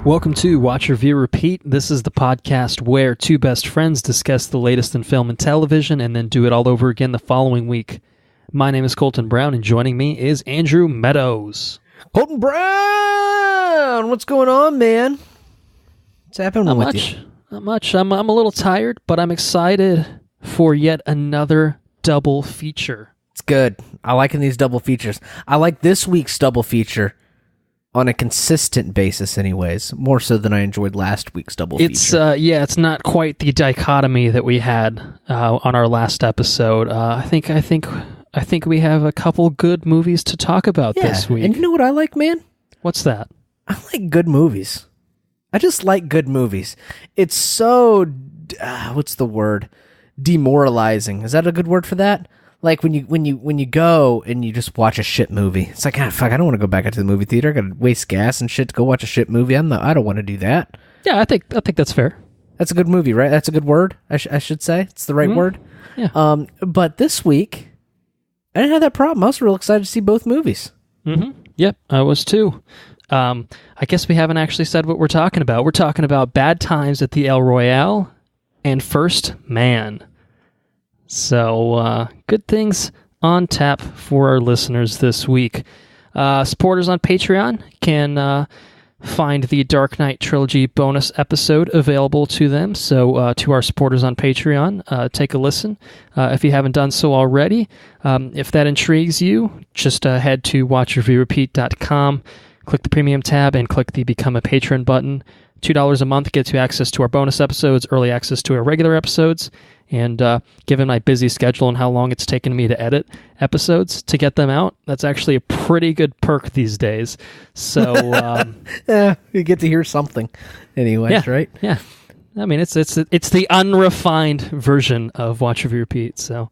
Welcome to Watch, Review, Repeat. This is the podcast where two best friends discuss the latest in film and television and then do it all over again the following week. My name is Colton Brown, and joining me is Andrew Meadows. Colton Brown! What's going on, man? What's happening with you? Not much. I'm a little tired, but I'm excited for yet another double feature. It's good. I like these double features. I like this week's double feature on a consistent basis anyways, more so than I enjoyed last week's double feature. It's not quite the dichotomy that we had on our last episode. I think we have a couple good movies to talk about this week. And you know what I like, man? What's that? I like good movies. I just like good movies. It's so, what's the word? Demoralizing. Is that a good word for that? Like when you go and you just watch a shit movie, it's like, fuck, I don't want to go back into the movie theater. I got to waste gas and shit to go watch a shit movie. I don't want to do that. Yeah, I think that's fair. That's a good movie, right? That's a good word. I should say it's the right word. Yeah. But this week, I didn't have that problem. I was real excited to see both movies. Mm-hmm. Yep, I was too. I guess we haven't actually said what we're talking about. We're talking about Bad Times at the El Royale and First Man. So, good things on tap for our listeners this week. Supporters on Patreon can find the Dark Knight Trilogy bonus episode available to them. So, to our supporters on Patreon, take a listen if you haven't done so already. If that intrigues you, just head to watchreviewrepeat.com, click the Premium tab, and click the Become a Patron button. $2 a month gets you access to our bonus episodes, early access to our regular episodes, and given my busy schedule and how long it's taken me to edit episodes to get them out, that's actually a pretty good perk these days. So yeah, you get to hear something anyways, right? Yeah. I mean, it's the unrefined version of Watch, Review, Repeat. So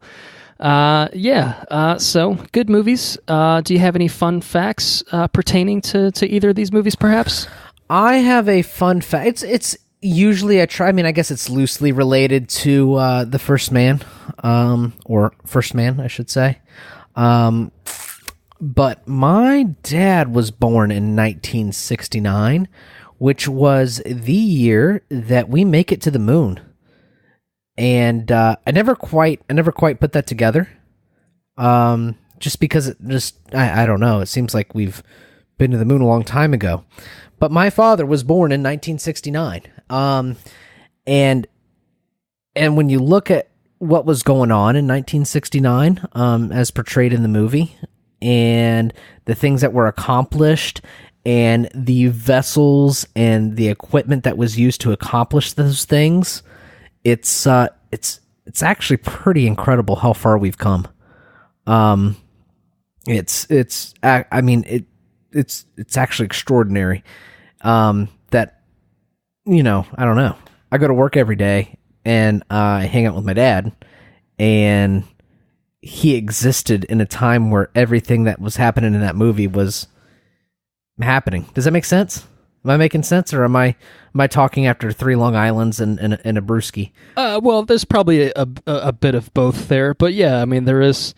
so good movies. Do you have any fun facts pertaining to either of these movies, perhaps? I have a fun fact. It's usually I guess it's loosely related to The First Man, or First Man, I should say. But my dad was born in 1969, which was the year that we make it to the moon. And I never quite put that together. Just because I don't know. It seems like we've been to the moon a long time ago. But my father was born in 1969. And when you look at what was going on in 1969, as portrayed in the movie, and the things that were accomplished, and the vessels and the equipment that was used to accomplish those things, it's actually pretty incredible how far we've come. It's actually extraordinary. That, I don't know. I go to work every day and I hang out with my dad, and he existed in a time where everything that was happening in that movie was happening. Does that make sense? Am I making sense, or am I talking after 3 Long Islands and a brewski? Well, there's probably a bit of both there, but yeah, I mean, there is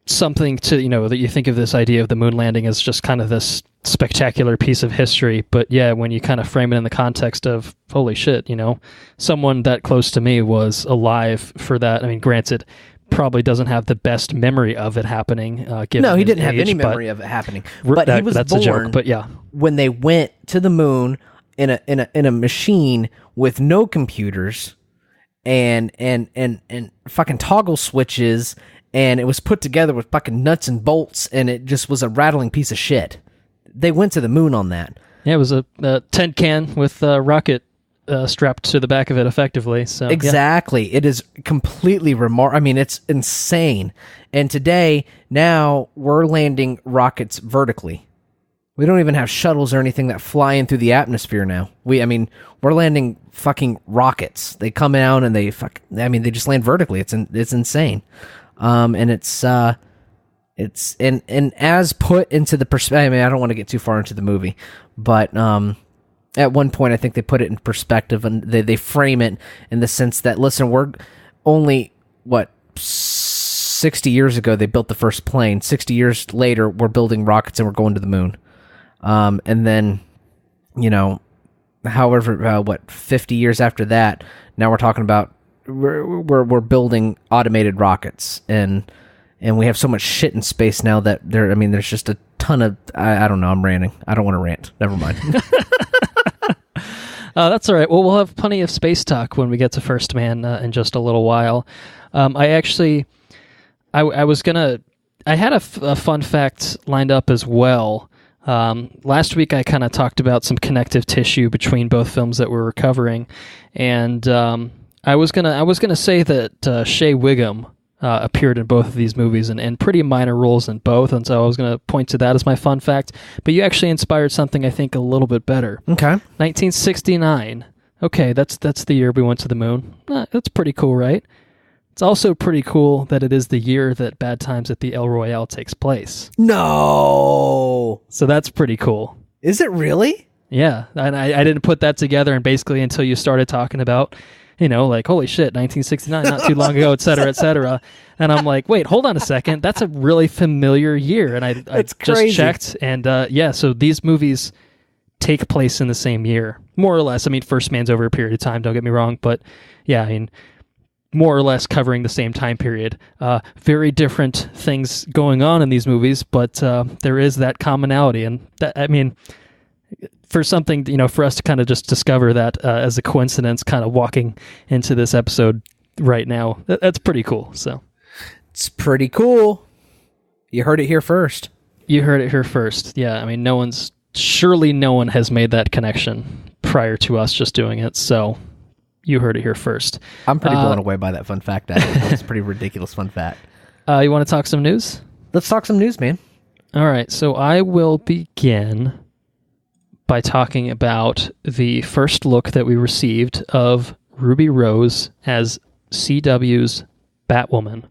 something to, that you think of this idea of the moon landing as just kind of this spectacular piece of history, but yeah, when you kind of frame it in the context of, holy shit, someone that close to me was alive for that. I mean, granted, probably doesn't have the best memory of it happening. No, he didn't have any memory of it happening. But he was that's born a joke, but yeah. When they went to the moon in a machine with no computers and fucking toggle switches, and it was put together with fucking nuts and bolts, and it just was a rattling piece of shit. They went to the moon on that. Yeah, it was a tin can with a rocket strapped to the back of it, effectively. So exactly. Yeah. It is completely remarkable. I mean, it's insane. And today, now, we're landing rockets vertically. We don't even have shuttles or anything that fly in through the atmosphere now. We're landing fucking rockets. They come out and they just land vertically. It's insane. And it's as put into the perspective. I mean, I don't want to get too far into the movie, but at one point I think they put it in perspective, and they frame it in the sense that, listen, we're only 60 years ago they built the first plane. 60 years later, we're building rockets and we're going to the moon. And then, however, 50 years after that, now we're talking about we're building automated rockets, and we have so much shit in space now that there's just a ton of, I don't know, I'm ranting. I don't want to rant. Never mind. That's all right. Well, we'll have plenty of space talk when we get to First Man in just a little while. I had a fun fact lined up as well. Last week I kind of talked about some connective tissue between both films that we're covering, and I was gonna say that Shea Wiggum appeared in both of these movies and pretty minor roles in both, and so I was going to point to that as my fun fact. But you actually inspired something I think a little bit better. Okay. 1969. Okay, that's the year we went to the moon. That's pretty cool, right? It's also pretty cool that it is the year that Bad Times at the El Royale takes place. No! So that's pretty cool. Is it really? Yeah, and I didn't put that together, and basically until you started talking about, like, holy shit, 1969, not too long ago, et cetera, et cetera. And I'm like, wait, hold on a second. That's a really familiar year. And I just checked. And so these movies take place in the same year, more or less. I mean, First Man's over a period of time, don't get me wrong. But yeah, I mean, more or less covering the same time period. Very different things going on in these movies, but there is that commonality. And that, I mean, for something, for us to kind of just discover that as a coincidence, kind of walking into this episode right now, that's pretty cool. So it's pretty cool. You heard it here first. You heard it here first. Yeah, I mean, surely no one has made that connection prior to us just doing it. So you heard it here first. I'm pretty blown away by that fun fact. That's a pretty ridiculous fun fact. You want to talk some news? Let's talk some news, man. All right. So I will begin by talking about the first look that we received of Ruby Rose as CW's Batwoman.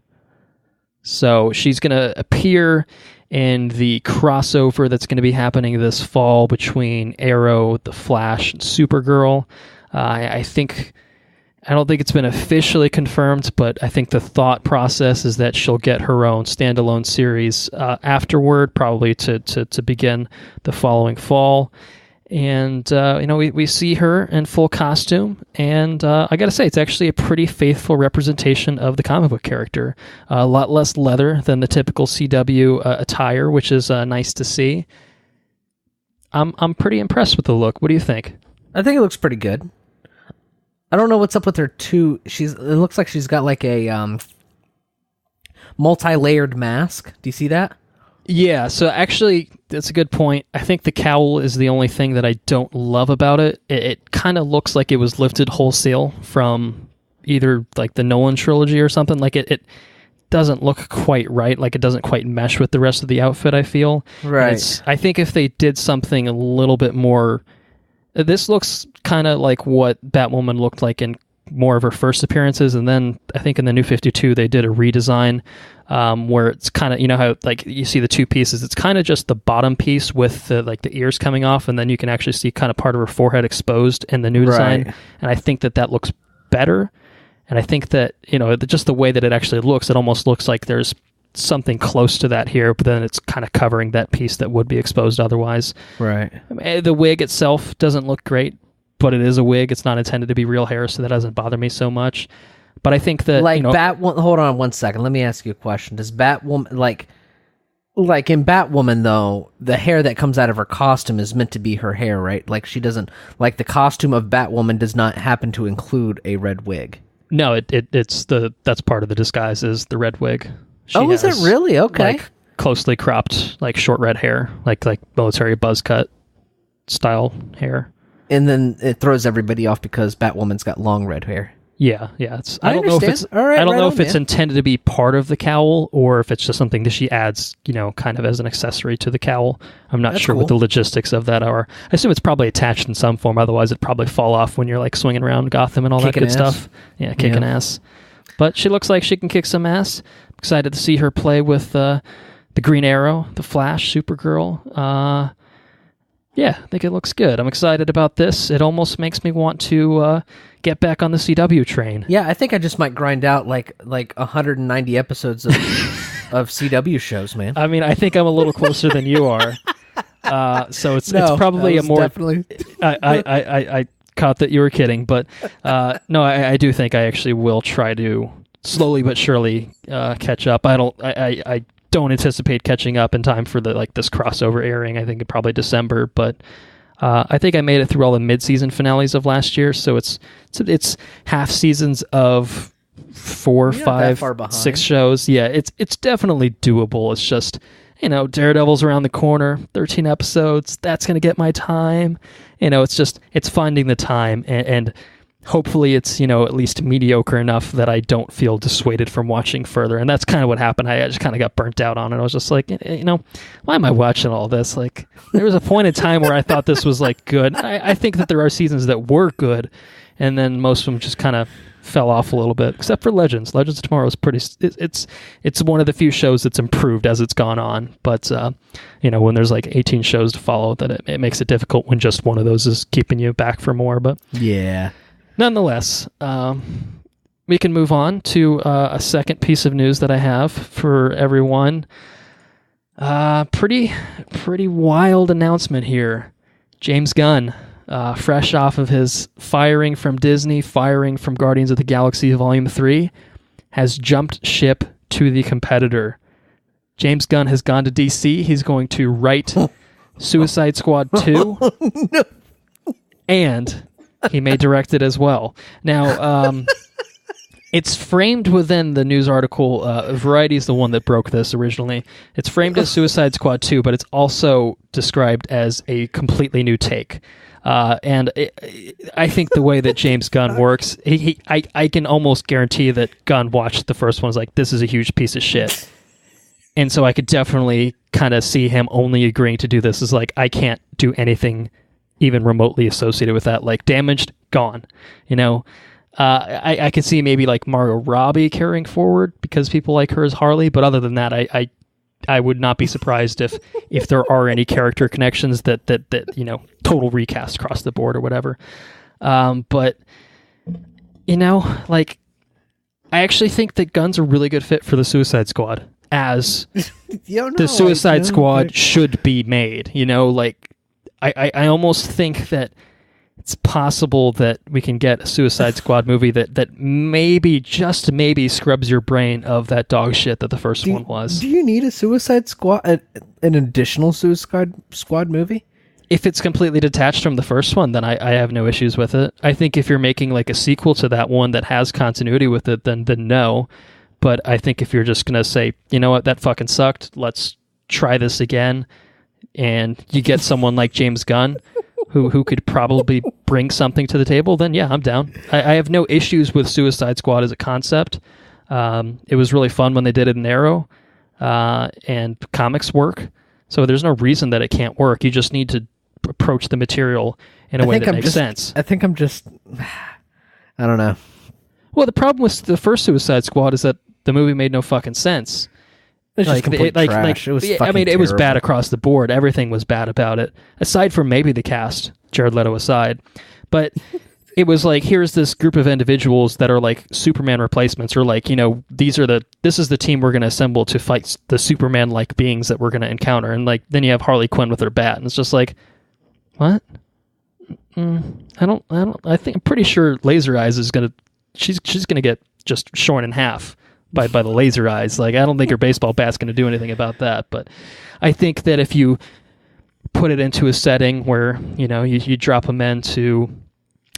So she's going to appear in the crossover that's going to be happening this fall between Arrow, The Flash, and Supergirl. I don't think it's been officially confirmed, but I think the thought process is that she'll get her own standalone series afterward, probably to begin the following fall. And, we see her in full costume, and I gotta say, it's actually a pretty faithful representation of the comic book character. A lot less leather than the typical CW attire, which is nice to see. I'm pretty impressed with the look. What do you think? I think it looks pretty good. I don't know what's up with her too. It looks like she's got like a multi-layered mask. Do you see that? Yeah, so actually, that's a good point. I think the cowl is the only thing that I don't love about it. It kind of looks like it was lifted wholesale from either like the Nolan trilogy or something. Like it doesn't look quite right. Like it doesn't quite mesh with the rest of the outfit, I feel. Right. I think if they did something a little bit more... This looks kind of like what Batwoman looked like in more of her first appearances, and then I think in the New 52 they did a redesign where it's kind of, how like you see the two pieces, it's kind of just the bottom piece with the ears coming off, and then you can actually see kind of part of her forehead exposed in the new design. Right. And I think that looks better, and I think that just the way that it actually looks, it almost looks like there's something close to that here, but then it's kind of covering that piece that would be exposed otherwise. Right. I mean, the wig itself doesn't look great, but it is a wig. It's not intended to be real hair, so that doesn't bother me so much. But I think that hold on 1 second. Let me ask you a question. Does Batwoman like in Batwoman though, the hair that comes out of her costume is meant to be her hair, right? Like she doesn't, like the costume of Batwoman does not happen to include a red wig. No, that's part of the disguise is the red wig. Is it really? Okay. Like closely cropped, like short red hair, like military buzz cut style hair. And then it throws everybody off because Batwoman's got long red hair. Yeah. I don't know if it's intended to be part of the cowl or if it's just something that she adds, kind of as an accessory to the cowl. I'm not sure what the logistics of that are. I assume it's probably attached in some form. Otherwise, it'd probably fall off when you're like swinging around Gotham and all that good stuff. Yeah, kicking ass. But she looks like she can kick some ass. I'm excited to see her play with the Green Arrow, the Flash, Supergirl. Yeah, I think it looks good. I'm excited about this. It almost makes me want to get back on the CW train. Yeah, I think I just might grind out like 190 episodes of CW shows, man. I mean, I think I'm a little closer than you are. So it's No, probably that a was more. definitely. I caught that you were kidding, but no, I do think I actually will try to slowly but surely catch up. I don't anticipate catching up in time for this crossover airing. I think probably December, but I think I made it through all the mid-season finales of last year, so it's half seasons of 4, 5, 6 shows. Yeah, it's definitely doable. It's just, Daredevil's around the corner, 13 episodes. That's going to get my time. It's finding the time, and hopefully it's, at least mediocre enough that I don't feel dissuaded from watching further. And that's kind of what happened. I just kind of got burnt out on it. I was just like, why am I watching all this? Like, there was a point in time where I thought this was good. I think that there are seasons that were good, and then most of them just kind of fell off a little bit, except for Legends. Legends of Tomorrow is it's one of the few shows that's improved as it's gone on. But when there's 18 shows to follow, that it makes it difficult when just one of those is keeping you back for more. But yeah, nonetheless, we can move on to a second piece of news that I have for everyone. Pretty wild announcement here. James Gunn, fresh off of his firing from Disney, firing from Guardians of the Galaxy Volume 3, has jumped ship to the competitor. James Gunn has gone to DC. He's going to write Suicide Squad 2, no. and he may direct it as well. Now, it's framed within the news article. Variety is the one that broke this originally. It's framed as Suicide Squad 2, but it's also described as a completely new take. I think the way that James Gunn works, I can almost guarantee that Gunn watched the first one, was like, this is a huge piece of shit. And so I could definitely kind of see him only agreeing to do this as I can't do anything even remotely associated with that. Damaged, gone. I could see maybe Margot Robbie carrying forward because people like her as Harley, but other than that, I would not be surprised if there are any character connections that total recast across the board or whatever. But I actually think that Gunn's a really good fit for the Suicide Squad as the Suicide Squad should be made. I almost think that it's possible that we can get a Suicide Squad movie that maybe, just maybe, scrubs your brain of that dog shit that the first one was. Do you need a Suicide Squad, an additional Suicide Squad movie? If it's completely detached from the first one, then I have no issues with it. I think if you're making a sequel to that one that has continuity with it, then no. But I think if you're just going to say, you know what, that fucking sucked, let's try this again, and you get someone like James Gunn, who could probably bring something to the table, then yeah, I'm down. I have no issues with Suicide Squad as a concept. It was really fun when they did it in Arrow, and comics work. So there's no reason that it can't work. You just need to approach the material in a way that makes sense. I think I'm just... I don't know. Well, the problem with the first Suicide Squad is that the movie made no fucking sense. It was just complete trash. It was fucking it was bad terrible. across the board. Everything was bad about it, aside from maybe the cast, Jared Leto aside. But it was here's this group of individuals that are Superman replacements, or this is the team we're going to assemble to fight the Superman-like beings that we're going to encounter. And then you have Harley Quinn with her bat, and it's just what? I'm pretty sure Laser Eyes is gonna. She's gonna get just shorn in half by the laser eyes. I don't think her baseball bat's going to do anything about that. But I think that if you put it into a setting where, you drop them into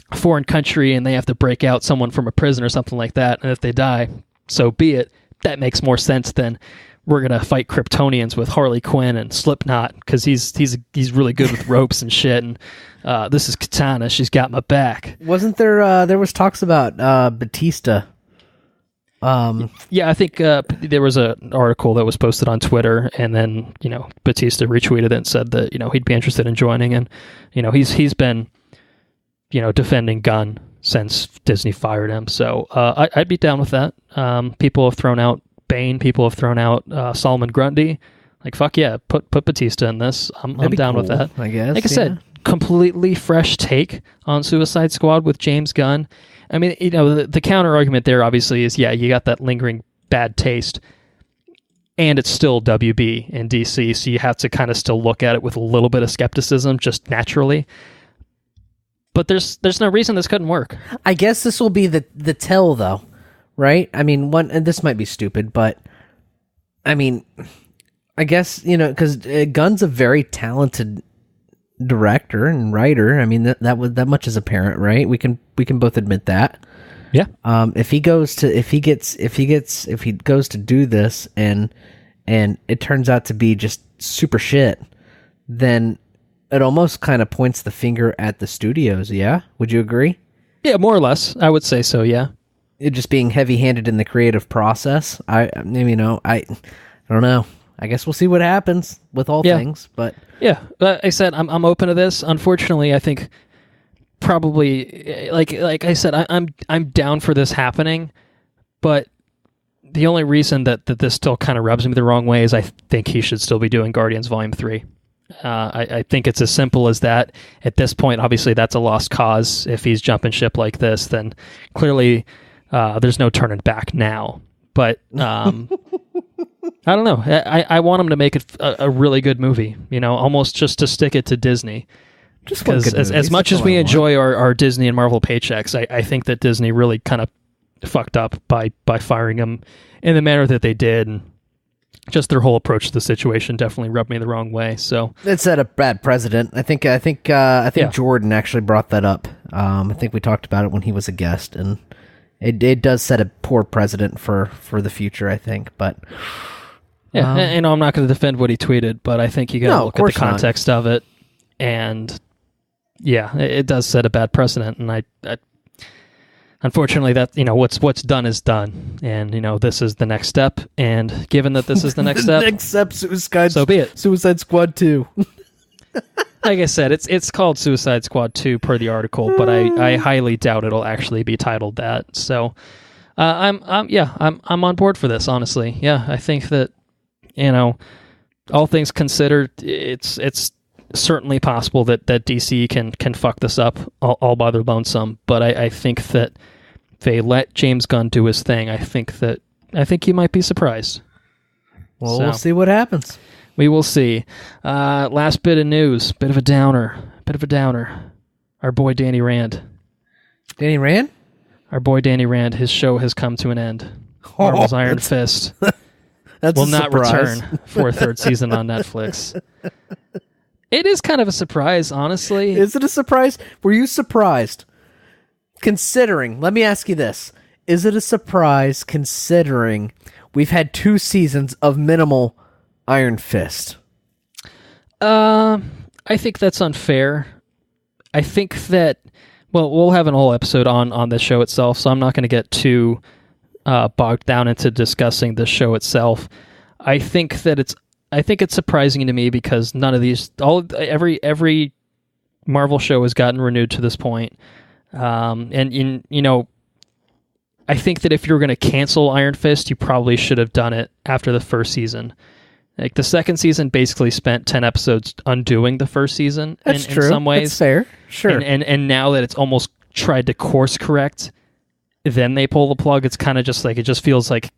a foreign country and they have to break out someone from a prison or something like that, and if they die, so be it. That makes more sense than we're going to fight Kryptonians with Harley Quinn and Slipknot because he's really good with ropes and shit. And this is Katana. She's got my back. Wasn't there was talks about Batista? Yeah, I think there was an article that was posted on Twitter, and then Batista retweeted it and said that he'd be interested in joining, and he's been defending Gunn since Disney fired him, so I'd be down with that. People have thrown out Bane, people have thrown out Solomon Grundy. Fuck yeah, put Batista in this. I'm down with that. I guess. Like I said, completely fresh take on Suicide Squad with James Gunn. I mean, the counter argument there obviously is, yeah, you got that lingering bad taste. and it's still WB and DC, so you have to kind of still look at it with a little bit of skepticism, just naturally. But there's no reason this couldn't work. I guess this will be the tell, though, right? I mean, and this might be stupid, but I mean, I guess, because Gunn's a very talented director and writer. I mean, that much is apparent, right? We can both admit that. Yeah. If he goes to do this and it turns out to be just super shit, then it almost kind of points the finger at the studios. Yeah, would you agree? Yeah, more or less. I would say so. Yeah. It just being heavy-handed in the creative process. I don't know. I guess we'll see what happens with all things. But yeah, like I said, I'm open to this. Unfortunately, I think probably like I said, I'm down for this happening, but the only reason that this still kind of rubs me the wrong way is I think he should still be doing Guardians Volume 3. I think it's as simple as that. At this point, obviously, that's a lost cause. If he's jumping ship like this, then clearly there's no turning back now. But I don't know. I want him to make it a really good movie, almost just to stick it to Disney. Just because as much as we enjoy our Disney and Marvel paychecks, I think that Disney really kind of fucked up by firing him in the manner that they did, and just their whole approach to the situation definitely rubbed me the wrong way. So it set a bad precedent. I think Jordan actually brought that up. I think we talked about it when he was a guest, and it does set a poor precedent for the future, I think. But yeah, I'm not going to defend what he tweeted, but I think you got to look at the context of it, and yeah, it does set a bad precedent, and I unfortunately, that what's done is done, and this is the next step. And given that this is the next step, so be it. Suicide Squad 2. Like I said, it's called Suicide Squad 2 per the article, but I highly doubt it'll actually be titled that. So I'm on board for this. Honestly, yeah, I think that all things considered, it's certainly possible that DC can fuck this up all by their lonesome, but I think that if they let James Gunn do his thing, I think you might be surprised. Well, we'll see what happens. We will see. Last bit of news, bit of a downer. Our boy Danny Rand. Danny Rand? Our boy Danny Rand, his show has come to an end. Marvel's Iron Fist will not return for a third season on Netflix. It is kind of a surprise, honestly. Is it a surprise? Were you surprised? Considering, let me ask you this. Is it a surprise considering we've had 2 seasons of minimal Iron Fist? I think that's unfair. I think that, we'll have an whole episode on the show itself, so I'm not going to get too bogged down into discussing the show itself. I think it's surprising to me because none of these, every Marvel show has gotten renewed to this point. And I think that if you were going to cancel Iron Fist, you probably should have done it after the first season. Like the second season basically spent 10 episodes undoing the first season. That's true. In some ways. That's fair. Sure. And now that it's almost tried to course correct, then they pull the plug. It's kind of just like, it just feels like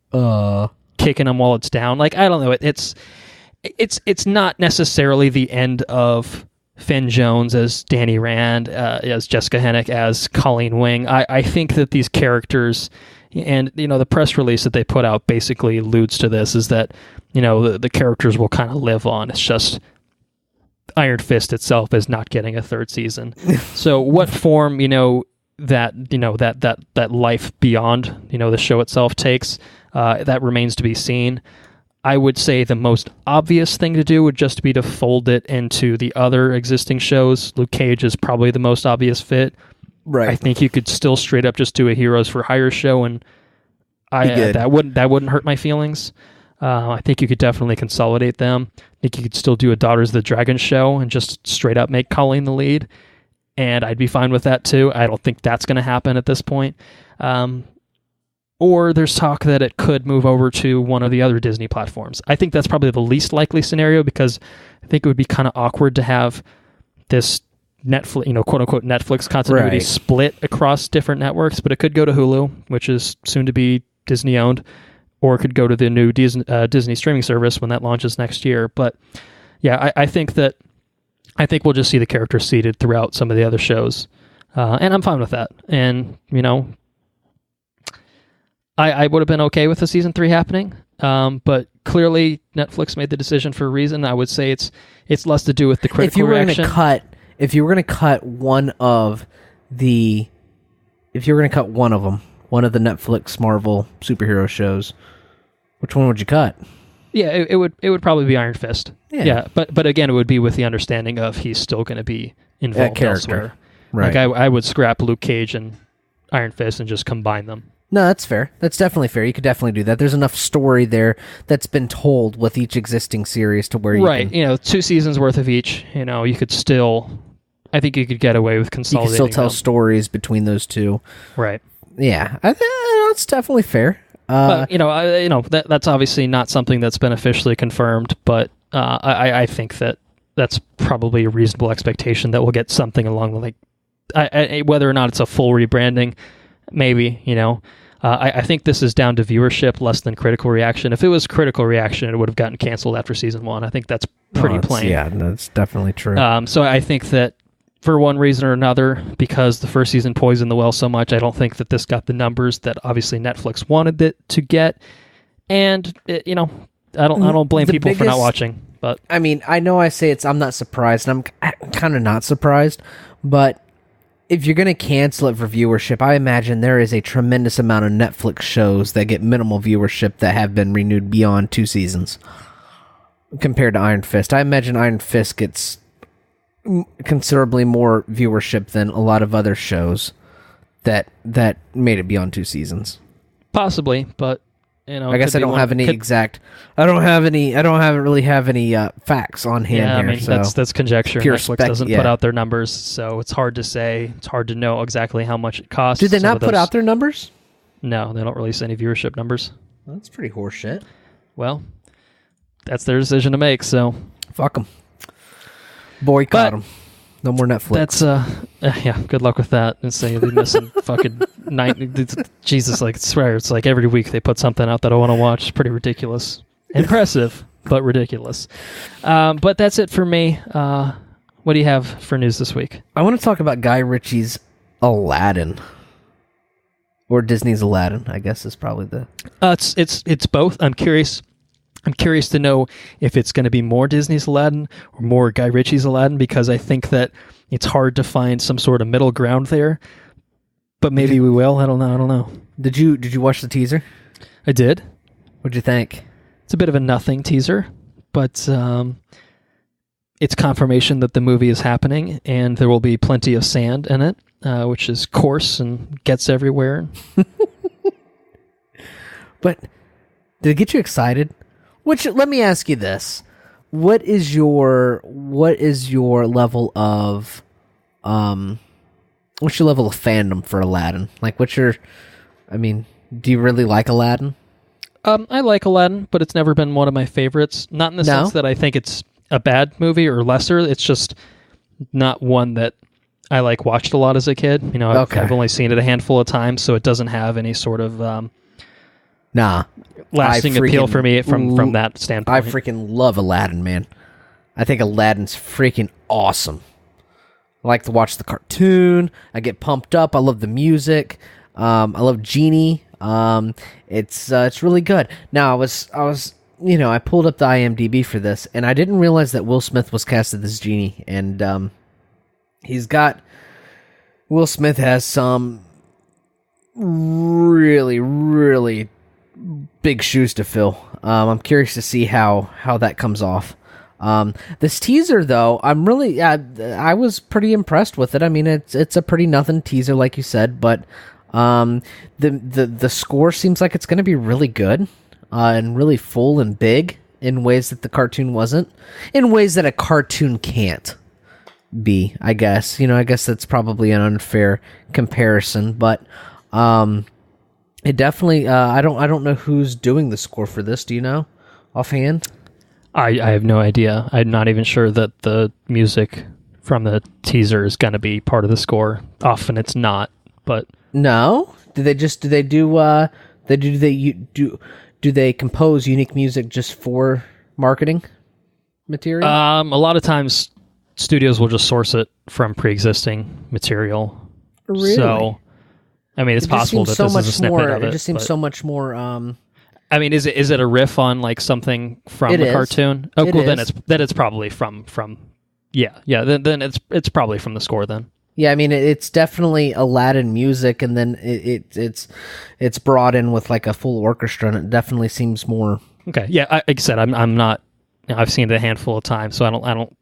kicking them while it's down. Like, I don't know. It's not necessarily the end of Finn Jones as Danny Rand, as Jessica Hennick, as Colleen Wing. I think that these characters, and the press release that they put out basically alludes to this, is that the characters will kind of live on. It's just Iron Fist itself is not getting a third season. So what form that life beyond the show itself takes, that remains to be seen. I would say the most obvious thing to do would just be to fold it into the other existing shows. Luke Cage is probably the most obvious fit. Right. I think you could still straight up just do a Heroes for Hire show, and that wouldn't hurt my feelings. I think you could definitely consolidate them. I think you could still do a Daughters of the Dragon show and just straight up make Colleen the lead, and I'd be fine with that too. I don't think that's going to happen at this point. Or there's talk that it could move over to one of the other Disney platforms. I think that's probably the least likely scenario, because I think it would be kind of awkward to have this Netflix, quote unquote Netflix continuity split across different networks. But it could go to Hulu, which is soon to be Disney owned, or it could go to the new Disney streaming service when that launches next year. But yeah, I think we'll just see the characters seated throughout some of the other shows, and I'm fine with that. And I would have been okay with the season 3 happening, but clearly Netflix made the decision for a reason. I would say it's less to do with the critical reaction. If you were going to cut one of them, one of the Netflix Marvel superhero shows, which one would you cut? Yeah, it would probably be Iron Fist. Yeah, but again, it would be with the understanding of he's still going to be involved elsewhere. Right. Like I would scrap Luke Cage and Iron Fist and just combine them. No, that's fair. That's definitely fair. You could definitely do that. There's enough story there that's been told with each existing series to where you can... 2 seasons worth of each. You could still... I think you could get away with consolidating. You can still tell stories between those two. Right. Yeah, I think that's definitely fair. But that's obviously not something that's been officially confirmed. But I think that's probably a reasonable expectation that we'll get something along the whether or not it's a full rebranding, maybe. I think this is down to viewership less than critical reaction. If it was critical reaction, it would have gotten canceled after season 1. I think that's pretty plain. Yeah, that's definitely true. So I think that for one reason or another, because the first season poisoned the well so much, I don't think that this got the numbers that obviously Netflix wanted it to get. And I don't blame people for not watching. But I mean, I know I say I'm not surprised, and I'm kind of not surprised, but if you're going to cancel it for viewership, I imagine there is a tremendous amount of Netflix shows that get minimal viewership that have been renewed beyond 2 seasons compared to Iron Fist. I imagine Iron Fist gets considerably more viewership than a lot of other shows that made it beyond 2 seasons. Possibly, but I guess I don't have any exact. I don't really have any facts on hand. Yeah, here, I mean so. that's conjecture. Pure Netflix doesn't put out their numbers, so it's hard to say. It's hard to know exactly how much it costs. Did they not put out their numbers? No, they don't release any viewership numbers. Well, that's pretty horseshit. Well, that's their decision to make. So fuck them. Boycott them. No more Netflix. That's good luck with that. And say they're missing fucking 9. Jesus, I swear, it's like every week they put something out that I want to watch. It's pretty ridiculous. Impressive, but ridiculous. But that's it for me. What do you have for news this week? I want to talk about Guy Ritchie's Aladdin. Or Disney's Aladdin, I guess is probably the... It's both. I'm curious to know if it's going to be more Disney's Aladdin or more Guy Ritchie's Aladdin, because I think that it's hard to find some sort of middle ground there. But maybe we will. I don't know. Did you watch the teaser? I did. What'd you think? It's a bit of a nothing teaser, but it's confirmation that the movie is happening, and there will be plenty of sand in it, which is coarse and gets everywhere. But did it get you excited? Which, let me ask you this: what is your level of fandom for Aladdin? Like, do you really like Aladdin? I like Aladdin, but it's never been one of my favorites. Not in the sense that I think it's a bad movie or lesser. It's just not one that I watched a lot as a kid. I've only seen it a handful of times, so it doesn't have any sort of lasting appeal for me from that standpoint. I freaking love Aladdin, man. I think Aladdin's freaking awesome. I like to watch the cartoon. I get pumped up. I love the music. I love Genie. It's really good. Now I was I pulled up the IMDb for this, and I didn't realize that Will Smith was casted as Genie, and Will Smith has some really, really big shoes to fill. I'm curious to see how that comes off. This teaser, though, I was pretty impressed with it. I mean, it's a pretty nothing teaser, like you said, but the score seems like it's going to be really good and really full and big in ways that the cartoon wasn't, in ways that a cartoon can't be. I guess I guess that's probably an unfair comparison, but it definitely. I don't know who's doing the score for this. Do you know offhand? I have no idea. I'm not even sure that the music from the teaser is going to be part of the score. Often it's not, but no. Do they do Do they compose unique music just for marketing material? A lot of times, studios will just source it from pre-existing material. Really? So, I mean, it's possible that this is a snippet of it. It just seems so much more. I mean, is it a riff on like something from the cartoon? Oh, well, then it's probably from. Yeah. Then it's probably from the score then. Yeah, I mean, it's definitely Aladdin music, and then it's brought in with like a full orchestra, and it definitely seems more. Okay, yeah, like I said, I'm not. I've seen it a handful of times, so I don't.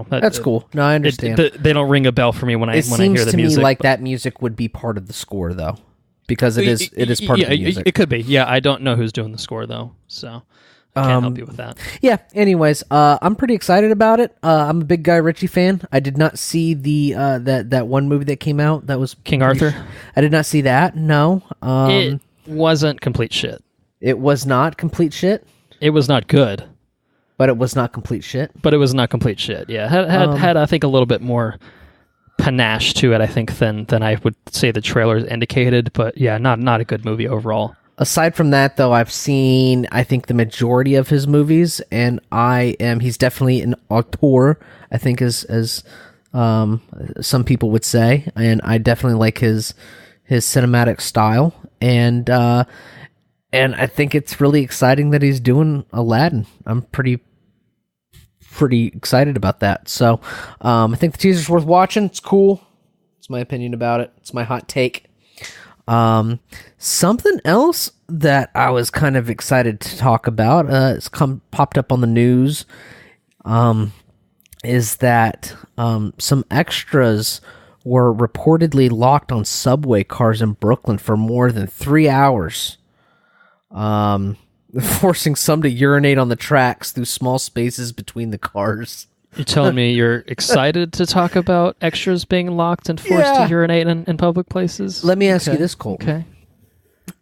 That's cool. No, I understand. They don't ring a bell for me when I hear the music. It seems to me like that music would be part of the score, though, because it is part of the music. It could be. Yeah, I don't know who's doing the score though, so I can't help you with that. Yeah. Anyways, I'm pretty excited about it. I'm a big Guy Ritchie fan. I did not see the that one movie that came out that was King Arthur. I did not see that. No. It wasn't complete shit. It was not complete shit. It was not good. But it was not complete shit. Yeah, had I think a little bit more panache to it. I think than I would say the trailers indicated. But yeah, not a good movie overall. Aside from that, though, I've seen I think the majority of his movies, and he's definitely an auteur. I think as some people would say, and I definitely like his cinematic style, and I think it's really exciting that he's doing Aladdin. I'm pretty excited about that. So I think the teaser's worth watching. It's cool. It's my opinion about it. It's my hot take. Something else that I was kind of excited to talk about, it's popped up on the news, is that some extras were reportedly locked on subway cars in Brooklyn for more than 3 hours. Forcing some to urinate on the tracks through small spaces between the cars. You're telling me you're excited to talk about extras being locked and forced to urinate in public places? Let me ask you this, Colton. Okay.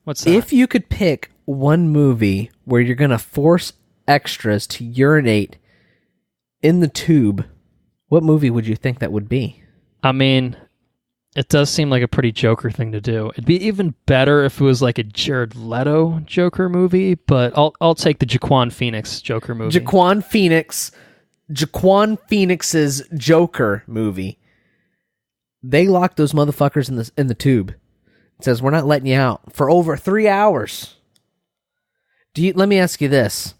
What's that? If you could pick one movie where you're going to force extras to urinate in the tube, what movie would you think that would be? I mean, it does seem like a pretty Joker thing to do. It'd be even better if it was like a Jared Leto Joker movie, but I'll take the Jaquan Phoenix Joker movie. Jaquan Phoenix's Joker movie. They locked those motherfuckers in the tube. It says we're not letting you out for over 3 hours. Let me ask you this.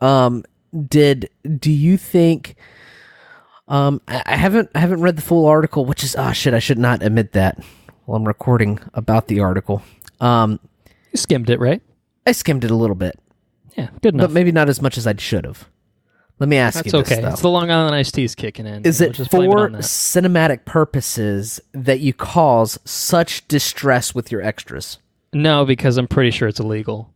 Do you think I haven't read the full article, which is I should not admit that while I'm recording about the article. You skimmed it, right? I skimmed it a little bit. Yeah, good enough. But maybe not as much as I should have. Let me ask you this, okay. though. It's the Long Island iced tea's kicking in. Is it for cinematic purposes that you cause such distress with your extras? No, because I'm pretty sure it's illegal.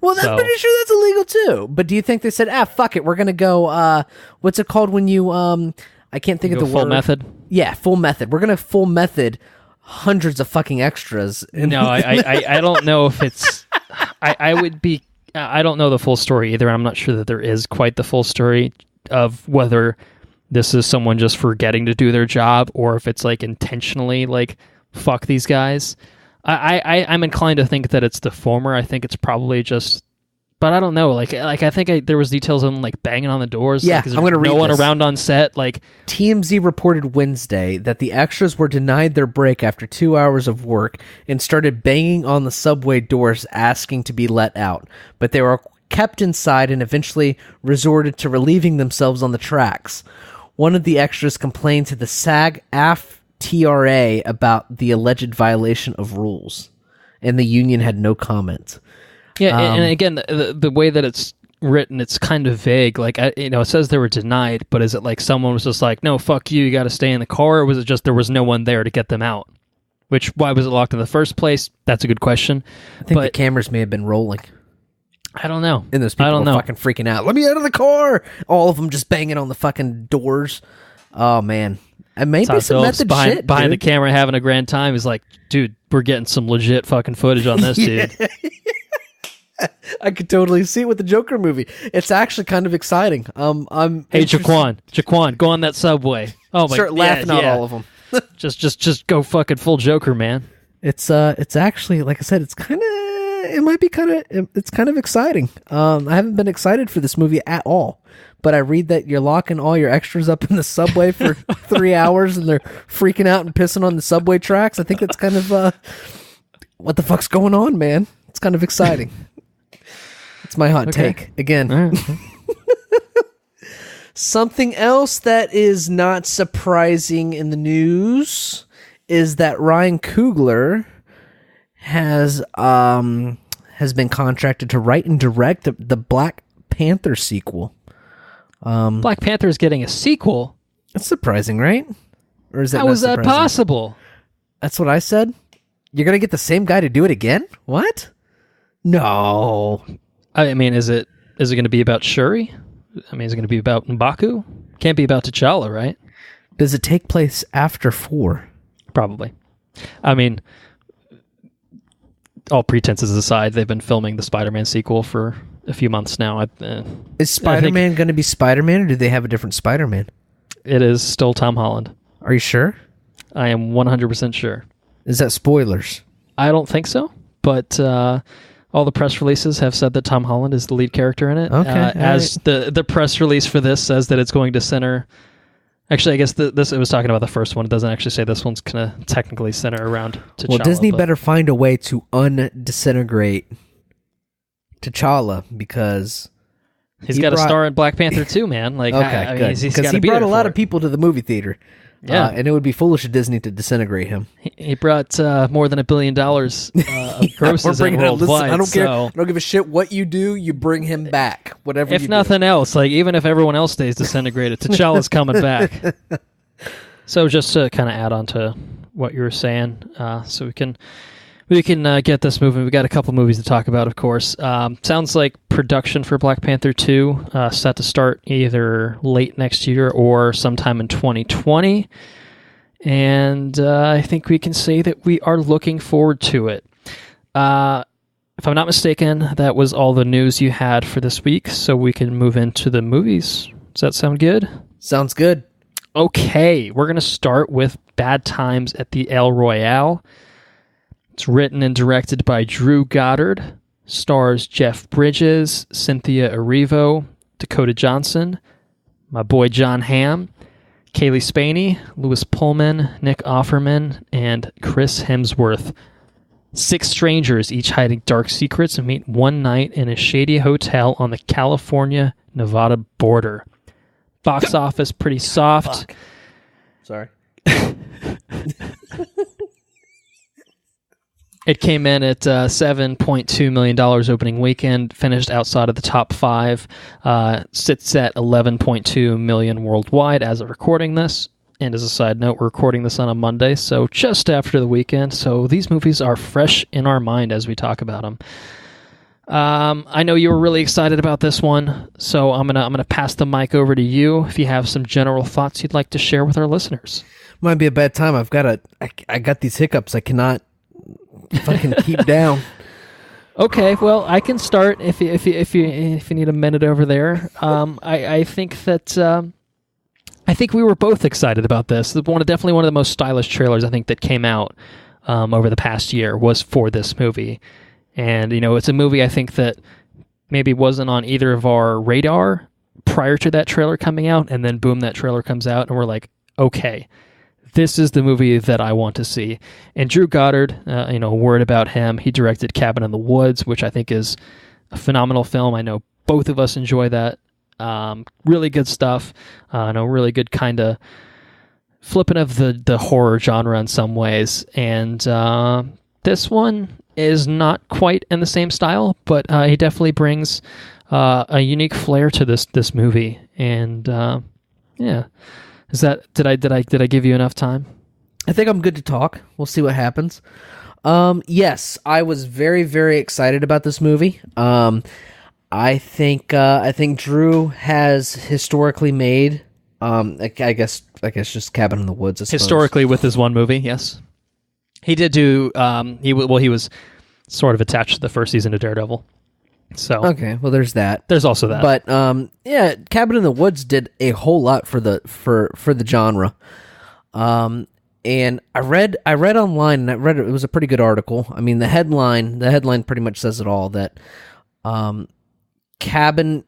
Well, I'm pretty sure that's illegal, too. But do you think they said, fuck it, we're going to go, what's it called when you, I can't think of the word. Full method? Yeah, full method. We're going to full method hundreds of fucking extras. No, I don't know if it's, I would be, I don't know the full story either. I'm not sure that there is quite the full story of whether this is someone just forgetting to do their job or if it's like intentionally like, fuck these guys. I'm inclined to think that it's the former. I think it's probably just, but I don't know. Like I think there was details on like banging on the doors. Yeah, like, I'm going to read no one this. around on set. Like TMZ reported Wednesday that the extras were denied their break after 2 hours of work and started banging on the subway doors asking to be let out. But they were kept inside and eventually resorted to relieving themselves on the tracks. One of the extras complained to the SAG-AFTRA about the alleged violation of rules, and the union had no comment. Yeah, and again, the way that it's written, it's kind of vague. Like, it says they were denied, but is it like someone was just like, no, fuck you got to stay in the car, or was it just there was no one there to get them out? Why was it locked in the first place? That's a good question. I think the cameras may have been rolling. I don't know. And those people were fucking freaking out. Let me out of the car! All of them just banging on the fucking doors. Oh, man. And maybe some method shit, behind dude. the camera having a grand time. He's like, dude, we're getting some legit fucking footage on this, dude. I could totally see it with the Joker movie. It's actually kind of exciting. Hey, Jaquan, go on that subway. Oh my! Start laughing at all of them. just go fucking full Joker, man. It's actually, like I said, it's kind of it might be it's kind of exciting. I haven't been excited for this movie at all, but I read that you're locking all your extras up in the subway for 3 hours and they're freaking out and pissing on the subway tracks. I think that's kind of what the fuck's going on, man. It's kind of exciting. It's my hot take again. Something else that is not surprising in the news is that Ryan Coogler has been contracted to write and direct the Black Panther sequel. Black Panther is getting a sequel? That's surprising, right? Or is that How is that possible? That's what I said? You're going to get the same guy to do it again? What? No. I mean, is it going to be about Shuri? I mean, is it going to be about M'Baku? Can't be about T'Challa, right? Does it take place after 4? Probably. I mean, all pretenses aside, they've been filming the Spider-Man sequel for a few months now. Is Spider-Man going to be Spider-Man, or do they have a different Spider-Man? It is still Tom Holland. Are you sure? I am 100% sure. Is that spoilers? I don't think so, but all the press releases have said that Tom Holland is the lead character in it. Okay. As the press release for this says that it's going to center... Actually, I guess this it was talking about the first one. It doesn't actually say this one's going to technically center around T'Challa. Well, Disney better find a way to undisintegrate T'Challa, because he's got a star in Black Panther too, man. Like, okay, good. Because he brought a lot of people to the movie theater. Yeah, and it would be foolish of Disney to disintegrate him. He brought more than $1 billion of grosses worldwide. I don't care. I don't give a shit what you do. You bring him back, whatever. If nothing else, like even if everyone else stays disintegrated, T'Challa's coming back. So just to kind of add on to what you were saying, so we can get this moving. We got a couple movies to talk about, of course. Sounds like production for Black Panther 2 set to start either late next year or sometime in 2020. And I think we can say that we are looking forward to it. If I'm not mistaken, that was all the news you had for this week, so we can move into the movies. Does that sound good? Sounds good. Okay, we're going to start with Bad Times at the El Royale. It's written and directed by Drew Goddard, stars Jeff Bridges, Cynthia Erivo, Dakota Johnson, my boy John Hamm, Kaylee Spaney, Louis Pullman, Nick Offerman, and Chris Hemsworth. 6 strangers, each hiding dark secrets, meet one night in a shady hotel on the California-Nevada border. Box office pretty soft. Fuck. Sorry. It came in at $7.2 million opening weekend, finished outside of the top 5, sits at $11.2 million worldwide as of recording this. And as a side note, we're recording this on a Monday, so just after the weekend. So these movies are fresh in our mind as we talk about them. I know you were really excited about this one, so I'm gonna pass the mic over to you if you have some general thoughts you'd like to share with our listeners. Might be a bad time. I got these hiccups. I cannot fucking keep down. Okay, well, I can start if you need a minute over there. I think that I think we were both excited about this. Definitely one of the most stylish trailers I think that came out over the past year was for this movie, and it's a movie I think that maybe wasn't on either of our radar prior to that trailer coming out, and then boom, that trailer comes out, and we're like, okay. This is the movie that I want to see. And Drew Goddard, a word about him. He directed Cabin in the Woods, which I think is a phenomenal film. I know both of us enjoy that. Really good stuff. Really good kind of flipping of the horror genre in some ways. And this one is not quite in the same style, but he definitely brings a unique flair to this movie. And yeah. Did I give you enough time? I think I'm good to talk. We'll see what happens. Yes, I was very, very excited about this movie. I think Drew has historically made I guess just Cabin in the Woods. Historically with his one movie, yes. He did do he was sort of attached to the first season of Daredevil. So okay, well, there's that. There's also that. But yeah, Cabin in the Woods did a whole lot for the genre. And I read online, and it was a pretty good article. I mean, the headline pretty much says it all, that Cabin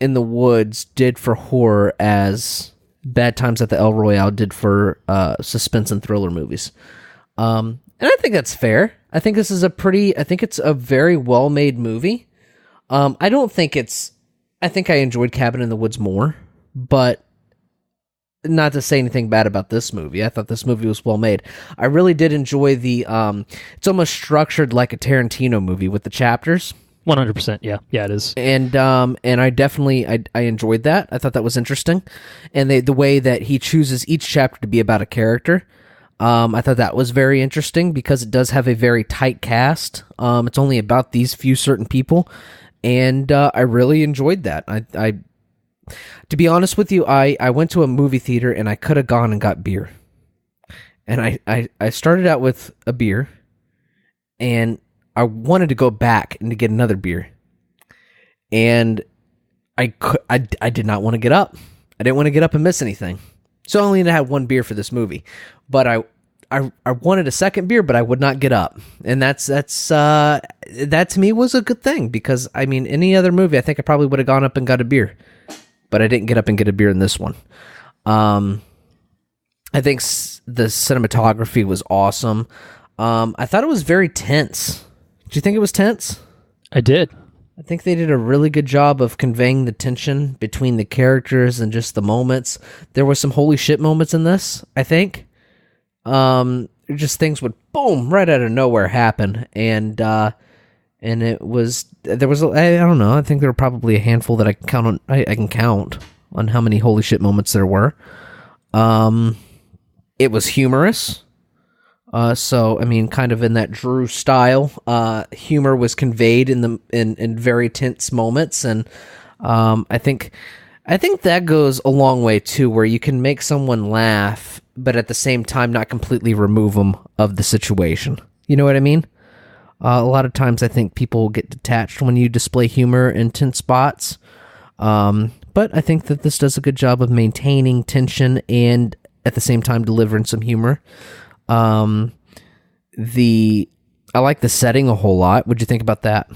in the Woods did for horror as Bad Times at the El Royale did for suspense and thriller movies. And I think that's fair. I think it's a very well-made movie. I think I enjoyed Cabin in the Woods more, but not to say anything bad about this movie. I thought this movie was well made. I really did enjoy it's almost structured like a Tarantino movie with the chapters. 100%. Yeah, it is. And I definitely I enjoyed that. I thought that was interesting, and the way that he chooses each chapter to be about a character. I thought that was very interesting because it does have a very tight cast. It's only about these few certain people, and I really enjoyed that. To be honest with you, I went to a movie theater and I could have gone and got beer. And I started out with a beer, and I wanted to go back and to get another beer. And I did not want to get up. I didn't want to get up and miss anything. So I only had one beer for this movie. But I wanted a second beer, but I would not get up. And that to me was a good thing, because I mean, any other movie, I think I probably would have gone up and got a beer. But I didn't get up and get a beer in this one. I think the cinematography was awesome. I thought it was very tense. Did you think it was tense? I did. I think they did a really good job of conveying the tension between the characters and just the moments. There were some holy shit moments in this, I think. Just things would boom right out of nowhere happen, and I don't know. I think there were probably a handful that I can count on. I can count on how many holy shit moments there were. It was humorous. So I mean, kind of in that Drew style, humor was conveyed in very tense moments, and I think that goes a long way too, where you can make someone laugh, but at the same time not completely remove them of the situation. You know what I mean? A lot of times I think people get detached when you display humor in tense spots. But I think that this does a good job of maintaining tension and at the same time delivering some humor. I like the setting a whole lot. What'd you think about that?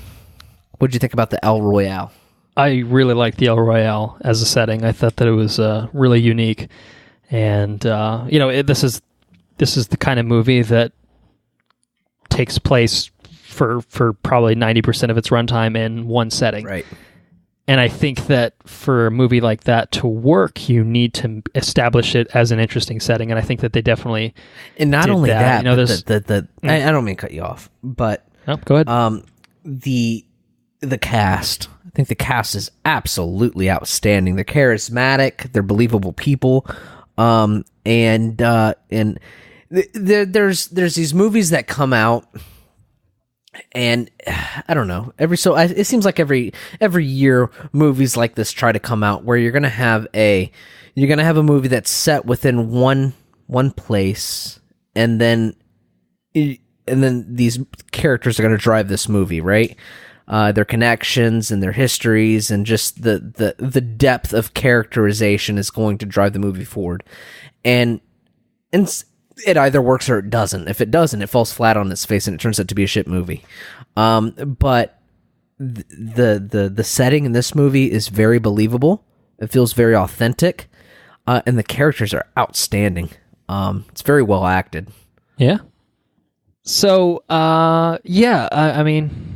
What'd you think about the El Royale? I really liked the El Royale as a setting. I thought that it was really unique. And, this is the kind of movie that takes place for probably 90% of its runtime in one setting. Right. And I think that for a movie like that to work, you need to establish it as an interesting setting. And I think that they definitely and not did only that, I don't mean to cut you off, but go ahead. The cast. I think the cast is absolutely outstanding. They're charismatic. They're believable people. And there's these movies that come out. And I don't know. It seems like every year movies like this try to come out, where you're gonna have a movie that's set within one place, and then these characters are gonna drive this movie, right? Their connections and their histories, and just the depth of characterization is going to drive the movie forward, and it either works or it doesn't. If it doesn't, it falls flat on its face and it turns out to be a shit movie. But the setting in this movie is very believable. It feels very authentic, and the characters are outstanding. It's very well acted. Yeah. So, I mean,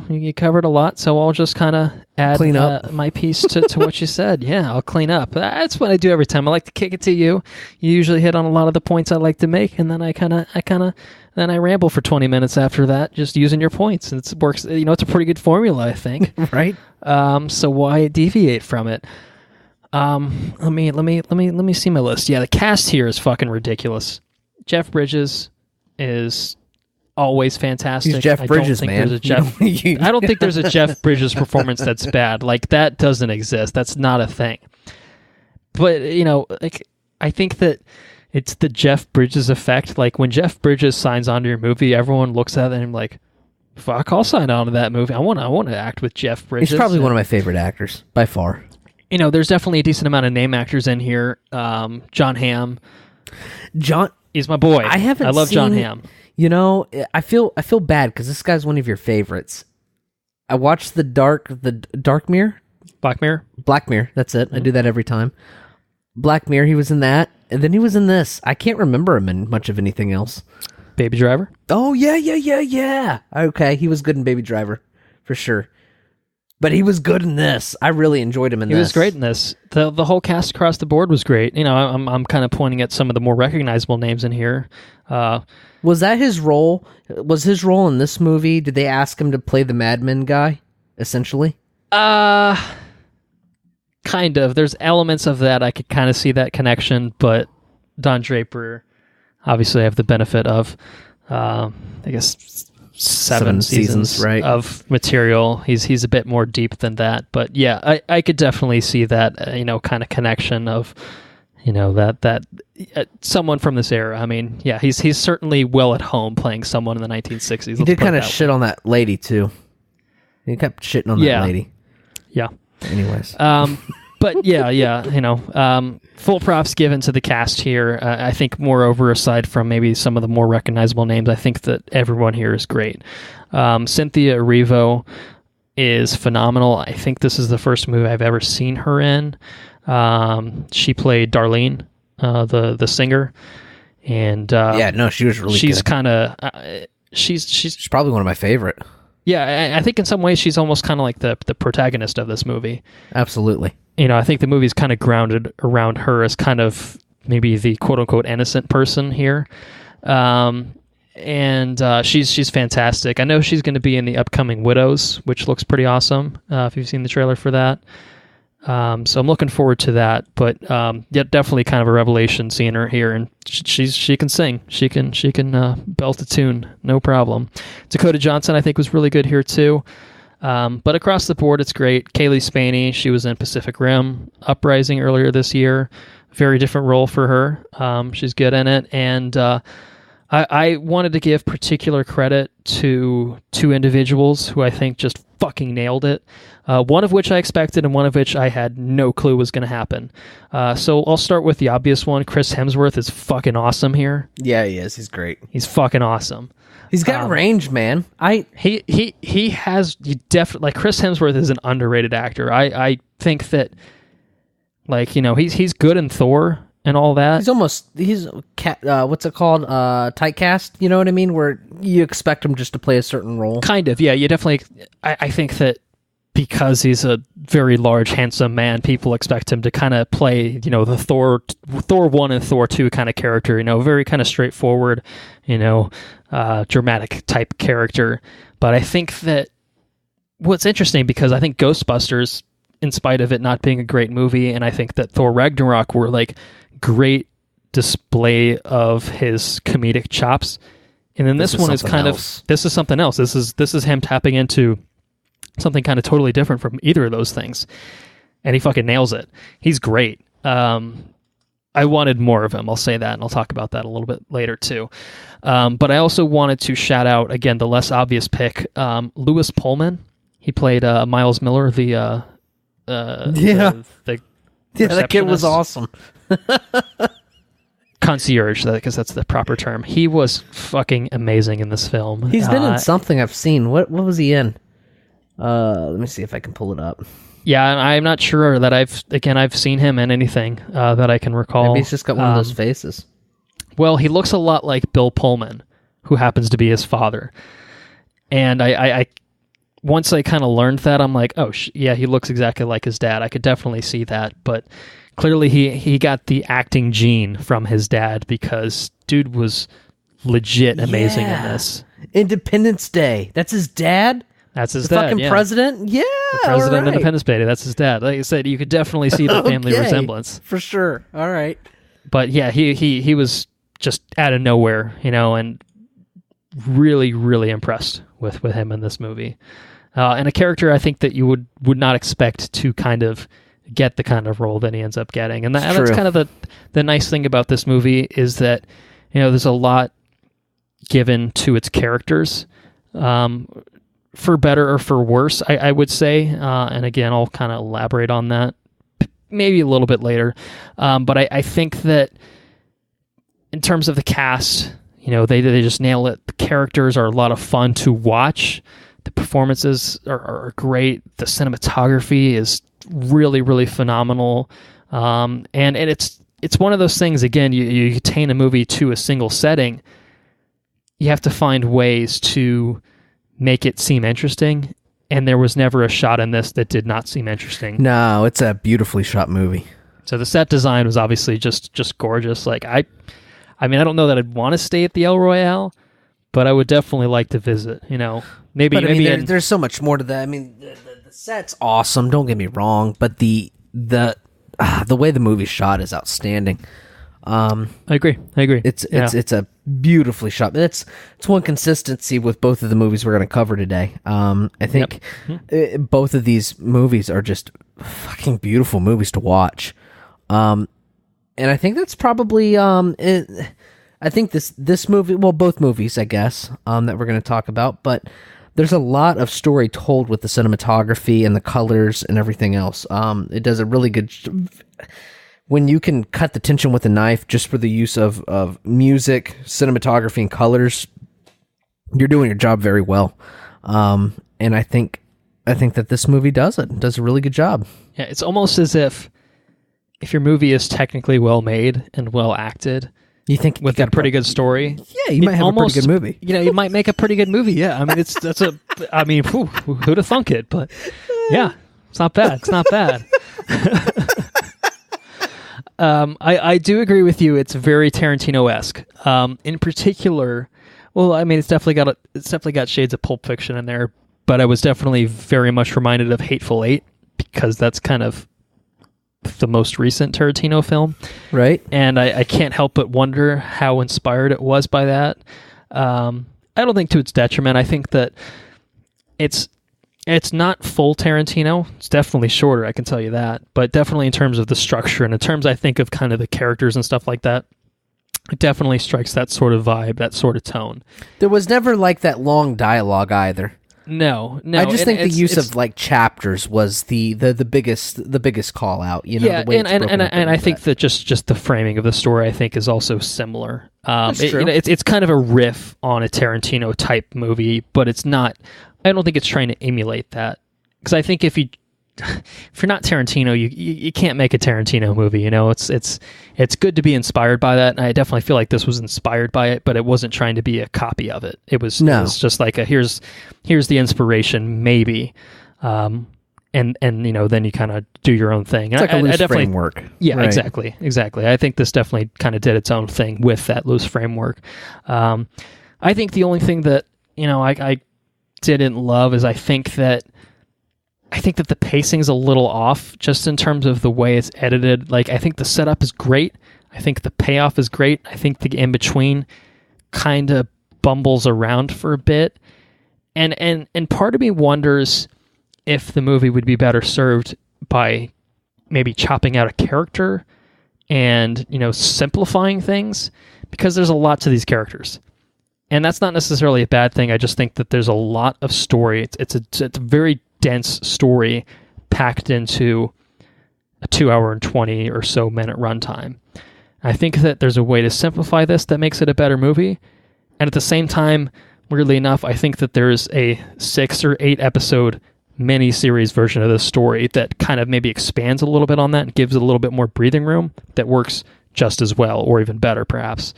you covered a lot, so I'll just kind of add clean up my piece to what you said. Yeah, I'll clean up. That's what I do every time. I like to kick it to you. You usually hit on a lot of the points I like to make, and then then I ramble for 20 minutes after that, just using your points. And it works. It's a pretty good formula, I think. Right. So why deviate from it? Let me see my list. Yeah, the cast here is fucking ridiculous. Jeff Bridges is always fantastic. He's Jeff Bridges, man. I don't think there's a Jeff Bridges performance that's bad. Like, that doesn't exist. That's not a thing. But, I think that it's the Jeff Bridges effect. Like, when Jeff Bridges signs onto your movie, everyone looks at it and like, fuck, I'll sign on to that movie. I want to act with Jeff Bridges. He's probably one of my favorite actors, by far. There's definitely a decent amount of name actors in here. John Hamm. He's my boy. I love John Hamm. You know, I feel bad because this guy's one of your favorites. I watched the Dark Mirror? Black Mirror? Black Mirror, that's it. I do that every time. Black Mirror, he was in that. And then he was in this. I can't remember him in much of anything else. Baby Driver? Oh, yeah. Okay, he was good in Baby Driver, for sure. But he was good in this. I really enjoyed him in this. He was great in this. The whole cast across the board was great. You know, I'm kind of pointing at some of the more recognizable names in here. Was that his role? Was his role in this movie? Did they ask him to play the Mad Men guy, essentially? Kind of. There's elements of that. I could kind of see that connection, but Don Draper, obviously, I have the benefit of, I guess, seven seasons right. of material. He's a bit more deep than that, but yeah, I could definitely see that kind of connection of that someone from this era. I mean, yeah, he's certainly well at home playing someone in the 1960s. He did kind of shit on that lady too. He kept shitting on that lady. Yeah. Anyways. But yeah, full props given to the cast here. I think, moreover, aside from maybe some of the more recognizable names, I think that everyone here is great. Cynthia Erivo is phenomenal. I think this is the first movie I've ever seen her in. She played Darlene, the singer, and she was really. She's good. kind of she's probably one of my favorite. Yeah, I think in some ways she's almost kind of like the protagonist of this movie. Absolutely. I think the movie's kind of grounded around her as kind of maybe the quote-unquote innocent person here. And she's fantastic. I know she's going to be in the upcoming Widows, which looks pretty awesome, if you've seen the trailer for that. So I'm looking forward to that. But definitely kind of a revelation seeing her here. And she can sing. She can belt a tune, no problem. Dakota Johnson, I think, was really good here, too. But across the board, it's great. Kaylee Spaney, she was in Pacific Rim Uprising earlier this year. Very different role for her. She's good in it. And I wanted to give particular credit to two individuals who I think just fucking nailed it. One of which I expected and one of which I had no clue was going to happen. So I'll start with the obvious one. Chris Hemsworth is fucking awesome here. Yeah, he is. He's great. He's fucking awesome. He's got range, man. He has definitely, like, Chris Hemsworth is an underrated actor. I think that, like, he's good in Thor and all that. He's what's it called? Typecast. You know what I mean? Where you expect him just to play a certain role. Kind of, yeah. You definitely. I think that because he's a very large, handsome man, people expect him to kind of play, the Thor 1 and Thor 2 kind of character. Very kind of straightforward, dramatic type character. But I think that what's interesting, because I think Ghostbusters, in spite of it not being a great movie, and I think that Thor Ragnarok were like great display of his comedic chops. And then this one is kind of, this is something else. This is him tapping into something kind of totally different from either of those things. And he fucking nails it. He's great. I wanted more of him, I'll say that, and I'll talk about that a little bit later too. But I also wanted to shout out, again, the less obvious pick, Lewis Pullman. He played Miles Miller, the that kid was awesome. Concierge, because that's the proper term. He was fucking amazing in this film. He's been in something I've seen. What was he in? Let me see if I can pull it up. Yeah, I'm not sure that I've seen him in anything that I can recall. Maybe he's just got one of those faces. Well, he looks a lot like Bill Pullman, who happens to be his father. And I once I kind of learned that, I'm like, oh, yeah, he looks exactly like his dad. I could definitely see that. But clearly he got the acting gene from his dad, because dude was legit amazing in this. Independence Day. That's his dad? That's his dad, fucking president? Yeah, the president of Independence Day. That's his dad. Like I said, you could definitely see the family resemblance. For sure. All right. But yeah, he was just out of nowhere, and really, really impressed with him in this movie. And a character I think that you would not expect to kind of get the kind of role that he ends up getting. And that's kind of the nice thing about this movie, is that, there's a lot given to its characters, for better or for worse, I would say. And again, I'll kind of elaborate on that maybe a little bit later. But I think that in terms of the cast, they just nail it. The characters are a lot of fun to watch. The performances are great. The cinematography is really, really phenomenal. And it's one of those things, again, you contain a movie to a single setting. You have to find ways to make it seem interesting. And there was never a shot in this that did not seem interesting. No, it's a beautifully shot movie. So the set design was obviously just gorgeous. Like I don't know that I'd want to stay at the El Royale, but I would definitely like to visit. Maybe there's so much more to that. I mean, the set's awesome. Don't get me wrong, but the way the movie's shot is outstanding. I agree. It's a beautifully shot. It's one consistency with both of the movies we're going to cover today. I think both of these movies are just fucking beautiful movies to watch. And I think that's probably I think this movie, well, both movies, I guess, that we're going to talk about, but there's a lot of story told with the cinematography and the colors and everything else. It does a really good. When you can cut the tension with a knife just for the use of music, cinematography, and colors, you're doing your job very well. And I think that this movie does a really good job. Yeah, it's almost as if your movie is technically well made and well acted, you think with a pretty good story. Yeah, you might have a pretty good movie. You might make a pretty good movie. Yeah, I mean, who'd have thunk it? But yeah, it's not bad. It's not bad. I do agree with you. It's very Tarantino-esque. In particular, well, I mean, it's definitely got shades of Pulp Fiction in there, but I was definitely very much reminded of Hateful Eight because that's kind of the most recent Tarantino film, right? And I can't help but wonder how inspired it was by that. I don't think to its detriment. I think that it's not full Tarantino. It's definitely shorter, I can tell you that. But definitely in terms of the structure and in terms, I think, of kind of the characters and stuff like that, it definitely strikes that sort of vibe, that sort of tone. There was never like that long dialogue either. No. I just think the use of like chapters was the biggest call out. Yeah, and I think that just the framing of the story, I think, is also similar. That's true. It's kind of a riff on a Tarantino type movie, but it's not. I don't think it's trying to emulate that, because I think if you're not Tarantino, you can't make a Tarantino movie. It's good to be inspired by that, and I definitely feel like this was inspired by it, but it wasn't trying to be a copy of it. It was just like here's the inspiration, maybe, and then you kind of do your own thing. It's like a loose framework. Yeah, right. Exactly. I think this definitely kind of did its own thing with that loose framework. I think the only thing that I didn't love is I think that the pacing's a little off just in terms of the way it's edited. Like, I think the setup is great. I think the payoff is great. I think the in-between kind of bumbles around for a bit. And part of me wonders if the movie would be better served by maybe chopping out a character and, simplifying things, because there's a lot to these characters. And that's not necessarily a bad thing. I just think that there's a lot of story. It's a very dense story packed into a 2 hour and 20 or so minute runtime. I think that there's a way to simplify this that makes it a better movie. And at the same time, weirdly enough, I think that there's a 6 or 8 episode mini-series version of this story that kind of maybe expands a little bit on that and gives it a little bit more breathing room that works just as well, or even better, perhaps.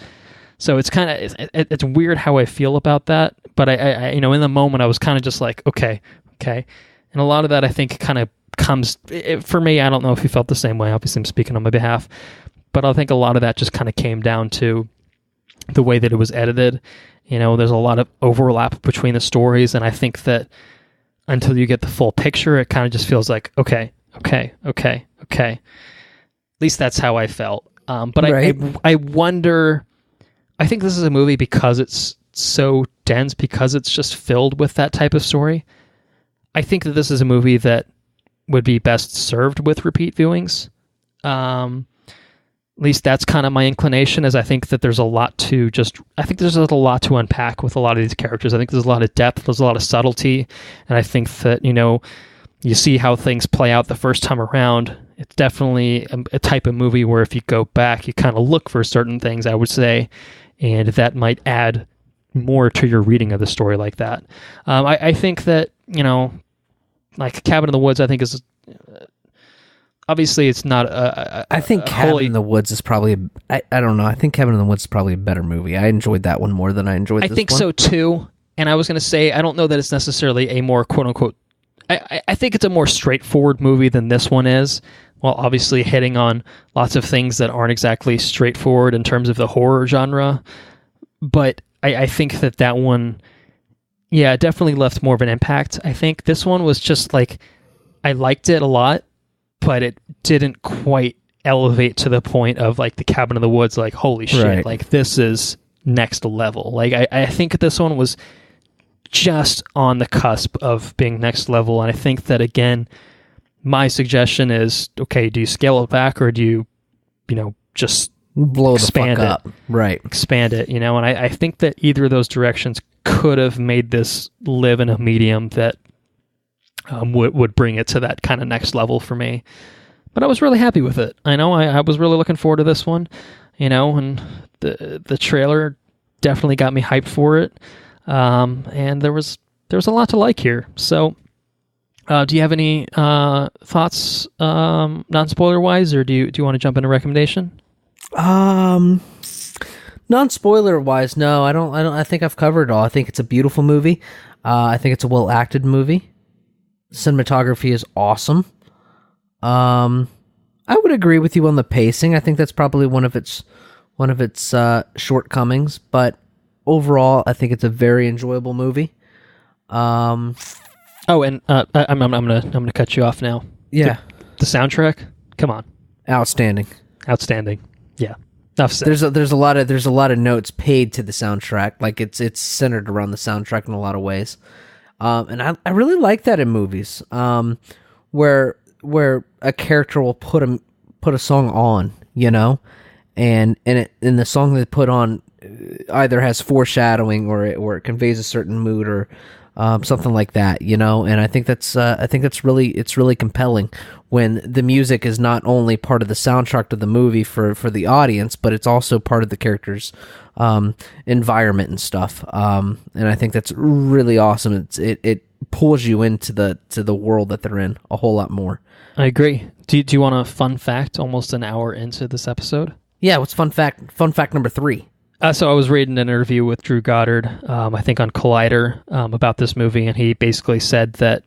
So it's kind of it's weird how I feel about that, but I in the moment I was kind of just like, okay, and a lot of that I think kind of comes for me. I don't know if you felt the same way. Obviously, I'm speaking on my behalf, but I think a lot of that just kind of came down to the way that it was edited. There's a lot of overlap between the stories, and I think that until you get the full picture, it kind of just feels like okay. At least that's how I felt. But right. I wonder. I think this is a movie because it's so dense, because it's just filled with that type of story. I think that this is a movie that would be best served with repeat viewings. At least that's kind of my inclination, as I think that there's a lot to unpack with a lot of these characters. I think there's a lot of depth, there's a lot of subtlety, and I think that, you see how things play out the first time around. It's definitely a type of movie where if you go back, you kind of look for certain things, I would say, and that might add more to your reading of the story like that. I think that, like Cabin in the Woods, I think is... Obviously, it's not I think Cabin in the Woods is probably... I don't know. I think Cabin in the Woods is probably a better movie. I enjoyed that one more than I enjoyed this one. I think so, too. And I was going to say, I don't know that it's necessarily a more quote-unquote... I think it's a more straightforward movie than this one is, while obviously hitting on lots of things that aren't exactly straightforward in terms of the horror genre. But I think that one... Yeah, it definitely left more of an impact. I think this one was just like... I liked it a lot, but it didn't quite elevate to the point of like the Cabin in the Woods, like, holy shit, right. Like this is next level. Like I think this one was just on the cusp of being next level. And I think that, again, my suggestion is, okay, do you scale it back or do you, just blow expand the fuck up? Right. Expand it, and I think that either of those directions could have made this live in a medium that would bring it to that kind of next level for me. But I was really happy with it. I know I was really looking forward to this one, and the trailer definitely got me hyped for it. And there was a lot to like here. So, do you have any thoughts, non-spoiler wise, or do you want to jump into recommendation? Non-spoiler wise, no, I don't. I think I've covered it all. I think it's a beautiful movie. I think it's a well-acted movie. Cinematography is awesome. I would agree with you on the pacing. I think that's probably one of its shortcomings, but overall, I think it's a very enjoyable movie. I'm gonna cut you off now. Yeah, the soundtrack. Come on, outstanding. Yeah, enough said. There's a lot of notes paid to the soundtrack. Like it's centered around the soundtrack in a lot of ways. And I really like that in movies, where a character will put a song on, and the song they put on either has foreshadowing or it conveys a certain mood or something like that, and I think that's really compelling when the music is not only part of the soundtrack of the movie for the audience, but it's also part of the character's environment and stuff. And I think that's really awesome. It pulls you into the world that they're in a whole lot more. I agree. Do you want a fun fact almost an hour into this episode? Yeah, what's fun fact number 3? So I was reading an interview with Drew Goddard, I think on Collider, about this movie, and he basically said that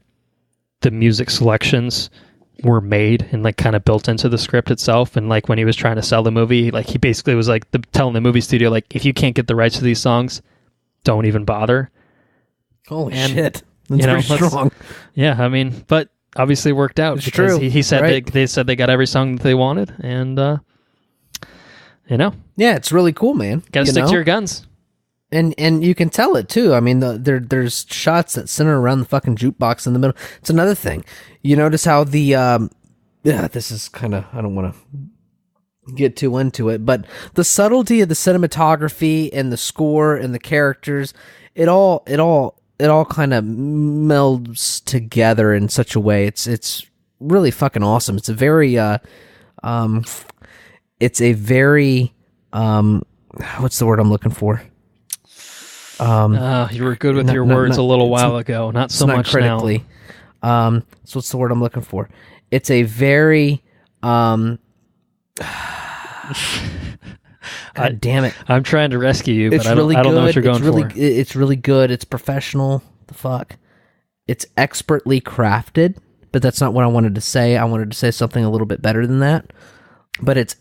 the music selections were made and like kind of built into the script itself. And like when he was trying to sell the movie, like he basically was like telling the movie studio, like, if you can't get the rights to these songs, don't even bother. Holy shit. That's pretty strong. Yeah, I mean, but obviously it worked out. It's true. He said right. they said they got every song that they wanted, and yeah, it's really cool, man. Gotta stick to your guns. And you can tell it too. I mean, there's shots that center around the fucking jukebox in the middle. It's another thing. You notice how this is kind of, I don't want to get too into it, but the subtlety of the cinematography and the score and the characters, it all kind of melds together in such a way. It's really fucking awesome. It's a very what's the word I'm looking for? You were good with your words a little while ago. Not so much critically. So what's the word I'm looking for? It's a very God damn it! I'm trying to rescue you, but I don't know what you're going for. It's really good. It's professional. The fuck? It's expertly crafted, but that's not what I wanted to say. I wanted to say something a little bit better than that. But it's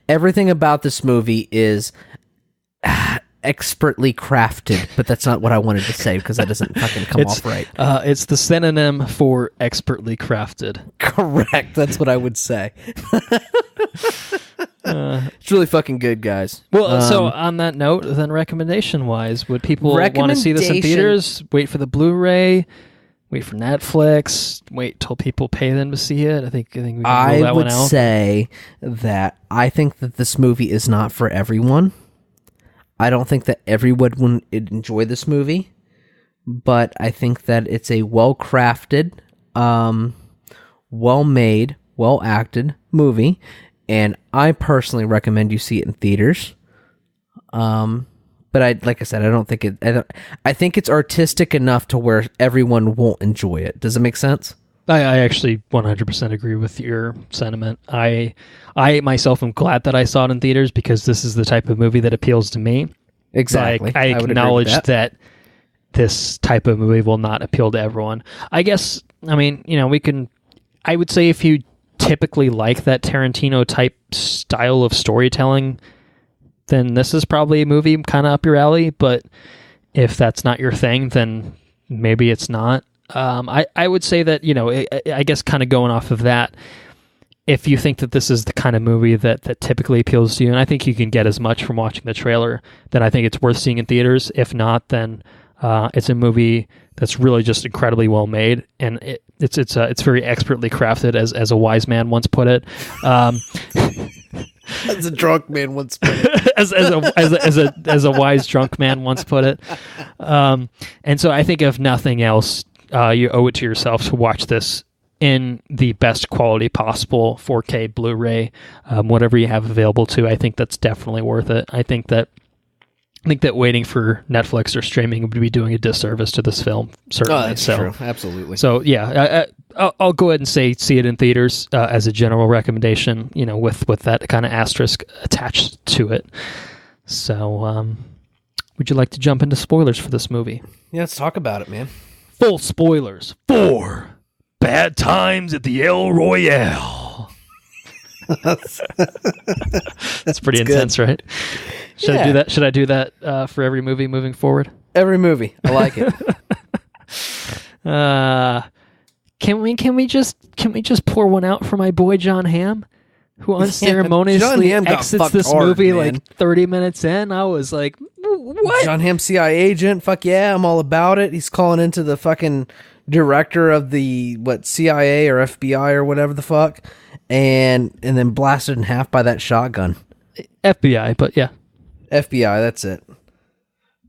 everything about this movie is expertly crafted, but that's not what I wanted to say because that doesn't fucking come off right. It's the synonym for expertly crafted. Correct. That's what I would say. It's really fucking good, guys. Well, so on that note, then recommendation-wise, would people want to see this in theaters? Wait for the Blu-ray? Wait for Netflix? Wait till people pay them to see it? I think we can rule that one out. I would say that I think that this movie is not for everyone. I don't think that everyone would enjoy this movie, but I think that it's a well-crafted well made, well acted movie, and I personally recommend you see it in theaters. But like I said, I don't think it. I think it's artistic enough to where everyone won't enjoy it. Does it make sense? I actually 100% agree with your sentiment. I myself am glad that I saw it in theaters because this is the type of movie that appeals to me. Exactly. I acknowledge that this type of movie will not appeal to everyone. I guess, I mean, I would say if you typically like that Tarantino type style of storytelling, then this is probably a movie kind of up your alley. But if that's not your thing, then maybe it's not. I would say that, I guess kind of going off of that, if you think that this is the kind of movie that typically appeals to you, and I think you can get as much from watching the trailer, then I think it's worth seeing in theaters. If not, then it's a movie that's really just incredibly well made, and it's very expertly crafted, as a wise man once put it. As a drunk man once put it. as a wise drunk man once put it. And so I think if nothing else, you owe it to yourself to watch this in the best quality possible, 4K, Blu-ray, whatever you have available to. I think that's definitely worth it. I think that waiting for Netflix or streaming would be doing a disservice to this film. Certainly. Oh, that's true. Absolutely. So yeah, I'll go ahead and say see it in theaters as a general recommendation. With that kind of asterisk attached to it. So, would you like to jump into spoilers for this movie? Yeah, let's talk about it, man. Full spoilers for Bad Times at the El Royale. That's pretty intense, right? Should I do that? Should I do that for every movie moving forward? Every movie. I like it. Can we just pour one out for my boy John Hamm, who unceremoniously exits this movie man. Like 30 minutes in? I was like, what? John Hamm, CIA agent? Fuck yeah, I'm all about it. He's calling into the fucking director of the CIA or FBI or whatever the fuck, and then blasted in half by that shotgun. FBI, but yeah. FBI, that's it.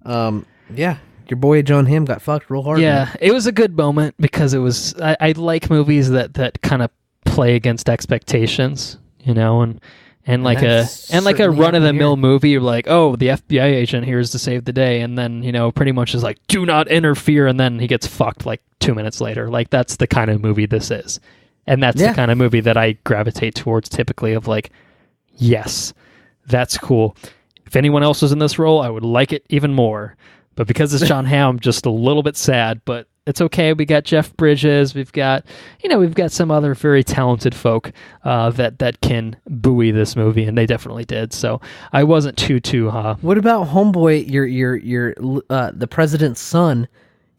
Yeah, your boy John Hamm got fucked real hard. Yeah, man. It was a good moment because it was. I like movies that kind of play against expectations, and like a run of the mill movie. You're like, oh, the FBI agent here is to save the day, and then pretty much is like, do not interfere, and then he gets fucked like 2 minutes later. Like that's the kind of movie this is, and that's the kind of movie that I gravitate towards typically. Of like, yes, that's cool. If anyone else was in this role, I would like it even more. But because it's John Hamm, I'm just a little bit sad, but it's okay. We got Jeff Bridges. We've got some other very talented folk that can buoy this movie, and they definitely did. So I wasn't too. What about Homeboy, your the president's son,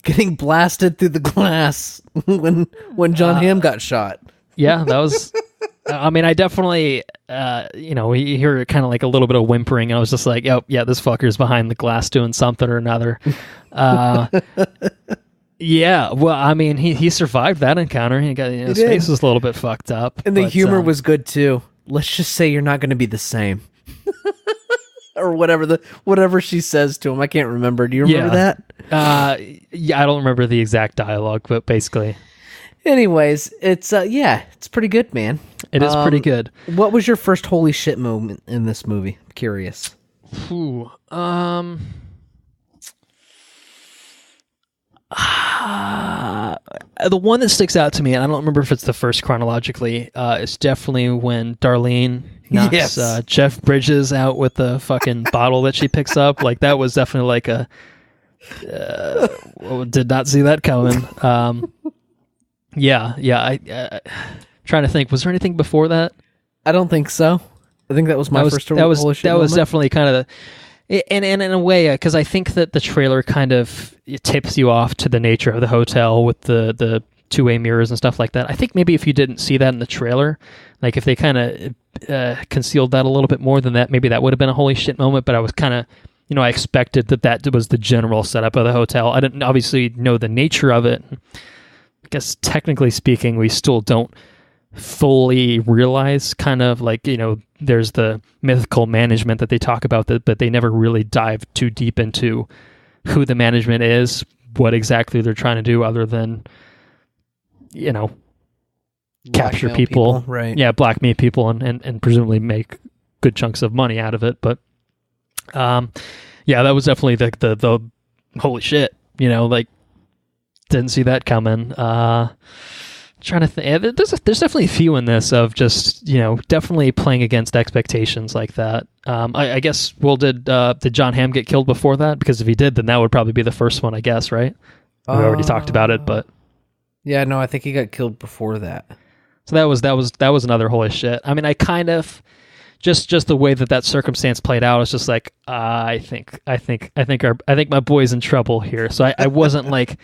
getting blasted through the glass when John Hamm got shot? Yeah, that was. I mean, I definitely, you hear kind of like a little bit of whimpering. I was just like, oh, yeah, this fucker's behind the glass doing something or another. Yeah, well, I mean, he survived that encounter. He got his face was a little bit fucked up. And the humor was good, too. Let's just say you're not going to be the same. Or whatever she says to him. I can't remember. Do you remember that? Yeah, I don't remember the exact dialogue, but basically... Anyways, it's pretty good, man. It is pretty good. What was your first holy shit moment in this movie? I'm curious. The one that sticks out to me, and I don't remember if it's the first chronologically, it's definitely when Darlene knocks Jeff Bridges out with the fucking bottle that she picks up. Like that was definitely like a did not see that coming. Yeah. I trying to think. Was there anything before that? I don't think so. I think that was my first. That was definitely kind of and in a way, because I think that the trailer kind of tips you off to the nature of the hotel with the two-way mirrors and stuff like that. I think maybe if you didn't see that in the trailer, like if they kind of concealed that a little bit more than that, maybe that would have been a holy shit moment. But I was kind of, I expected that was the general setup of the hotel. I didn't obviously know the nature of it. I guess technically speaking, we still don't fully realize kind of like, there's the mythical management that they talk about, but they never really dive too deep into who the management is, what exactly they're trying to do other than capture people, right? Yeah, blackmail people and presumably make good chunks of money out of it. But that was definitely the holy shit, didn't see that coming. Trying to think, there's definitely a few in this of just definitely playing against expectations like that. I guess, did John Hamm get killed before that? Because if he did, then that would probably be the first one, I guess, right? We already talked about it, but yeah, no, I think he got killed before that. So that was another holy shit. I mean, I kind of just the way that circumstance played out was just like, I think my boy's in trouble here. So I wasn't like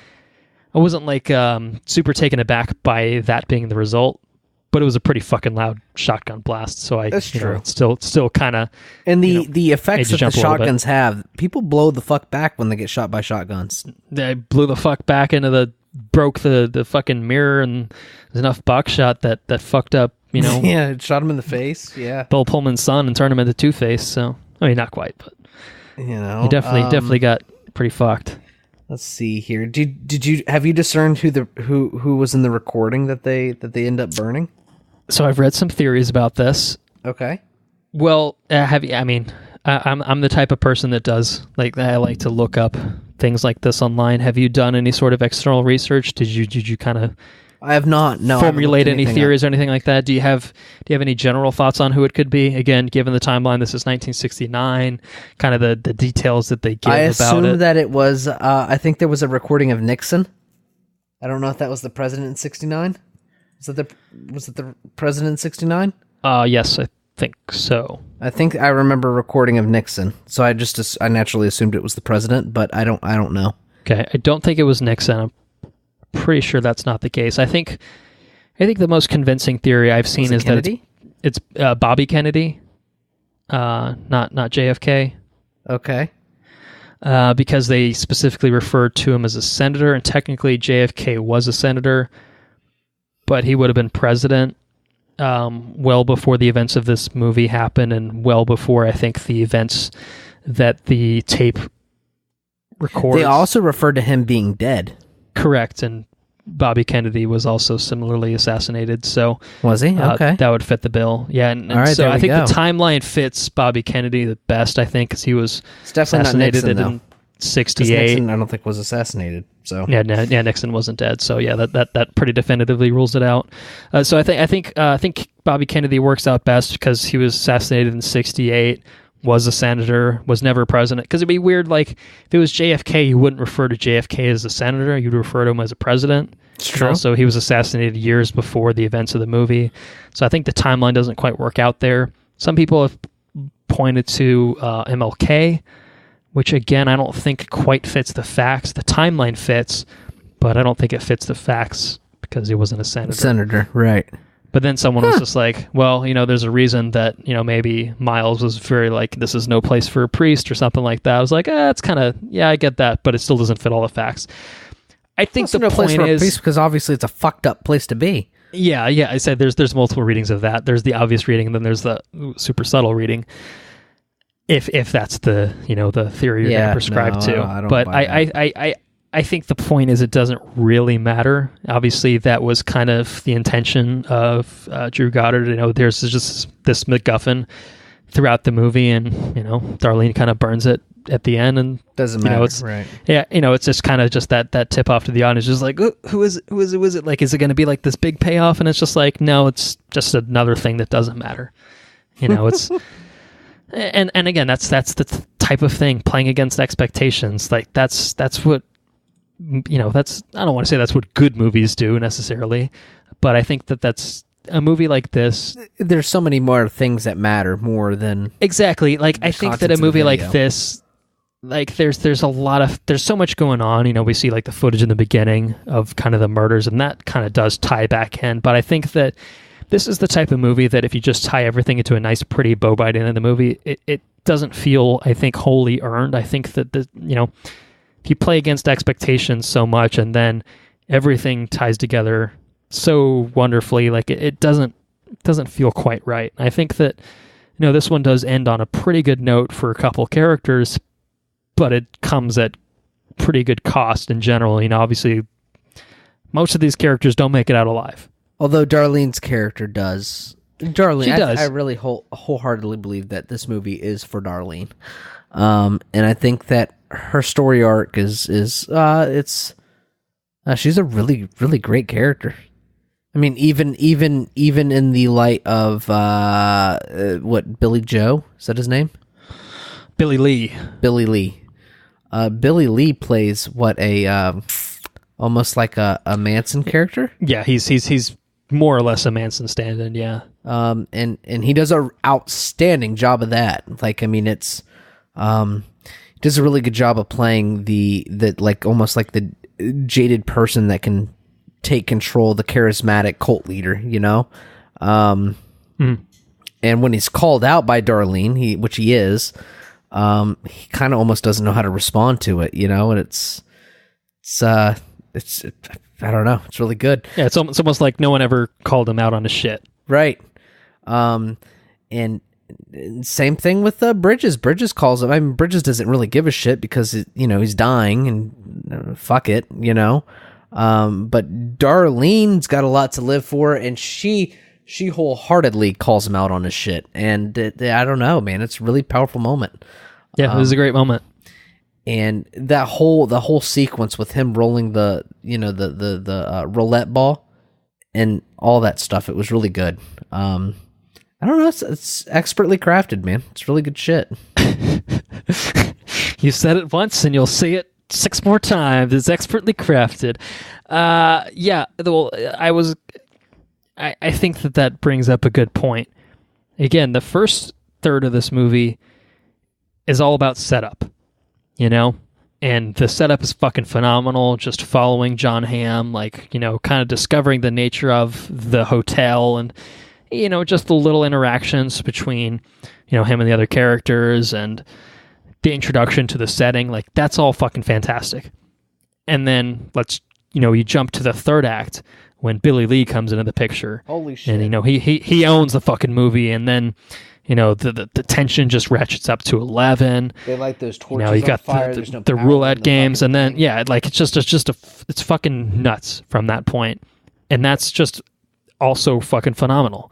super taken aback by that being the result, but it was a pretty fucking loud shotgun blast. So that's true. It's still kind of, and the effects that the shotguns have, people blow the fuck back when they get shot by shotguns. They blew the fuck back broke the fucking mirror, and there's enough buckshot that fucked up, yeah, it shot him in the face. Yeah, Bill Pullman's son and turned him into Two-Face. So I mean, not quite, but he definitely got pretty fucked. Let's see here. Have you discerned who was in the recording that they end up burning? So I've read some theories about this. Okay. Well, I'm the type of person that does I like to look up things like this online. Have you done any sort of external research? Did you kind of? I have not. No. Formulate any theories or anything like that? Do you have any general thoughts on who it could be? Again, given the timeline, this is 1969. Kind of the details that they give about it. I assume that it was. I think there was a recording of Nixon. I don't know if that was the president in '69. Was it the president in '69? Yes, I think so. I think I remember a recording of Nixon, so I naturally assumed it was the president, but I don't know. Okay, I don't think it was Nixon. I'm pretty sure that's not the case. I think the most convincing theory I've seen is Kennedy? That it's Bobby Kennedy, not JFK. Okay. Because they specifically referred to him as a senator, and technically JFK was a senator, but he would have been president well before the events of this movie happened, and well before I think the events that the tape records. They also referred to him being dead. Correct, and Bobby Kennedy was also similarly assassinated. So was he? Okay, that would fit the bill. Yeah, and all right, so I think the timeline fits Bobby Kennedy the best. I think because he was assassinated in '68. Nixon, I don't think was assassinated. So yeah, Nixon wasn't dead. So yeah, that pretty definitively rules it out. So I think Bobby Kennedy works out best because he was assassinated in '68. Was a senator, was never president. Because it'd be weird, if it was JFK, you wouldn't refer to JFK as a senator, you'd refer to him as a president. It's true. So he was assassinated years before the events of the movie. So I think the timeline doesn't quite work out there. Some people have pointed to MLK, which again, I don't think quite fits the facts. The timeline fits, but I don't think it fits the facts because he wasn't a senator. Senator, right. But then someone was just like, well, there's a reason that, maybe Miles was very this is no place for a priest or something like that. I was like, it's kind of, yeah, I get that, but it still doesn't fit all the facts. I think the point is, because obviously it's a fucked up place to be. Yeah. I said there's multiple readings of that. There's the obvious reading, and then there's the super subtle reading. If that's the the theory you're going to prescribe to. I don't but I think the point is it doesn't really matter. Obviously, that was kind of the intention of Drew Goddard. There's just this MacGuffin throughout the movie, and Darlene kind of burns it at the end, and doesn't matter. Right? Yeah, it's just kind of just that tip off to the audience, just like, who is it? Is it is it going to be this big payoff? And it's just like, no, it's just another thing that doesn't matter. It's. And again, that's the type of thing, playing against expectations. That's what. That's, I don't want to say that's what good movies do necessarily, but I think that's a movie like this. There's so many more things that matter more than exactly. I think that a movie like this, there's so much going on. We see the footage in the beginning of kind of the murders, and that kind of does tie back in. But I think that this is the type of movie that if you just tie everything into a nice, pretty bow by the end of the movie, it doesn't feel, I think, wholly earned. I think that if you play against expectations so much and then everything ties together so wonderfully, it doesn't feel quite right. I think that this one does end on a pretty good note for a couple characters, but it comes at pretty good cost in general. Obviously most of these characters don't make it out alive. Although Darlene's character does. Darlene, She does. I really wholeheartedly believe that this movie is for Darlene. And I think that her story arc is she's a really, really great character. I mean, even in the light of what, Billy Joe? Is that his name? Billy Lee. Billy Lee plays what, a almost like a Manson character. Yeah, he's more or less a Manson stand-in. Yeah. And he does an outstanding job of that. Like, I mean, it's he does a really good job of playing the like almost like the jaded person that can take control, the charismatic cult leader, you know. And when he's called out by Darlene, which he is, he kind of almost doesn't know how to respond to it, you know. And it's I don't know, it's really good. Yeah, it's almost like no one ever called him out on his shit. Right. And same thing with Bridges. Bridges calls him. I mean, Bridges doesn't really give a shit because, you know, he's dying and fuck it, you know. But Darlene's got a lot to live for, and she wholeheartedly calls him out on his shit. And I don't know, man, it's a really powerful moment. Yeah, it was a great moment. And the whole sequence with him rolling the roulette ball and all that stuff, it was really good. I don't know, it's expertly crafted, man. It's really good shit. You said it once and you'll say it 6 more times. It's expertly crafted. Yeah, well, I think that brings up a good point. Again, the first third of this movie is all about setup, you know? And the setup is fucking phenomenal, just following John Hamm, like, you know, kind of discovering the nature of the hotel and, you know, just the little interactions between, you know, him and the other characters and the introduction to the setting. Like, that's all fucking fantastic. And then you jump to the third act when Billy Lee comes into the picture. Holy shit. And, you know, he owns the fucking movie. And then, you know, the tension just ratchets up to 11. They light those torches, you know, you got on fire. the roulette games, and then like it's fucking nuts from that point. And that's just also fucking phenomenal.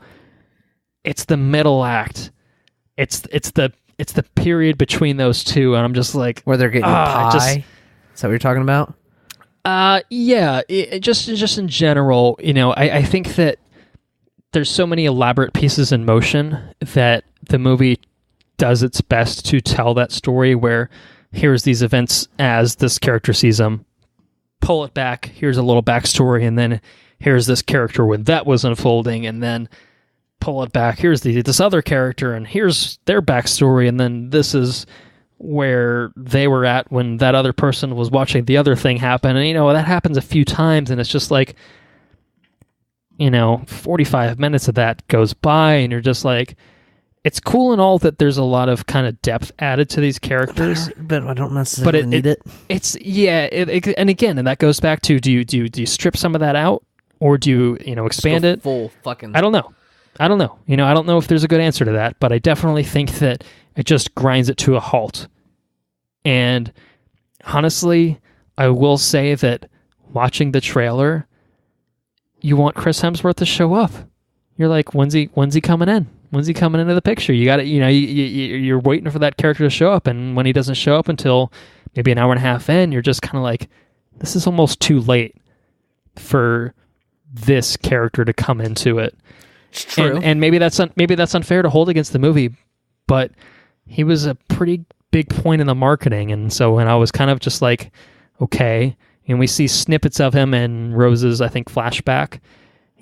It's the middle act. It's the period between those two, and I'm just like, where they're getting pie. Is that what you're talking about? Yeah. Just in general, you know, I think that there's so many elaborate pieces in motion that the movie does its best to tell that story. Where here's these events as this character sees them, pull it back. Here's a little backstory, and then here's this character when that was unfolding, and then pull it back. Here's this other character, and here's their backstory, and then this is where they were at when that other person was watching the other thing happen. And, you know, that happens a few times, and it's just like, you know, 45 minutes of that goes by, and you're just like, it's cool and all that there's a lot of kind of depth added to these characters, but I don't necessarily need it. It's and again, and that goes back to do you strip some of that out, or do you expand it? Full fucking. I don't know. You know, I don't know if there's a good answer to that, but I definitely think that it just grinds it to a halt. And honestly, I will say that watching the trailer, you want Chris Hemsworth to show up. You're like, when's he coming in? When's he coming into the picture? You got to, you're waiting for that character to show up, and when he doesn't show up until maybe an hour and a half in, you're just kind of like, this is almost too late for this character to come into it. It's true. And maybe that's unfair to hold against the movie, but he was a pretty big point in the marketing, and so when I was kind of just like, okay, and we see snippets of him in Rose's, I think, flashback,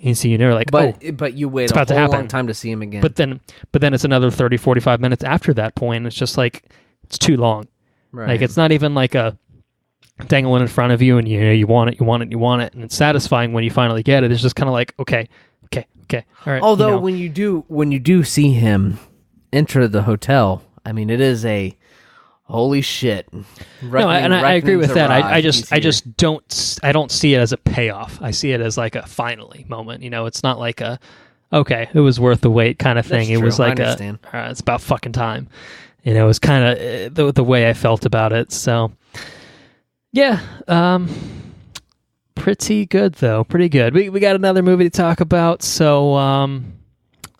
and so like, but you wait a whole long time to see him again. But then it's another 30, 45 minutes after that point. It's just like, it's too long. Right. Like, it's not even like a dangling in front of you, and you want it, and it's satisfying when you finally get it. It's just kind of like, okay, all right. Although when you do see him enter the hotel, I mean, it is a holy shit. I agree with that. I just don't see it as a payoff. I see it as like a finally moment. It's not like a, okay, it was worth the wait kind of thing. That's it was true. like it's about fucking time. It was kind of the way I felt about it. So yeah, Pretty good, though. Pretty good. We got another movie to talk about, so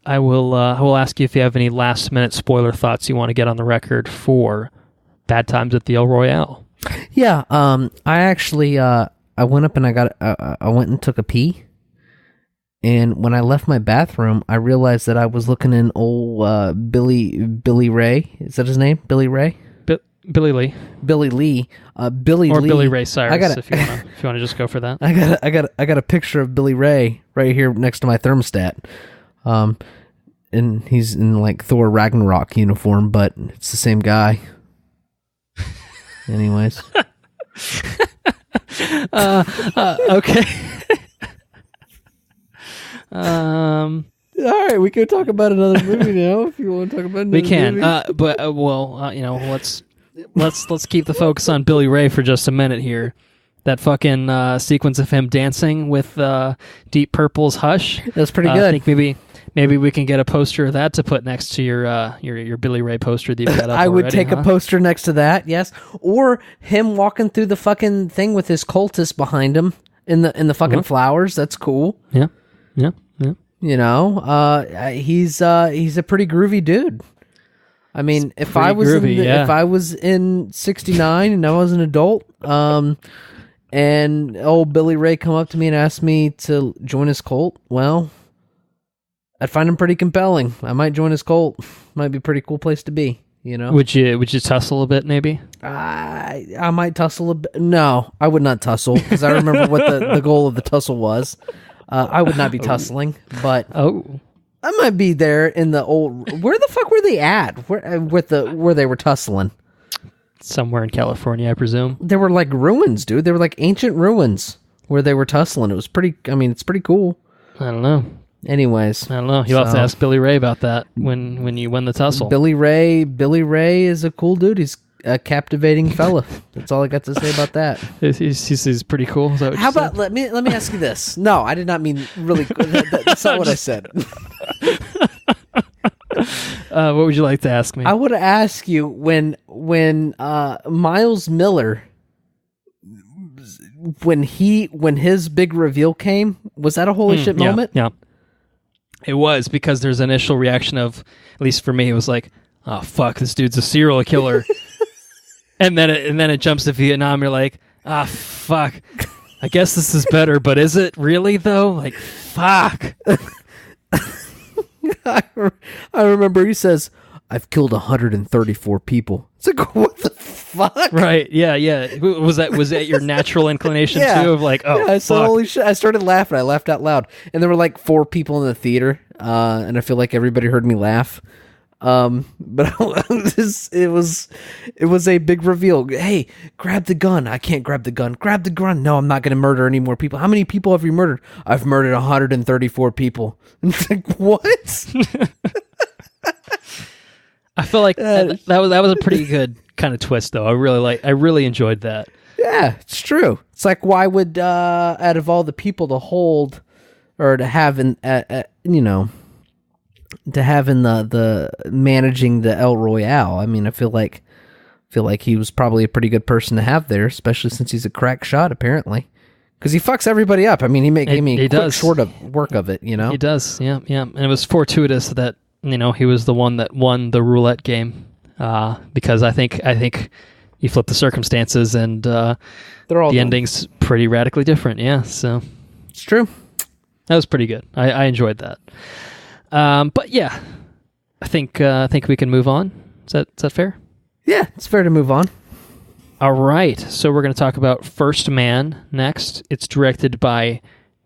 I will ask you if you have any last-minute spoiler thoughts you want to get on the record for Bad Times at the El Royale. Yeah, I actually I went up and I went and took a pee, and when I left my bathroom, I realized that I was looking in old Billy Ray. Is that his name? Billy Ray? Billy Lee. Billy Lee. Billy or Lee. Billy Ray Cyrus, if you want to just go for that. I got a picture of Billy Ray right here next to my thermostat. And he's in like Thor Ragnarok uniform, but it's the same guy. Anyways. Okay. All right, we can talk about another movie now if you want to talk about another we can. movie. Let's keep the focus on Billy Ray for just a minute here. That fucking sequence of him dancing with Deep Purple's "Hush." That's pretty good. I think maybe we can get a poster of that to put next to your Billy Ray poster that you've got up I would already, take a poster next to that, yes. Or him walking through the fucking thing with his cultist behind him in the fucking flowers. That's cool. Yeah. You know, he's a pretty groovy dude. I mean, if I was in '69 and I was an adult, and old Billy Ray come up to me and asked me to join his cult, well, I'd find him pretty compelling. I might join his cult. Might be a pretty cool place to be. You know? Would you tussle a bit, maybe? I might tussle a bit. No, I would not tussle because I remember what the goal of the tussle was. I would not be tussling, but I might be there in the old. Where the fuck were they at? Where they were tussling? Somewhere in California, I presume. They were like ruins, dude. They were like ancient ruins where they were tussling. It was pretty. I mean, it's pretty cool. I don't know. Anyways, I don't know. You'll have to ask Billy Ray about that when you win the tussle. Billy Ray is a cool dude. He's a captivating fella. That's all I got to say about that. He's pretty cool. Is that what How about let me ask you this? No, I did not mean really. That's not what I said. What would you like to ask me? I would ask you when Miles Miller, when his big reveal came, was that a holy shit moment? Yeah. It was, because there's an initial reaction of, at least for me, it was like, oh fuck, this dude's a serial killer. and then it jumps to Vietnam. You're like, ah fuck, I guess this is better, but is it really though? Like, fuck. I remember he says, I've killed 134 people. It's like, what the fuck? Right, yeah. Was that your natural inclination too? Of like, oh, yeah, fuck. Holy shit. I started laughing. I laughed out loud. And there were like 4 people in the theater, and I feel like everybody heard me laugh. But it was a big reveal. Hey, grab the gun. I can't grab the gun. Grab the gun. No, I'm not going to murder any more people. How many people have you murdered? I've murdered 134 people. It's like, what? I feel like that was a pretty good kind of twist, though. I really enjoyed that. Yeah, it's true. It's like, why would out of all the people to hold or to have in the managing the El Royale? I mean, I feel like he was probably a pretty good person to have there, especially since he's a crack shot, apparently. Because he fucks everybody up. I mean, he does short of work of it, you know. He does, yeah. And it was fortuitous that he was the one that won the roulette game, because I think you flip the circumstances and the ending's pretty radically different. Yeah, so it's true. That was pretty good. I enjoyed that. But yeah, I think we can move on. Is that fair? Yeah, it's fair to move on. All right, so we're going to talk about First Man next. It's directed by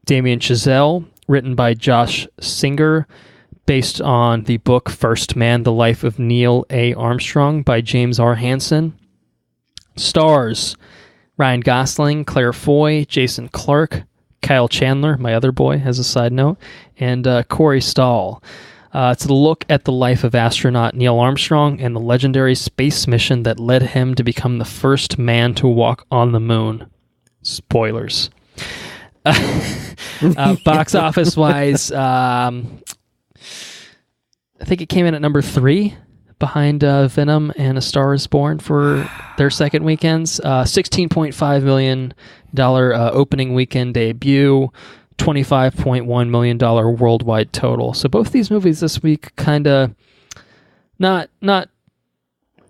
Damien Chazelle, written by Josh Singer, based on the book First Man, The Life of Neil A. Armstrong by James R. Hansen. Stars Ryan Gosling, Claire Foy, Jason Clarke, Kyle Chandler, my other boy, as a side note, and Corey Stahl. It's a look at the life of astronaut Neil Armstrong and the legendary space mission that led him to become the first man to walk on the moon. Spoilers. Box office-wise, I think it came in at number 3 behind Venom and A Star Is Born for their second weekends. $16.5 million opening weekend debut, $25.1 million worldwide total. So both these movies this week kind of not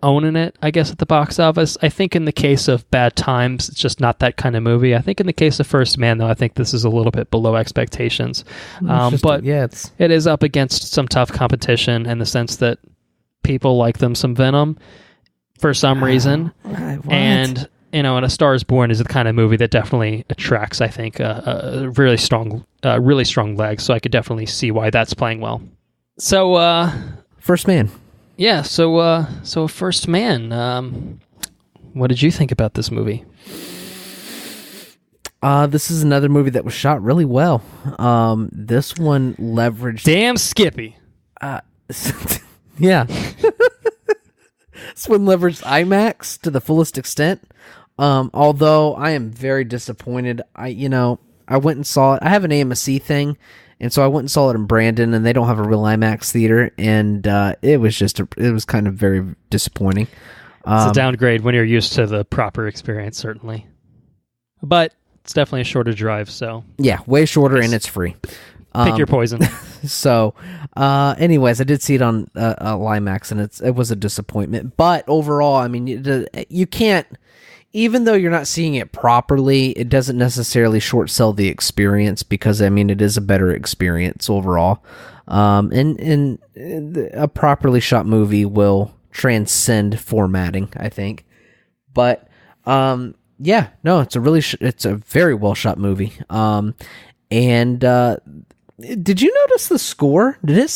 owning it, I guess, at the box office. I think in the case of Bad Times, it's just not that kind of movie. I think in the case of First Man, though, I think this is a little bit below expectations. It is up against some tough competition in the sense that people like them some Venom for some reason. And, and A Star Is Born is the kind of movie that definitely attracts, I think, a really strong leg. So I could definitely see why that's playing well. So, First Man. Yeah, so First Man, what did you think about this movie? This is another movie that was shot really well. This one leveraged... Damn Skippy! Yeah. This one leveraged IMAX to the fullest extent. Although I am very disappointed. I went and saw it. I have an AMC thing, and so I went and saw it in Brandon, and they don't have a real IMAX theater, and it was kind of very disappointing. It's a downgrade when you're used to the proper experience, certainly. But it's definitely a shorter drive, so... Yeah, way shorter, and it's free. Pick your poison. So, anyways, I did see it on IMAX, and it was a disappointment. But overall, I mean, you can't... Even though you're not seeing it properly, it doesn't necessarily short sell the experience because, I mean, it is a better experience overall. And a properly shot movie will transcend formatting, I think. But, yeah, no, it's a very well shot movie. And did you notice the score? Did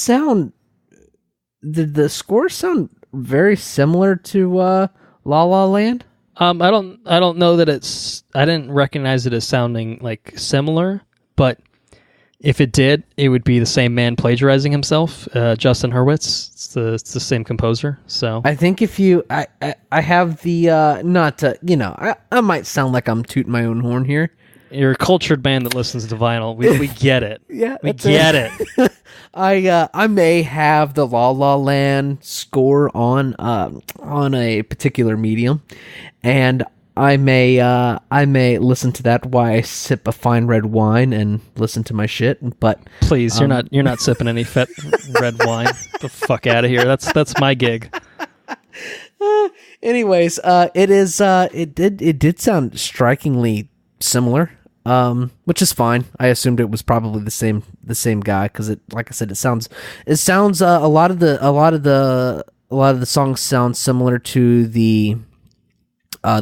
the score sound very similar to La La Land? I don't know that I didn't recognize it as sounding like similar, but if it did, it would be the same man plagiarizing himself, Justin Hurwitz. It's the same composer. So I think if you, I have the, not to, I might sound like I'm tooting my own horn here. You're a cultured man that listens to vinyl. We get it. Yeah, we get it. I may have the La La Land score on a particular medium, and I may listen to that while I sip a fine red wine and listen to my shit. But please, you're not sipping any red wine. Get the fuck out of here. That's my gig. Anyways, it did sound strikingly similar. Which is fine. I assumed it was probably the same guy because like I said, it sounds a lot of the songs sound similar to the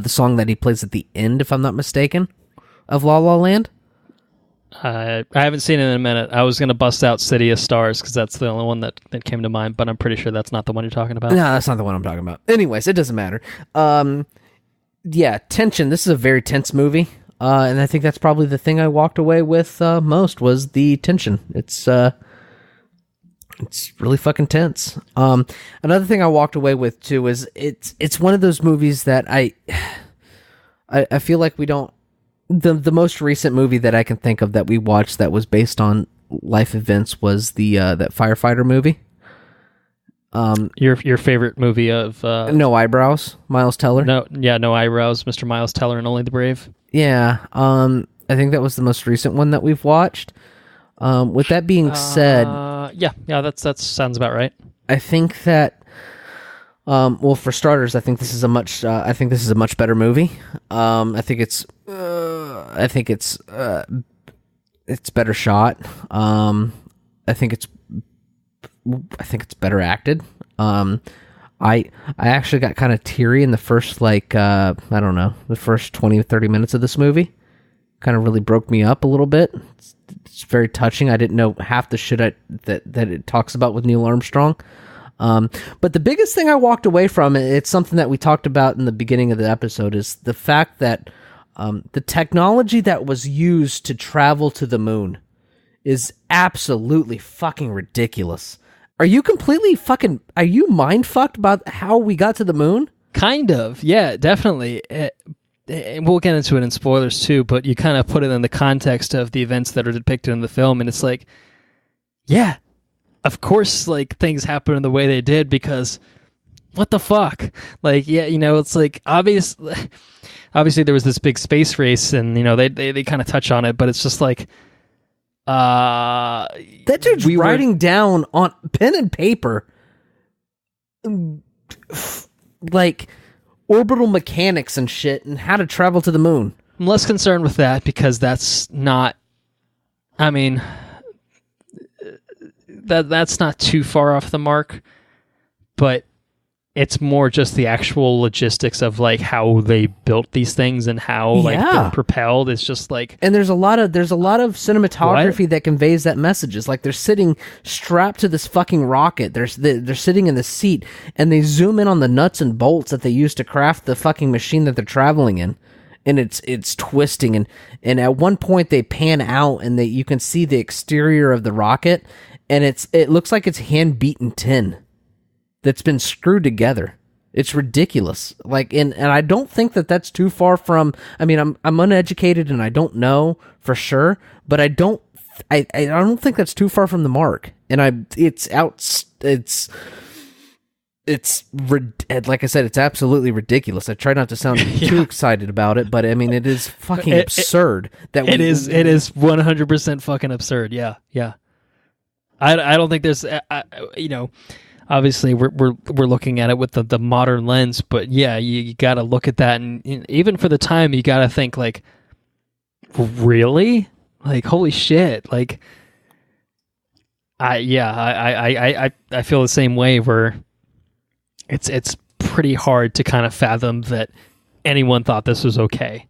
song that he plays at the end, if I'm not mistaken, of La La Land. I haven't seen it in a minute. I was gonna bust out City of Stars because that's the only one that came to mind, but I'm pretty sure that's not the one you're talking about. No, that's not the one I'm talking about. Anyways, it doesn't matter. Yeah, tension. This is a very tense movie. And I think that's probably the thing I walked away with most was the tension. It's really fucking tense. Another thing I walked away with too is it's one of those movies that I feel like we don't. The most recent movie that I can think of that we watched that was based on life events was the that firefighter movie. Your favorite movie of No Eyebrows, Miles Teller. No Eyebrows, Mr. Miles Teller and Only the Brave. Yeah, I think that was the most recent one that we've watched. With that being said, yeah, that sounds about right. I think that, well, for starters, I think this is a much better movie. I think it's better shot. I think it's better acted. I actually got kind of teary in the first, the first 20 or 30 minutes of this movie. Kind of really broke me up a little bit. It's very touching. I didn't know half the shit that it talks about with Neil Armstrong. But the biggest thing I walked away from, it's something that we talked about in the beginning of the episode, is the fact that the technology that was used to travel to the moon is absolutely fucking ridiculous. Are you mind fucked about how we got to the moon? Kind of, yeah, definitely. We'll get into it in spoilers too, but you kind of put it in the context of the events that are depicted in the film, and it's like, yeah, of course, like things happen in the way they did because what the fuck? Like, yeah, it's like obviously there was this big space race, and they kind of touch on it, but it's just like that dude's writing down on pen and paper like orbital mechanics and shit and how to travel to the moon. I'm less concerned with that because that's not, I mean, that's not too far off the mark, but it's more just the actual logistics of like how they built these things and how like they're propelled. It's just like, and there's a lot of cinematography that conveys that message. It's like they're sitting strapped to this fucking rocket. They're sitting in the seat, and they zoom in on the nuts and bolts that they use to craft the fucking machine that they're traveling in, and it's twisting. And at one point they pan out, and you can see the exterior of the rocket, and it looks like it's hand beaten tin that's been screwed together. It's ridiculous. Like, and I don't think that that's too far from. I mean, I'm uneducated and I don't know for sure, but I don't think that's too far from the mark. And like I said, it's absolutely ridiculous. I try not to sound too excited about it, but I mean, it is fucking absurd. It is 100% fucking absurd. Yeah. I don't think there's, obviously we're looking at it with the modern lens, but yeah, you got to look at that, and even for the time, you got to think like, really, like, holy shit, like, I feel the same way, where it's pretty hard to kind of fathom that anyone thought this was okay,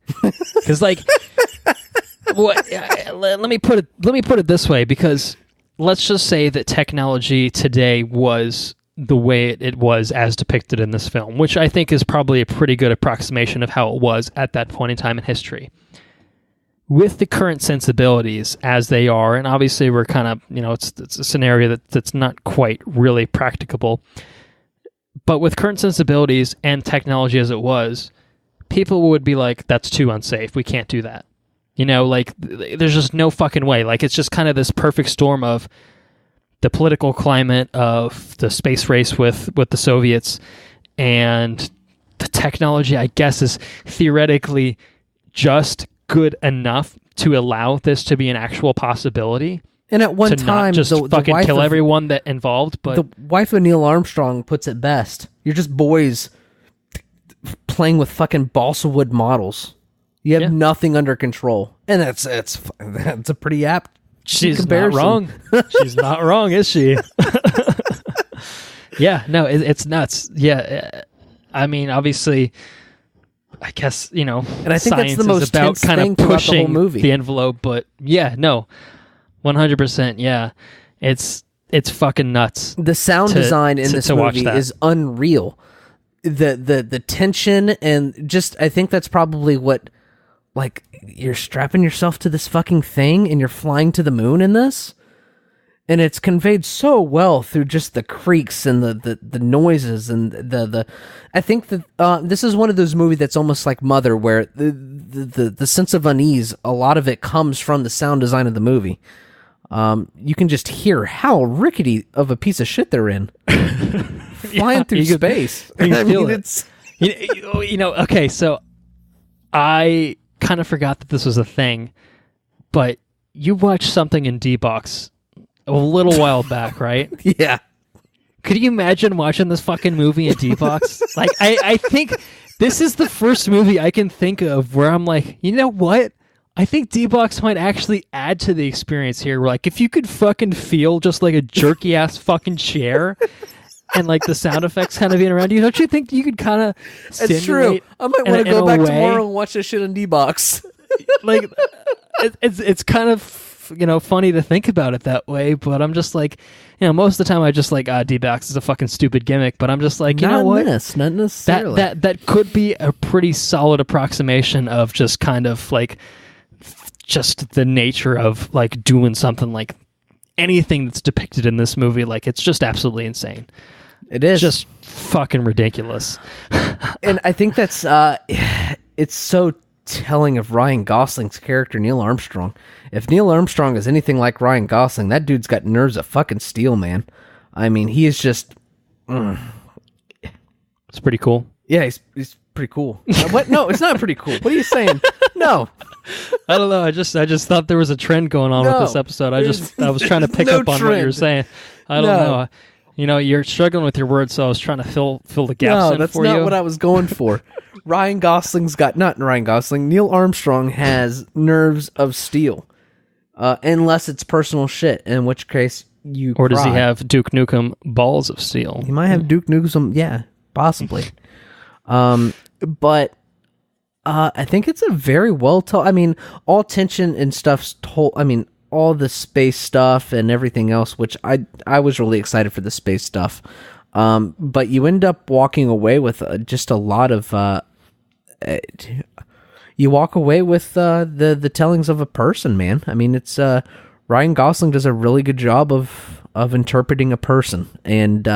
because like, let me put it this way, because let's just say that technology today was the way it was as depicted in this film, which I think is probably a pretty good approximation of how it was at that point in time in history. With the current sensibilities as they are, and obviously we're kind of, it's a scenario that's not quite really practicable, but with current sensibilities and technology as it was, people would be like, that's too unsafe, we can't do that. Like, there's just no fucking way. Like, it's just kind of this perfect storm of the political climate of the space race with the Soviets, and the technology, I guess, is theoretically just good enough to allow this to be an actual possibility. And at one time, not just fucking kill everyone that involved. But the wife of Neil Armstrong puts it best: "You're just boys playing with fucking balsa wood models. You have nothing under control," and that's a pretty apt. She's comparison. Not wrong. She's not wrong, is she? Yeah, no, it's nuts. Yeah, I mean, obviously, I guess and I think that's the most tense thing throughout the whole movie. The envelope, but yeah, no, 100%. Yeah, it's fucking nuts. The sound design in this movie is unreal. The tension, and just, I think that's probably what. Like, you're strapping yourself to this fucking thing and you're flying to the moon in this, and it's conveyed so well through just the creaks and the noises and the I think that this is one of those movies that's almost like Mother, where the sense of unease, a lot of it comes from the sound design of the movie. You can just hear how rickety of a piece of shit they're in, flying through space. I mean, it's okay, so I kind of forgot that this was a thing, but you watched something in D-Box a little while back, right? Yeah. Could you imagine watching this fucking movie in D-Box? Like, I think this is the first movie I can think of where I'm like, you know what? I think D-Box might actually add to the experience here. Where, like, if you could fucking feel just like a jerky ass fucking chair, and like the sound effects kind of being around you, don't you think you could kind of It's true. I might want to go back tomorrow and watch this shit in D-Box. Like, it's kind of, funny to think about it that way, but I'm just like, most of the time I just like, D-Box is a fucking stupid gimmick, but I'm just like, you know what? Not necessarily. That could be a pretty solid approximation of just kind of like, just the nature of like doing something like anything that's depicted in this movie. Like, it's just absolutely insane. It is just fucking ridiculous. And I think that's it's so telling of Ryan Gosling's character, Neil Armstrong. If Neil Armstrong is anything like Ryan Gosling, that dude's got nerves of fucking steel, man. I mean, he is just It's pretty cool. Yeah, he's pretty cool. What? No, it's not pretty cool. What are you saying? No. I don't know. I just thought there was a trend going on with this episode. I was trying to pick up on what you were saying. I don't know. You know, you're struggling with your words, so I was trying to fill the gaps in for you. No, that's not what I was going for. Neil Armstrong has nerves of steel. Unless it's personal shit, in which case you Or does cry. he have Duke Nukem balls of steel? He might have Duke Nukem, yeah, possibly. But I think it's a very well told. I mean, all tension and stuff's told. I mean, all the space stuff and everything else, which I was really excited for the space stuff. But you end up walking away with just a lot of. You walk away with the tellings of a person, man. I mean, it's Ryan Gosling does a really good job of interpreting a person, and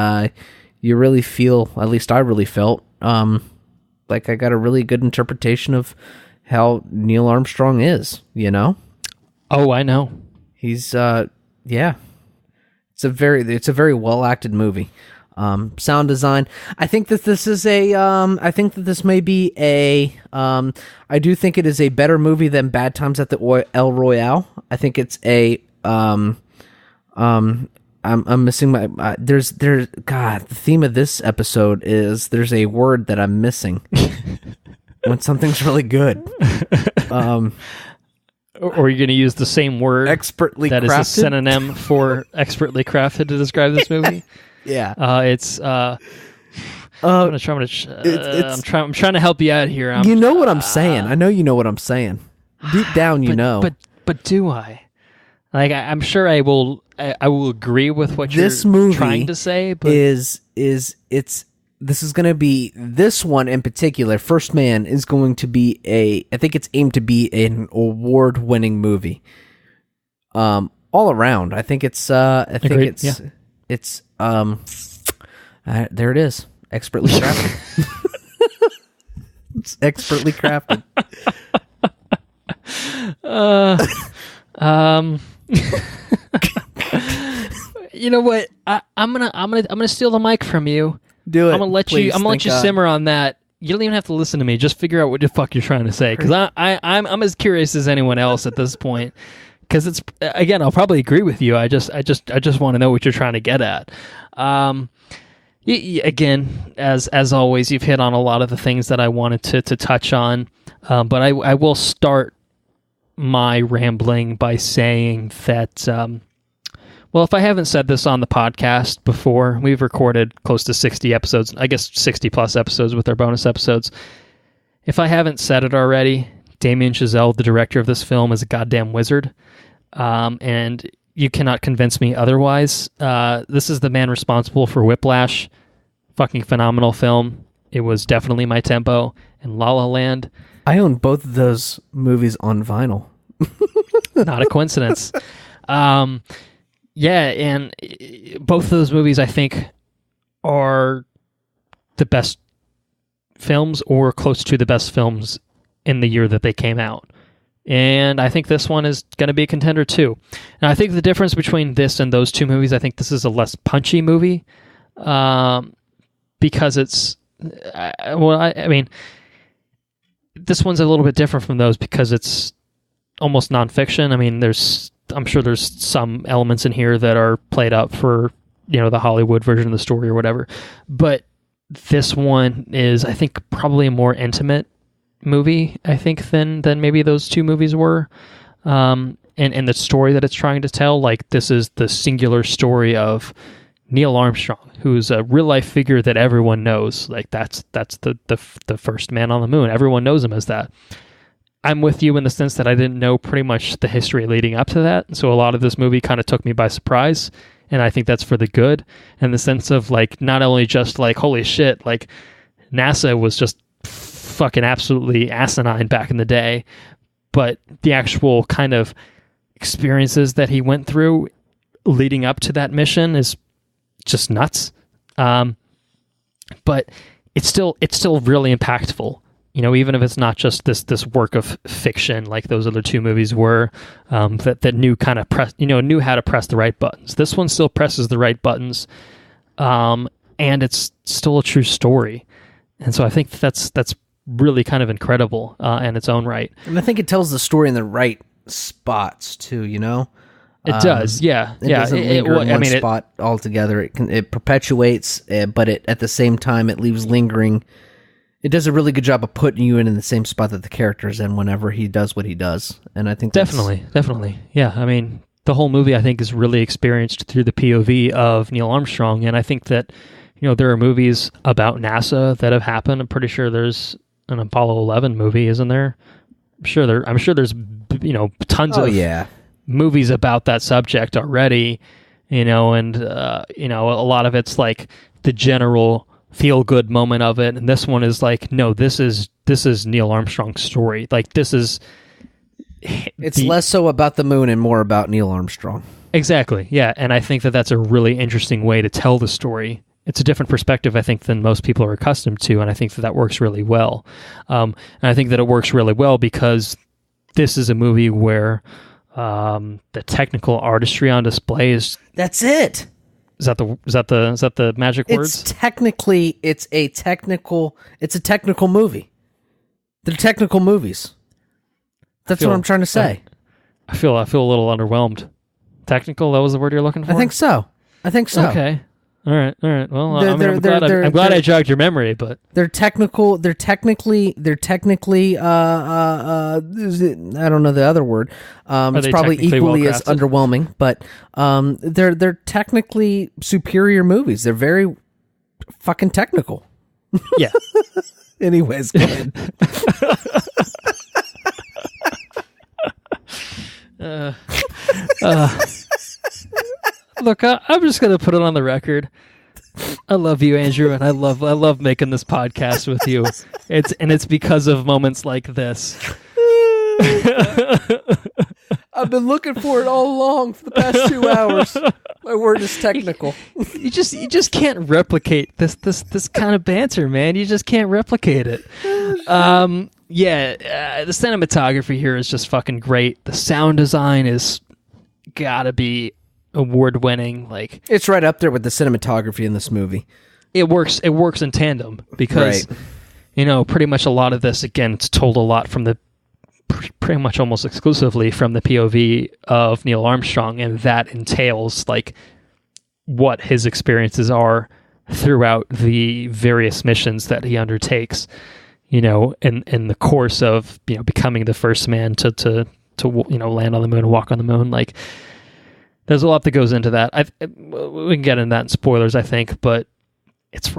you really feel, at least I really felt, like I got a really good interpretation of how Neil Armstrong is. You know? Oh, I know. He's yeah. It's a very well acted movie. Sound design. I think that this is I think that this may be I do think it is a better movie than Bad Times at the El Royale. I think it's I'm missing my. There's God. The theme of this episode is there's a word that I'm missing when something's really good. Or you're going to use the same word expertly that crafted? is a synonym for expertly crafted to describe this movie. Yeah. I'm trying to help you out here. You know what I'm saying. I know you know what I'm saying. Deep down, you know. But do I? Like, I'm sure I will agree with what this you're movie trying to say. But this is going to be, this one in particular, First Man, is going to be I think it's aimed to be an award-winning movie. All around. I think it's Agreed. It's there it is. Expertly crafted. It's expertly crafted. You know what? I'm gonna steal the mic from you. Do it. I'm gonna let you simmer on that. You don't even have to listen to me. Just figure out what the fuck you're trying to say, because I'm as curious as anyone else at this point. Because it's, again, I'll probably agree with you. I just want to know what you're trying to get at. Again, as always, you've hit on a lot of the things that I wanted to touch on. But I will start my rambling by saying that, well, if I haven't said this on the podcast before, we've recorded close to 60 episodes, I guess 60 plus episodes with our bonus episodes. If I haven't said it already, Damien Chazelle, the director of this film, is a goddamn wizard. And you cannot convince me otherwise. This is the man responsible for Whiplash. Fucking phenomenal film. It was definitely my tempo. And La La Land. I own both of those movies on vinyl. Not a coincidence. Yeah, and both of those movies, I think, are the best films or close to the best films in the year that they came out. And I think this one is going to be a contender too. And I think the difference between this and those two movies, I think this is a less punchy movie, because it's, I mean, this one's a little bit different from those because it's almost nonfiction. I mean, I'm sure there's some elements in here that are played up for, the Hollywood version of the story or whatever. But this one is, I think, probably a more intimate movie, I think, than maybe those two movies were. And the story that it's trying to tell, like, this is the singular story of Neil Armstrong, who's a real life figure that everyone knows. Like, that's the first man on the moon. Everyone knows him as that. I'm with you in the sense that I didn't know pretty much the history leading up to that. So a lot of this movie kind of took me by surprise. And I think that's for the good. In the sense of, like, not only just like, holy shit, like, NASA was just fucking absolutely asinine back in the day, but the actual kind of experiences that he went through leading up to that mission is just nuts. But it's still really impactful. Even if it's not just this work of fiction like those other two movies were, that knew how to press the right buttons. This one still presses the right buttons, and it's still a true story. And so I think that's really kind of incredible in its own right. And I think it tells the story in the right spots too, you know? It does, yeah. It doesn't linger in one spot altogether. It perpetuates, but at the same time, it leaves lingering. It does a really good job of putting you in the same spot that the character's in whenever he does what he does. And I think Definitely. Yeah, I mean, the whole movie, I think, is really experienced through the POV of Neil Armstrong. And I think that, there are movies about NASA that have happened. I'm pretty sure there's an Apollo 11 movie, isn't there? I'm sure there's, tons of movies about that subject already, and a lot of it's like the general feel good moment of it, and this one is like, no, this is Neil Armstrong's story. Like, it's less so about the moon and more about Neil Armstrong. Exactly, yeah, and I think that that's a really interesting way to tell the story. It's a different perspective, I think, than most people are accustomed to, and I think that works really well. And I think that it works really well because this is a movie where the technical artistry on display is... That's it. Is that the magic words? It's a technical movie. They're technical movies. That's what I'm trying to say. I feel a little underwhelmed. Technical, that was the word you're looking for? I think so. Okay. All right. Well, I'm glad I jogged your memory, but they're technical. They're technically. I don't know the other word. It's probably equally as underwhelming, but they're technically superior movies. They're very fucking technical. Yeah. Anyways, go ahead. Look, I'm just going to put it on the record. I love you, Andrew, and I love making this podcast with you. It's because of moments like this. I've been looking for it all along for the past 2 hours. My word is technical. You just can't replicate this kind of banter, man. You just can't replicate it. The cinematography here is just fucking great. The sound design is gotta be award-winning. Like, it's right up there with the cinematography in this movie. It works in tandem because pretty much a lot of this, again, it's told a lot from the pretty much almost exclusively from the POV of Neil Armstrong, and that entails like what his experiences are throughout the various missions that he undertakes, in the course of becoming the first man to land on the moon and walk on the moon. Like, there's a lot that goes into that. We can get into that in spoilers, I think, but it's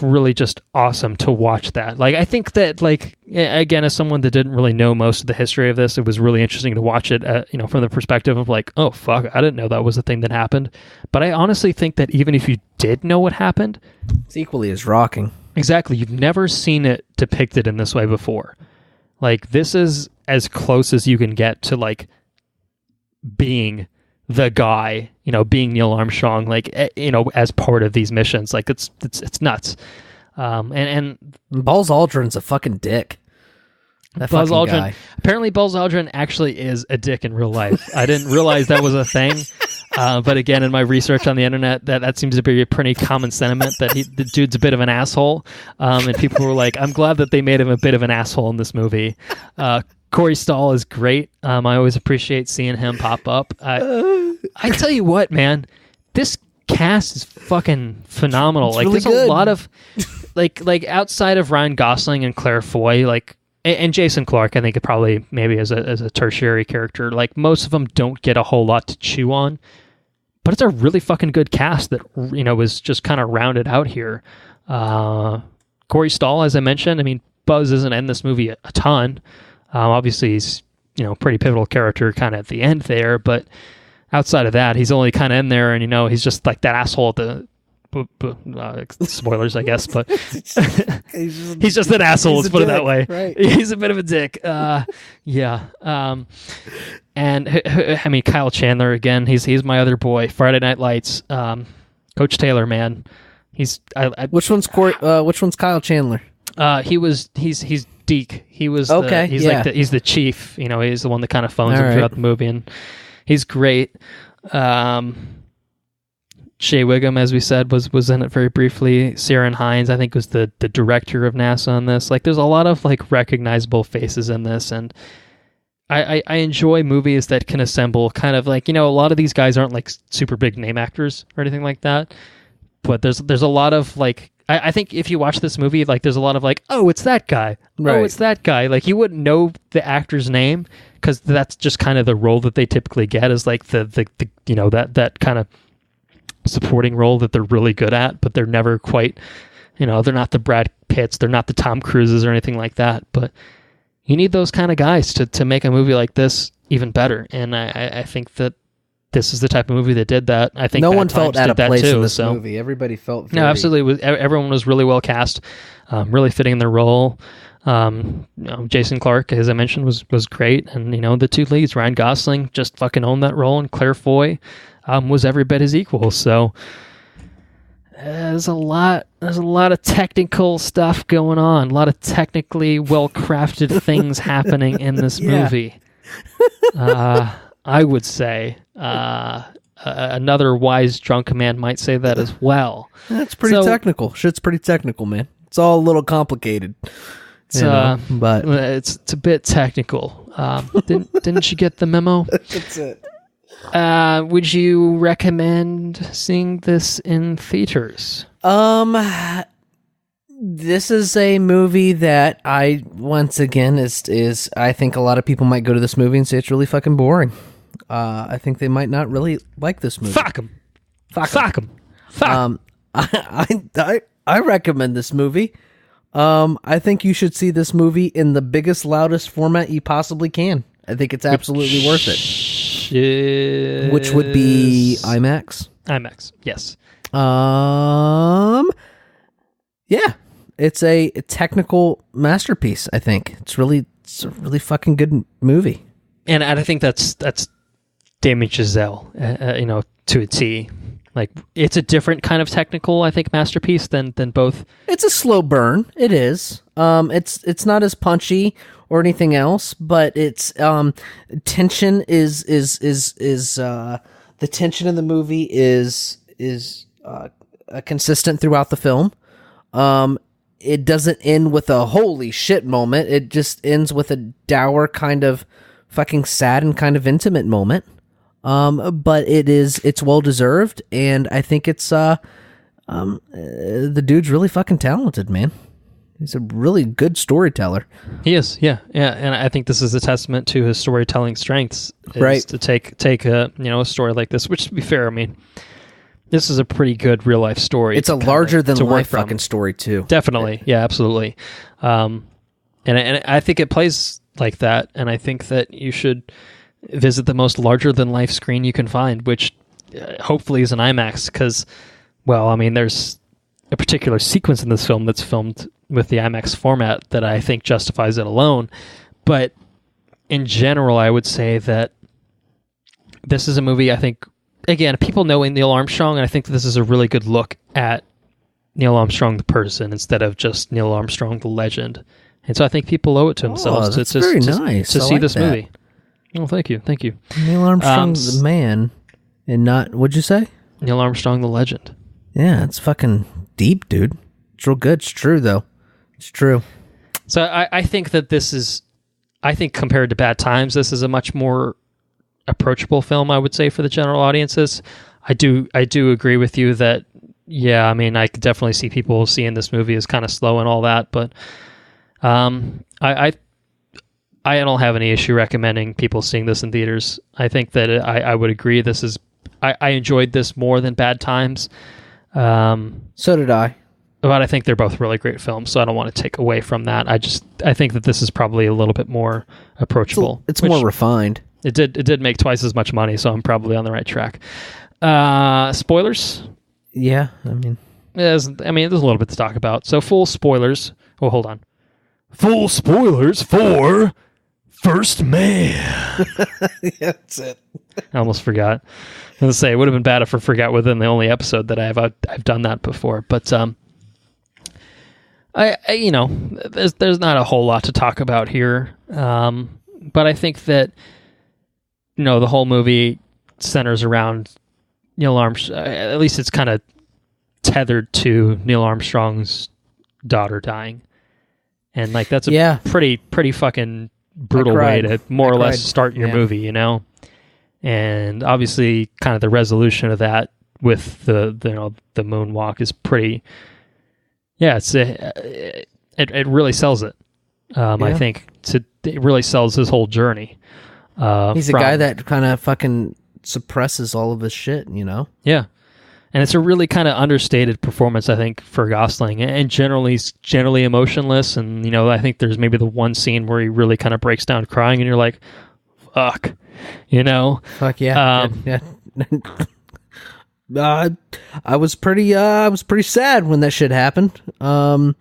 really just awesome to watch that. Like, I think that, like, again, as someone that didn't really know most of the history of this, it was really interesting to watch it, from the perspective of like, oh fuck, I didn't know that was a thing that happened. But I honestly think that even if you did know what happened, it's equally as rocking. Exactly, you've never seen it depicted in this way before. Like, this is as close as you can get to like being the guy, being Neil Armstrong, like, as part of these missions. Like, it's nuts. And Buzz Aldrin's a fucking dick. Buzz Aldrin, apparently Buzz Aldrin actually is a dick in real life. I didn't realize that was a thing. But again, in my research on the internet, that seems to be a pretty common sentiment, that the dude's a bit of an asshole. And people were like, I'm glad that they made him a bit of an asshole in this movie. Corey Stoll is great. I always appreciate seeing him pop up. I tell you what, man, this cast is fucking phenomenal. It's like, really there's good. A lot of like outside of Ryan Gosling and Claire Foy, like, and Jason Clarke, I think probably maybe as a tertiary character, like, most of them don't get a whole lot to chew on. But it's a really fucking good cast that was just kind of rounded out here. Corey Stoll, as I mentioned, I mean, Buzz isn't in this movie a ton. Obviously, he's pretty pivotal character kind of at the end there, but outside of that, he's only kind of in there, and he's just like that asshole at the spoilers, I guess, but he's just an asshole. Let's put it that way. Right. He's a bit of a dick. Yeah. And I mean, Kyle Chandler again. He's my other boy. Friday Night Lights. Coach Taylor, man. Which one's Kyle Chandler? He's Deke. He was okay. He's the chief. He's the one that kind of phones him right. throughout the movie, and he's great. Shea Wiggum, as we said, was in it very briefly. Ciarán Hinds, I think, was the director of NASA on this. Like, there's a lot of like recognizable faces in this, and I enjoy movies that can assemble kind of like, a lot of these guys aren't like super big name actors or anything like that, but there's a lot of like, I think if you watch this movie, like there's a lot of like, oh, it's that guy. Right. Oh, it's that guy. Like you wouldn't know the actor's name because that's just kind of the role that they typically get, is like the that kind of supporting role that they're really good at, but they're never quite, they're not the Brad Pitts, they're not the Tom Cruises or anything like that, but you need those kind of guys to make a movie like this even better. And I think that this is the type of movie that did that. I think no one felt out of place too, in this movie. Everybody felt very... No, absolutely. Everyone was really well cast, really fitting in their role. Jason Clarke, as I mentioned, was great. And, the two leads, Ryan Gosling, just fucking owned that role. And Claire Foy was every bit his equal. So there's a lot of technical stuff going on. A lot of technically well-crafted things happening in this movie. I would say another wise drunk man might say that as well. That's pretty technical. Shit's pretty technical, man. It's all a little complicated. But it's a bit technical. Didn't you get the memo? That's it. Would you recommend seeing this in theaters? This is a movie that once again is I think a lot of people might go to this movie and say it's really fucking boring. I think they might not really like this movie. Fuck them. I recommend this movie. I think you should see this movie in the biggest, loudest format you possibly can. I think it's absolutely worth it. Which would be IMAX. IMAX, yes. Yeah. It's a technical masterpiece, I think. It's a really fucking good movie. And I think that's Damien Chazelle, to a T. Like, it's a different kind of technical, I think, masterpiece than both. It's a slow burn. It is. It's not as punchy or anything else, but it's tension is the tension in the movie is consistent throughout the film. It doesn't end with a holy shit moment. It just ends with a dour kind of fucking sad and kind of intimate moment. But it's well deserved, and I think it's the dude's really fucking talented, man. He's a really good storyteller. He is, yeah, and I think this is a testament to his storytelling strengths. Right, to take a story like this, which, to be fair, I mean, this is a pretty good real life story. It's a larger than life fucking story too. Definitely, yeah, absolutely. And I think it plays like that, and I think that you should visit the most larger than life screen you can find, which hopefully is an IMAX, because, well, I mean, there's a particular sequence in this film that's filmed with the IMAX format that I think justifies it alone. But in general, I would say that this is a movie, I think, again, people know Neil Armstrong, and I think this is a really good look at Neil Armstrong the person instead of just Neil Armstrong the legend. And so I think people owe it to themselves to see this movie. Oh, thank you. Neil Armstrong the man, and not, what'd you say? Neil Armstrong the legend. Yeah, it's fucking deep, dude. It's real good. It's true, though. It's true. So I think that this is, compared to Bad Times, this is a much more approachable film, I would say, for the general audiences. I do agree with you that, yeah, I mean, I could definitely see people seeing this movie as kind of slow and all that, but I don't have any issue recommending people seeing this in theaters. I think that I would agree. This is, I enjoyed this more than Bad Times. So did I. But I think they're both really great films, so I don't want to take away from that. I think that this is probably a little bit more approachable. It's more refined. It did make twice as much money, so I'm probably on the right track. Spoilers? Yeah, I mean, there's a little bit to talk about. So full spoilers. Oh, hold on. Full spoilers for First Man. Yeah, that's it. I almost forgot. I was going to say, it would have been bad if I forgot within the only episode that I've done that before. But I there's not a whole lot to talk about here. But I think that the whole movie centers around Neil Armstrong, at least it's kind of tethered to Neil Armstrong's daughter dying. And like, that's a pretty fucking brutal way to more or less start your movie, you know? And obviously kind of the resolution of that with the moonwalk is pretty, it really sells it. I think it really sells his whole journey. He's a guy that kind of fucking suppresses all of his shit, you know? Yeah. And it's a really kind of understated performance, I think, for Gosling, and generally emotionless. And, you know, I think there's maybe the one scene where he really kind of breaks down crying and you're like, fuck, you know? Fuck yeah. I was pretty sad when that shit happened. And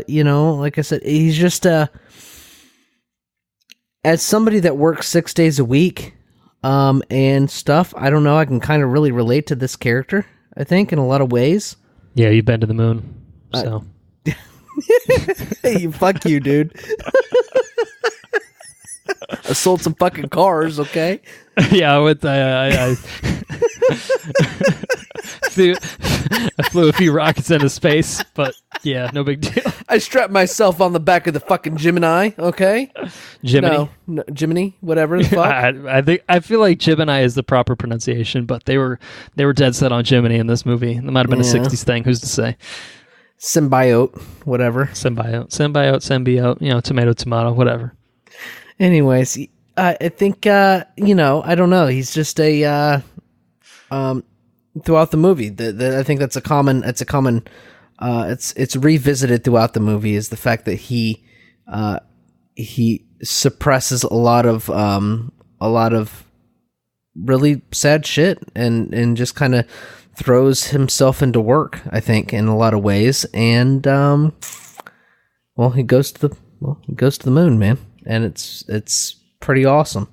you know, like I said, he's just, as somebody that works 6 days a week, and stuff, I don't know, I can kind of really relate to this character, I think, in a lot of ways. Yeah, you've been to the moon, so. Hey, fuck you, dude. I sold some fucking cars, okay? Yeah, I flew a few rockets into space, but yeah, no big deal. I strapped myself on the back of the fucking Gemini, okay? Jiminy? No, Jiminy, whatever the fuck. I feel like Jiminy is the proper pronunciation, but they were dead set on Jiminy in this movie. It might have been a 60s thing, who's to say? Symbiote, whatever. Symbiote, you know, tomato, whatever. Anyways, I think, you know, I don't know. He's just a, throughout the movie, I think that's a common, it's revisited throughout the movie, is the fact that he suppresses a lot of really sad shit and just kind of throws himself into work, I think, in a lot of ways. And, well, he goes to the moon, man. And it's pretty awesome.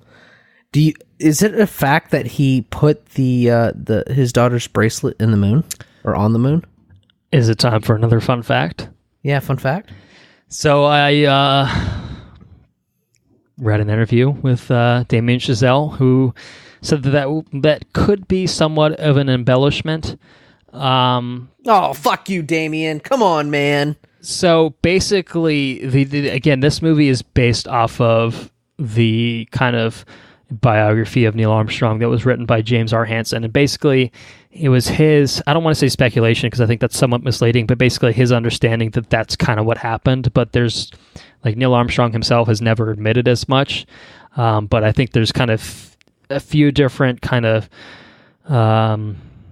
Is it a fact that he put his daughter's bracelet in the moon or on the moon? Is it time for another fun fact? Yeah, fun fact. So I read an interview with Damien Chazelle, who said that could be somewhat of an embellishment. Oh, fuck you, Damien! Come on, man. So basically, again, this movie is based off of the kind of biography of Neil Armstrong that was written by James R. Hansen. And basically, it was his, I don't want to say speculation because I think that's somewhat misleading, but basically his understanding that that's kind of what happened. But there's, like, Neil Armstrong himself has never admitted as much. But I think there's kind of a few different kind of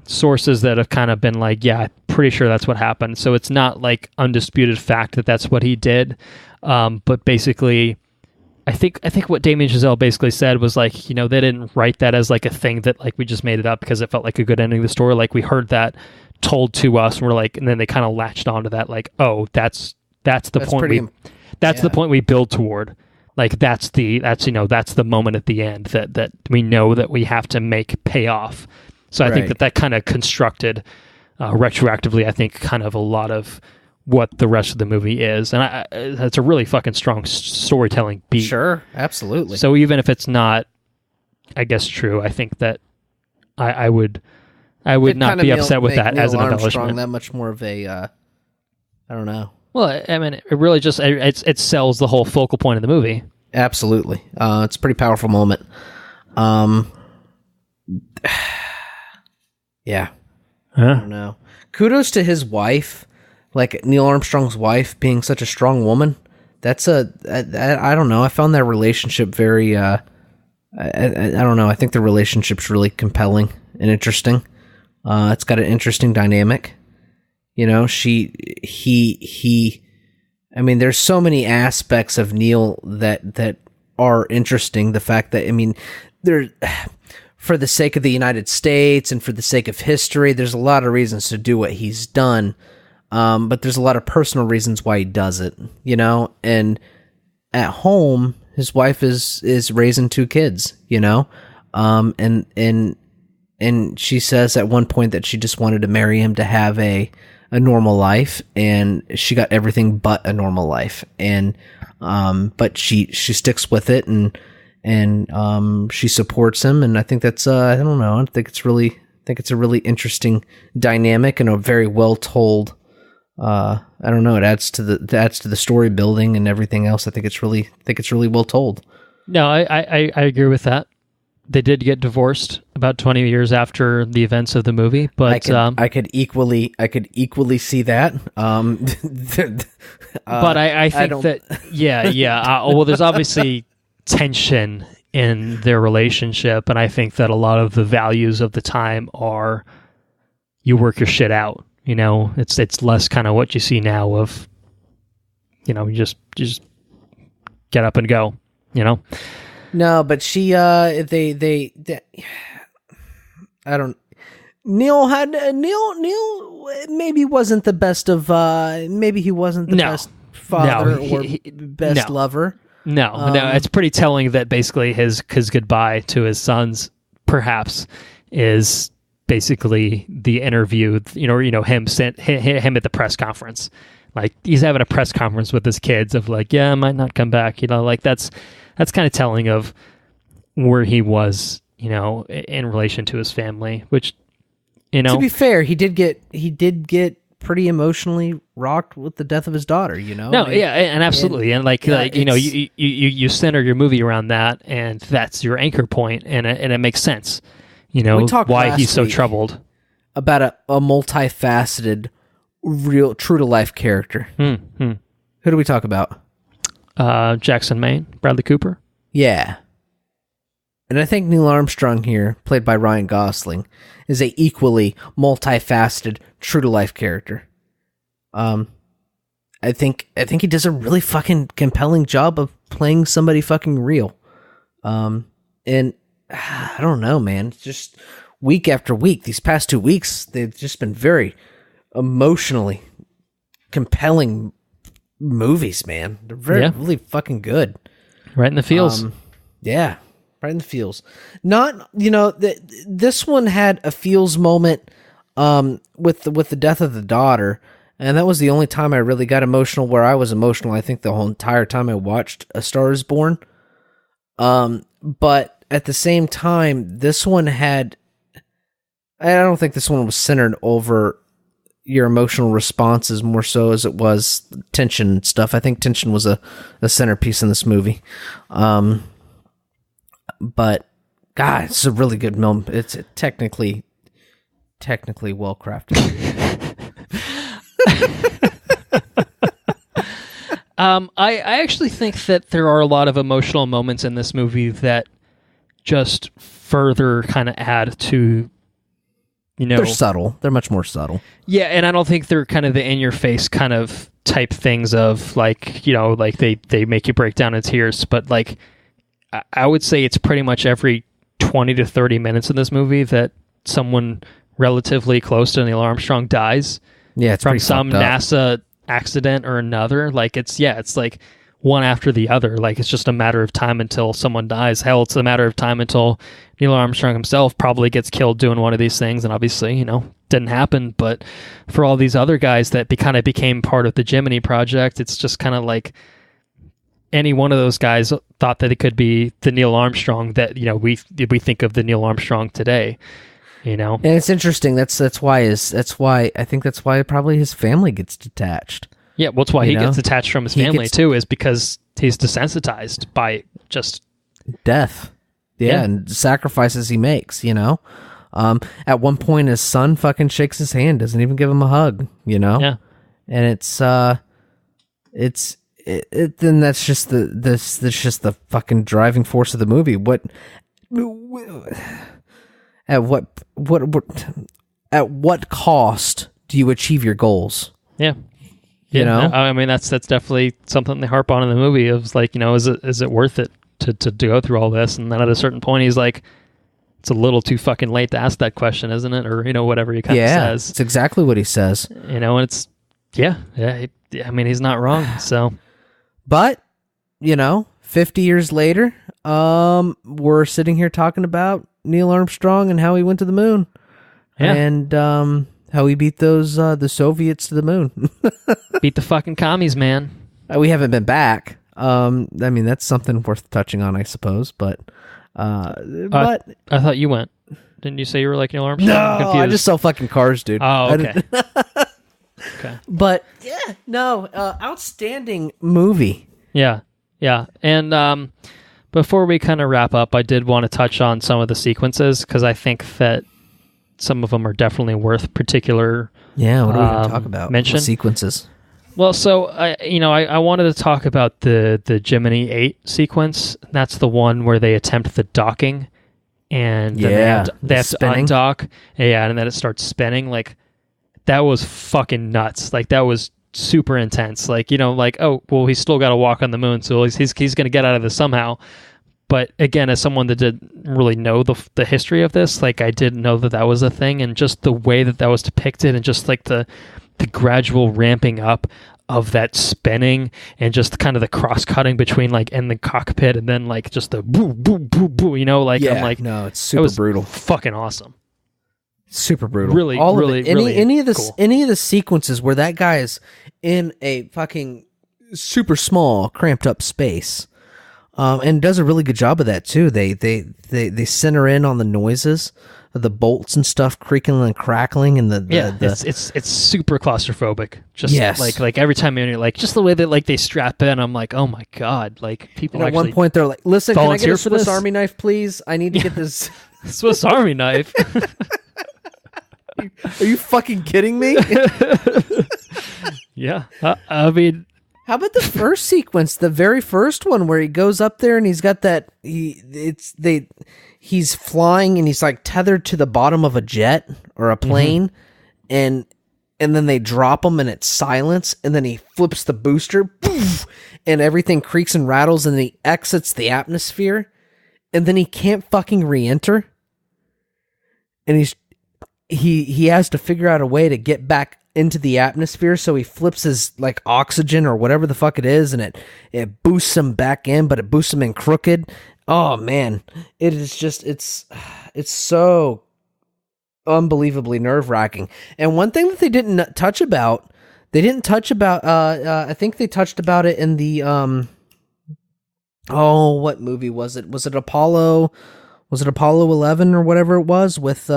sources that have kind of been like, yeah, I'm pretty sure that's what happened. So it's not like undisputed fact that that's what he did. But basically, I think what Damien Chazelle basically said was like, you know, they didn't write that as like a thing that like we just made it up because it felt like a good ending of the story. Like we heard that told to us, and we're like, and then they kind of latched onto that, like, oh, that's the point the point we build toward. Like that's the moment at the end that we know that we have to pay off. So I think that kind of constructed retroactively, I think, kind of a lot of what the rest of the movie is. And it's a really fucking strong storytelling beat. Sure, absolutely. So even if it's not, I guess, true, I think that I would not be upset with that as an embellishment. That much more of a, I don't know. Well, I mean, it really just, it sells the whole focal point of the movie. Absolutely. It's a pretty powerful moment. Yeah. I don't know. Kudos to his wife, like Neil Armstrong's wife being such a strong woman. I don't know. I found that relationship very, I don't know. I think the relationship's really compelling and interesting. It's got an interesting dynamic. You know, I mean, there's so many aspects of Neil that are interesting. The fact that, I mean, for the sake of the United States and for the sake of history, there's a lot of reasons to do what he's done. But there's a lot of personal reasons why he does it, you know, and at home, his wife is raising 2 kids, you know, and she says at one point that she just wanted to marry him to have a normal life, and she got everything but a normal life. And, but she sticks with it, and and she supports him, and I think that's I don't know, I think it's a really interesting dynamic and a very well told. I don't know. It adds to the story building and everything else. I think it's really well told. No, I agree with that. They did get divorced about 20 years after the events of the movie, but I could equally see that. But I think that well, there's obviously tension in their relationship, and I think that a lot of the values of the time are you work your shit out. You know, it's less kind of what you see now of, you know, you just get up and go. You know. No, but she, they I don't. Neil maybe wasn't the best of. Maybe he wasn't the best father or best lover. No, it's pretty telling that basically his goodbye to his sons, perhaps, is basically the interview. You know him at the press conference. Like he's having a press conference with his kids of like, yeah, I might not come back. You know, like that's kind of telling of where he was, you know, in relation to his family, which, you know, to be fair, he did get pretty emotionally rocked with the death of his daughter, you know? No, and absolutely. And like you know, you center your movie around that, and that's your anchor point, and it makes sense, you know, why he's so troubled. About a multifaceted, real, true to life character. Who do we talk about? Jackson Maine, Bradley Cooper. Yeah. And I think Neil Armstrong here, played by Ryan Gosling, is a equally multifaceted, true to life character. I think he does a really fucking compelling job of playing somebody fucking real. And I don't know, man. It's just week after week, these past 2 weeks, they've just been very emotionally compelling movies, man. They're really fucking good. Right in the feels. Yeah, right in the feels. Not, you know, this one had a feels moment with the death of the daughter, and that was the only time I really got emotional where I was emotional, I think, the whole entire time I watched A Star Is Born. But at the same time, this one had... I don't think this one was centered over your emotional responses more so as it was tension and stuff. I think tension was a centerpiece in this movie. But God, it's a really good film. It's technically well crafted. I actually think that there are a lot of emotional moments in this movie that just further kind of add to, you know, they're subtle. They're much more subtle. Yeah, and I don't think they're kind of the in-your-face kind of type things of like, you know, like they make you break down in tears. But like, I would say it's pretty much every 20 to 30 minutes in this movie that someone relatively close to Neil Armstrong dies. Yeah, it's from some NASA accident or another. Like it's like one after the other. Like it's just a matter of time until someone dies. Hell, it's a matter of time until Neil Armstrong himself probably gets killed doing one of these things. And obviously, you know, didn't happen. But for all these other guys that kind of became part of the Gemini project, it's just kind of like any one of those guys thought that it could be the Neil Armstrong that, you know, we think of the Neil Armstrong today. You know, and it's interesting. That's why I think that's why probably his family gets detached. Yeah, well, that's why he gets detached from his family too, is because he's desensitized by just death. Yeah, and sacrifices he makes. You know, at one point his son fucking shakes his hand, doesn't even give him a hug. You know, yeah, and then that's just the fucking driving force of the movie. At what cost do you achieve your goals? Yeah. You know? I mean, that's definitely something they harp on in the movie. It was like, you know, is it worth it to go through all this? And then at a certain point, he's like, it's a little too fucking late to ask that question, isn't it? Or, you know, whatever he kind of says. It's exactly what he says. You know, and it's, I mean, he's not wrong, so. But, you know, 50 years later, we're sitting here talking about Neil Armstrong and how he went to the moon. Yeah. And how he beat the Soviets to the moon. Beat the fucking commies, man. We haven't been back. I mean, that's something worth touching on, I suppose. But I thought you went. Didn't you say you were like Neil Armstrong? no, I just sell fucking cars, dude. Oh, okay. Okay. But yeah, no, outstanding movie. Yeah. And before we kind of wrap up, I did want to touch on some of the sequences because I think that some of them are definitely worth particular. Yeah, what are we going to talk about? Mention what sequences. Well, so I wanted to talk about the Gemini 8 sequence. That's the one where they attempt the docking, and then they have to undock. Yeah, and then it starts spinning. Like, that was fucking nuts. Like, that was super intense. Like, oh, well, he's still got to walk on the moon, so he's going to get out of this somehow. But again, as someone that didn't really know the history of this, like, I didn't know that was a thing, and just the way that was depicted, and just like the gradual ramping up of that spinning, and just kind of the cross-cutting between like in the cockpit and then like just the boo boo boo boo, I'm like, no, it's super brutal, fucking awesome, super brutal, really, all really, of it. really any of the cool. Any of the sequences where that guy is in a fucking super small, cramped up space, and does a really good job of that too. They center in on the noises of the bolts and stuff creaking and crackling, and it's super claustrophobic. Just yes. like every time you're like, just the way that like they strap in, I'm like, oh my god, like people. And at one point they're like, listen, can I get a Swiss Army knife, please? I need to get this Swiss Army knife. Are you fucking kidding me? Yeah, I mean, how about the first sequence, the very first one, where he goes up there and he's got that he's flying and he's like tethered to the bottom of a jet or a plane, and then they drop him and it's silence, and then he flips the booster, poof, and everything creaks and rattles, and then he exits the atmosphere, and then he can't fucking re-enter, and he has to figure out a way to get back into the atmosphere, so he flips his like oxygen or whatever the fuck it is, and it boosts him back in, but it boosts him in crooked. Oh man, it is just it's so unbelievably nerve-wracking. And one thing that they didn't touch about, I think they touched about it in the what movie was it? Was it Apollo 11 or whatever it was with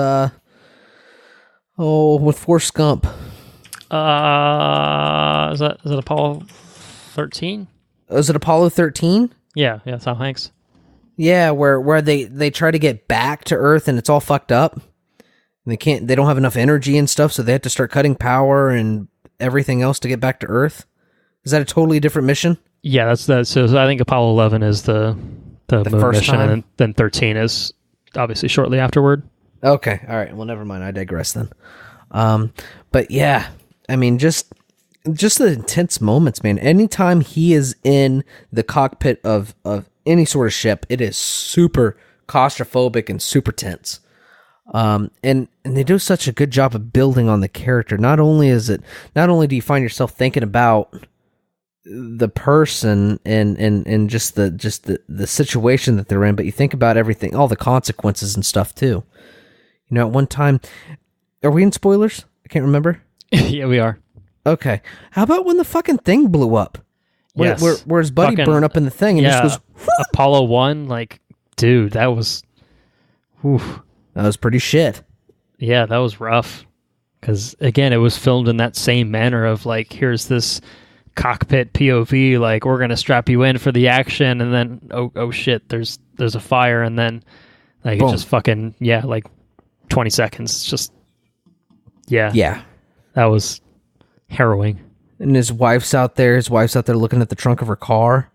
Forrest Gump? Is it Apollo 13? Was it Apollo 13? Yeah, Tom Hanks. Yeah, where they try to get back to Earth and it's all fucked up. And they don't have enough energy and stuff, so they have to start cutting power and everything else to get back to Earth. Is that a totally different mission? Yeah, that's so I think Apollo 11 is the moon first mission, time? and then 13 is obviously shortly afterward. Okay, all right. Well, never mind. I digress then. But yeah, I mean, just the intense moments, man. Anytime he is in the cockpit of any sort of ship, it is super claustrophobic and super tense. And they do such a good job of building on the character. Not only do you find yourself thinking about the person and just the situation that they're in, but you think about everything, all the consequences and stuff too. At one time, are we in spoilers? I can't remember. Yeah, we are. Okay. How about when the fucking thing blew up? Yes. Where his buddy burned up in the thing and just goes, whoo! Apollo 1, like, dude, that was... Whew. That was pretty shit. Yeah, that was rough. Because, again, it was filmed in that same manner of, like, here's this cockpit POV, like, we're going to strap you in for the action, and then, oh shit, there's a fire, and then, like, boom. It just fucking, like, 20 seconds, just... Yeah. That was harrowing. And his wife's out there looking at the trunk of her car.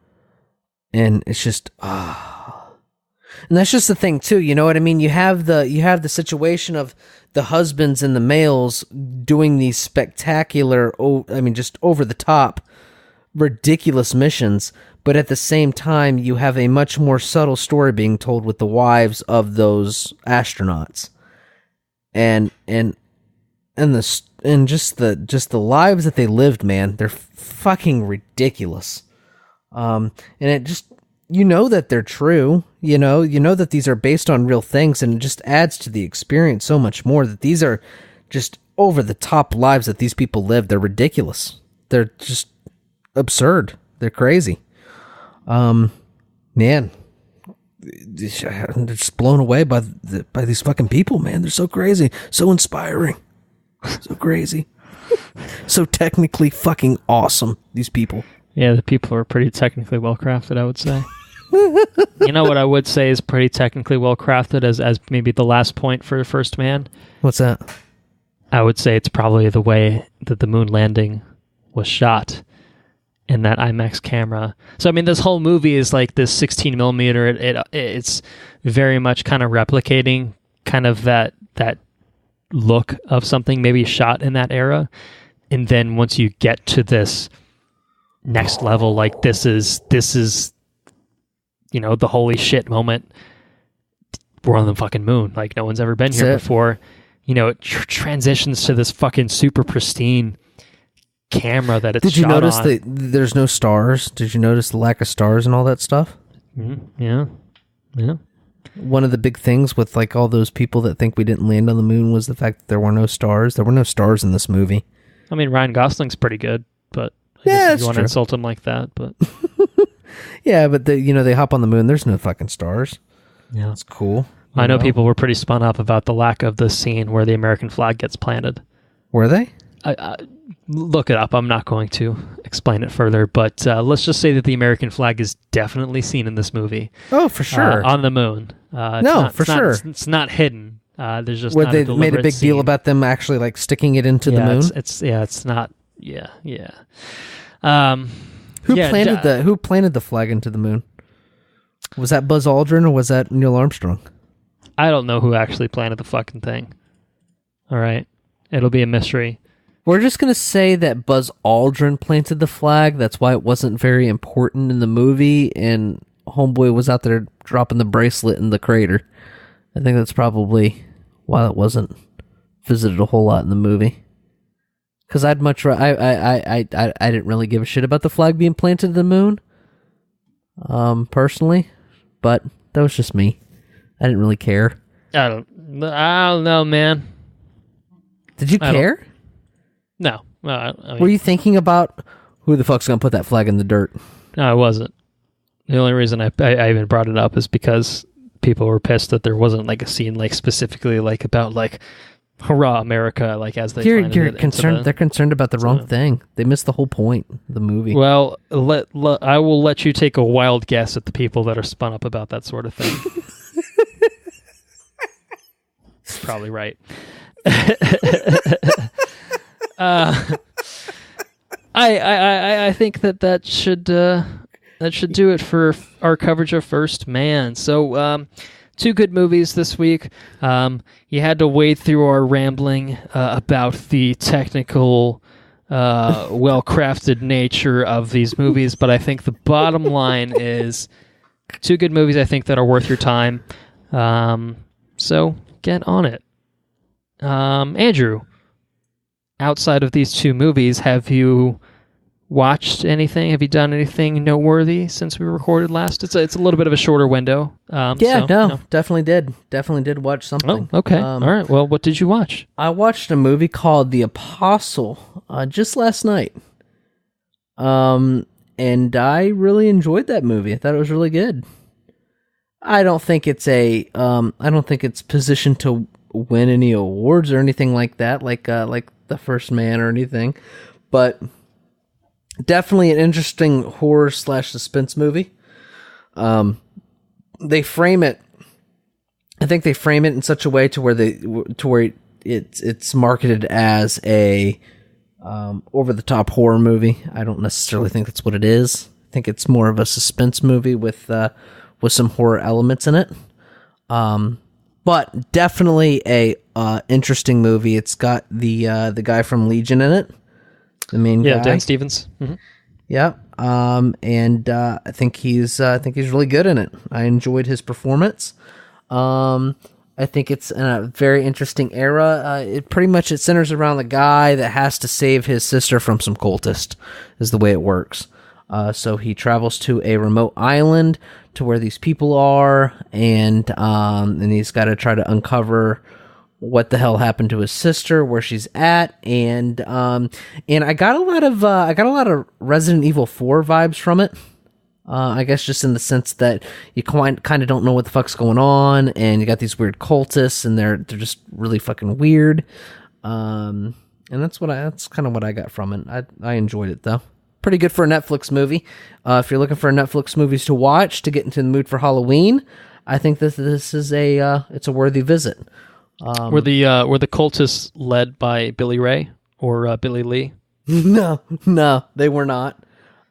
And it's just, And that's just the thing too, you know what I mean? You have the situation of the husbands and the males doing these spectacular, just over the top, ridiculous missions. But at the same time, you have a much more subtle story being told with the wives of those astronauts. And just the lives that they lived, man, they're fucking ridiculous. And it just, that they're true, you know that these are based on real things, and it just adds to the experience so much more that these are just over the top lives that these people live. They're ridiculous. They're just absurd. They're crazy. Man, I'm just blown away by these fucking people, man. They're so crazy, so inspiring, so crazy, so technically fucking awesome. These people. Yeah, the people are pretty technically well crafted, I would say. You know what I would say is pretty technically well crafted as maybe the last point for First Man? What's that? I would say it's probably the way that the moon landing was shot in that IMAX camera. So, I mean, this whole movie is like this 16 millimeter. It's very much kind of replicating kind of that look of something maybe shot in that era. And then once you get to this next level, like this is you know, the holy shit moment. We're on the fucking moon. Like, no one's ever been here before. You know, it transitions to this fucking super pristine camera that it's shot on. Did you notice that there's no stars? Did you notice the lack of stars and all that stuff? Yeah. One of the big things with like all those people that think we didn't land on the moon was the fact that there were no stars. There were no stars in this movie. I mean, Ryan Gosling's pretty good, but I guess you want to insult him like that, but... Yeah, but they hop on the moon. There's no fucking stars. Yeah, it's cool. I know people were pretty spun up about the lack of the scene where the American flag gets planted. Were they? I look it up. I'm not going to explain it further, but let's just say that the American flag is definitely seen in this movie. Oh, for sure. On the moon. Sure. It's not hidden. There's just where not they a made a big scene. Deal about them actually like sticking it into the moon. It's not. Yeah. Who planted the flag into the moon? Was that Buzz Aldrin or was that Neil Armstrong? I don't know who actually planted the fucking thing. All right. It'll be a mystery. We're just going to say that Buzz Aldrin planted the flag. That's why it wasn't very important in the movie, and Homeboy was out there dropping the bracelet in the crater. I think that's probably why it wasn't visited a whole lot in the movie. Because I didn't really give a shit about the flag being planted in the moon, personally, but that was just me. I didn't really care. I don't know, man. Did you care? No. I mean, were you thinking about who the fuck's gonna put that flag in the dirt? No, I wasn't. The only reason I even brought it up is because people were pissed that there wasn't like a scene like specifically like about like hurrah America, like as they you're concerned. They're concerned about the wrong thing. They missed the whole point of the movie. Well, I will let you take a wild guess at the people that are spun up about that sort of thing. Probably right. I think that should do it for our coverage of First Man. So. Two good movies this week. You had to wade through our rambling about the technical, well-crafted nature of these movies, but I think the bottom line is two good movies I think that are worth your time. So get on it. Andrew, outside of these two movies, have you watched anything? Have you done anything noteworthy since we recorded last? It's a little bit of a shorter window. Definitely did watch something. Oh, okay. All right. Well, what did you watch? I watched a movie called The Apostle just last night. And I really enjoyed that movie. I thought it was really good. I don't think it's positioned to win any awards or anything like that, like The First Man or anything, but definitely an interesting horror / suspense movie. They frame it. I think they frame it in such a way to where it's marketed as a over the top horror movie. I don't necessarily think that's what it is. I think it's more of a suspense movie with some horror elements in it. But definitely a interesting movie. It's got the guy from Legion in it. The main guy. Dan Stevens. Mm-hmm. Yeah, and I think he's really good in it. I enjoyed his performance. I think it's in a very interesting era. It centers around the guy that has to save his sister from some cultists, is the way it works. So he travels to a remote island to where these people are, and he's got to try to uncover what the hell happened to his sister, where she's at, and I got a lot of Resident Evil 4 vibes from it. I guess just in the sense that you kind of don't know what the fuck's going on, and you got these weird cultists, and they're just really fucking weird. And that's kind of what I got from it. I enjoyed it though. Pretty good for a Netflix movie. If you're looking for Netflix movies to watch to get into the mood for Halloween, I think this is it's a worthy visit. Were the cultists led by Billy Ray or Billy Lee? No, they were not.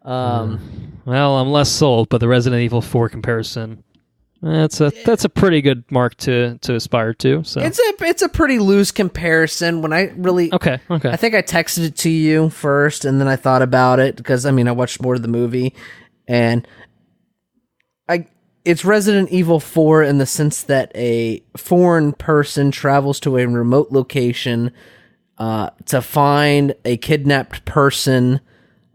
Well, I'm less sold, but the Resident Evil 4 comparison, that's a pretty good mark to aspire to. So it's a pretty loose comparison. When I really okay, I think I texted it to you first, and then I thought about it because I watched more of the movie, and it's Resident Evil 4 in the sense that a foreign person travels to a remote location to find a kidnapped person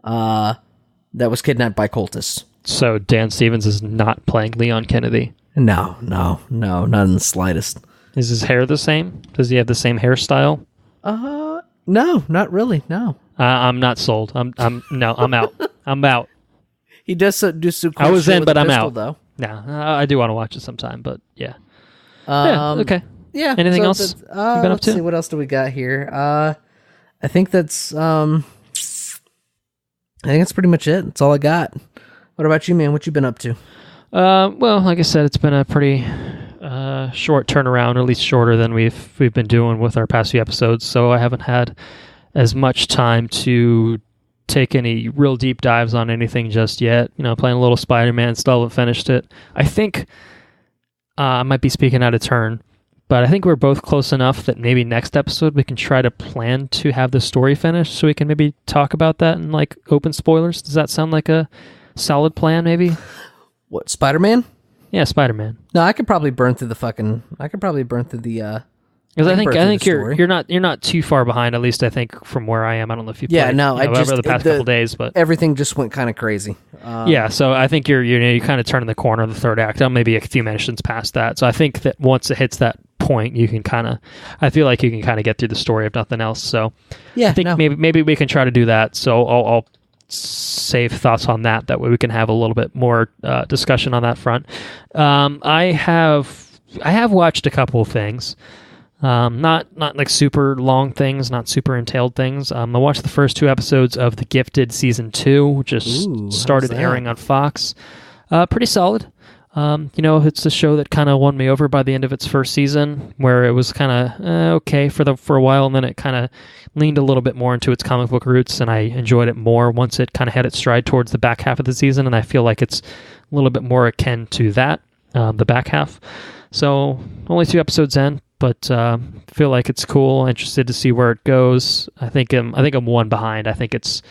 that was kidnapped by cultists. So Dan Stevens is not playing Leon Kennedy? No, not in the slightest. Is his hair the same? Does he have the same hairstyle? No, not really, no. I'm not sold. I'm out. I'm out. He does do some cool I was shit in, with but the I'm pistol, out. though. No, I do want to watch it sometime, but yeah. Okay. Yeah. Anything else you've been up let's to? see, what else do we got here? I think that's pretty much it. That's all I got. What about you, man? What you been up to? Well, like I said, it's been a pretty short turnaround, or at least shorter than we've been doing with our past few episodes. So I haven't had as much time to take any real deep dives on anything just yet. Playing a little Spider-Man, still haven't finished it. I think I might be speaking out of turn, but I think we're both close enough that maybe next episode we can try to plan to have the story finished, so we can maybe talk about that in like open spoilers. Does that sound like a solid plan? Maybe. What, Spider-Man? Yeah, Spider-Man. No, I could probably burn through the because I think you're not too far behind. At least I think from where I am. I don't know if you played, over the past couple days, but everything just went kind of crazy. Yeah, so I think you're kind of turning the corner of the third act. I'm maybe a few missions past that. So I think that once it hits that point, I feel like you can kind of get through the story if nothing else. So yeah, I think maybe we can try to do that. So I'll save thoughts on that. That way we can have a little bit more discussion on that front. I have watched a couple of things. Not like super long things, not super entailed things. I watched the first 2 episodes of The Gifted Season 2, which just started airing on Fox. Pretty solid. It's a show that kind of won me over by the end of its first season, where it was kind of okay for a while, and then it kind of leaned a little bit more into its comic book roots, and I enjoyed it more once it kind of had its stride towards the back half of the season, and I feel like it's a little bit more akin to that, the back half. So only 2 episodes in, but feel like it's cool. Interested to see where it goes. I think I'm 1 behind. I think it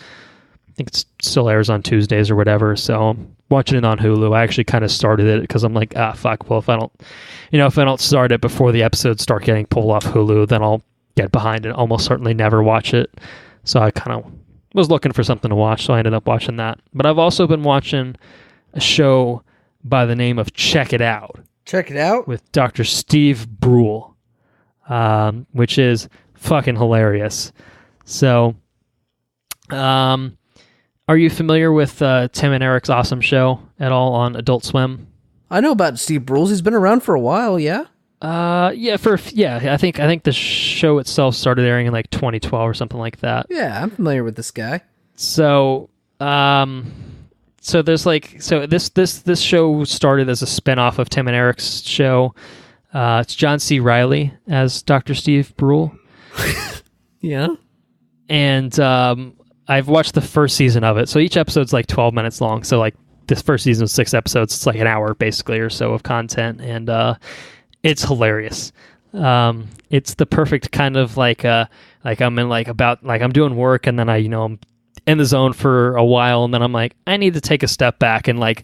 still airs on Tuesdays or whatever. So I'm watching it on Hulu. I actually kind of started it because I'm like, fuck. Well, if I don't start it before the episodes start getting pulled off Hulu, then I'll get behind and almost certainly never watch it. So I kind of was looking for something to watch, so I ended up watching that. But I've also been watching a show by the name of Check It Out. Check It Out? With Dr. Steve Brule, which is fucking hilarious. So, are you familiar with Tim and Eric's awesome show at all on Adult Swim? I know about Steve Brule. He's been around for a while, yeah? I think the show itself started airing in like 2012 or something like that. Yeah, I'm familiar with this guy. So, there's this show started as a spinoff of Tim and Eric's show. It's John C. Reilly as Dr. Steve Brule. Yeah. And I've watched the first season of it. So each episode's like 12 minutes long. So like this first season was 6 episodes. It's like an hour basically or so of content. And it's hilarious. It's the perfect kind of like I'm in I'm doing work and then I'm in the zone for a while, and then I'm like, I need to take a step back and like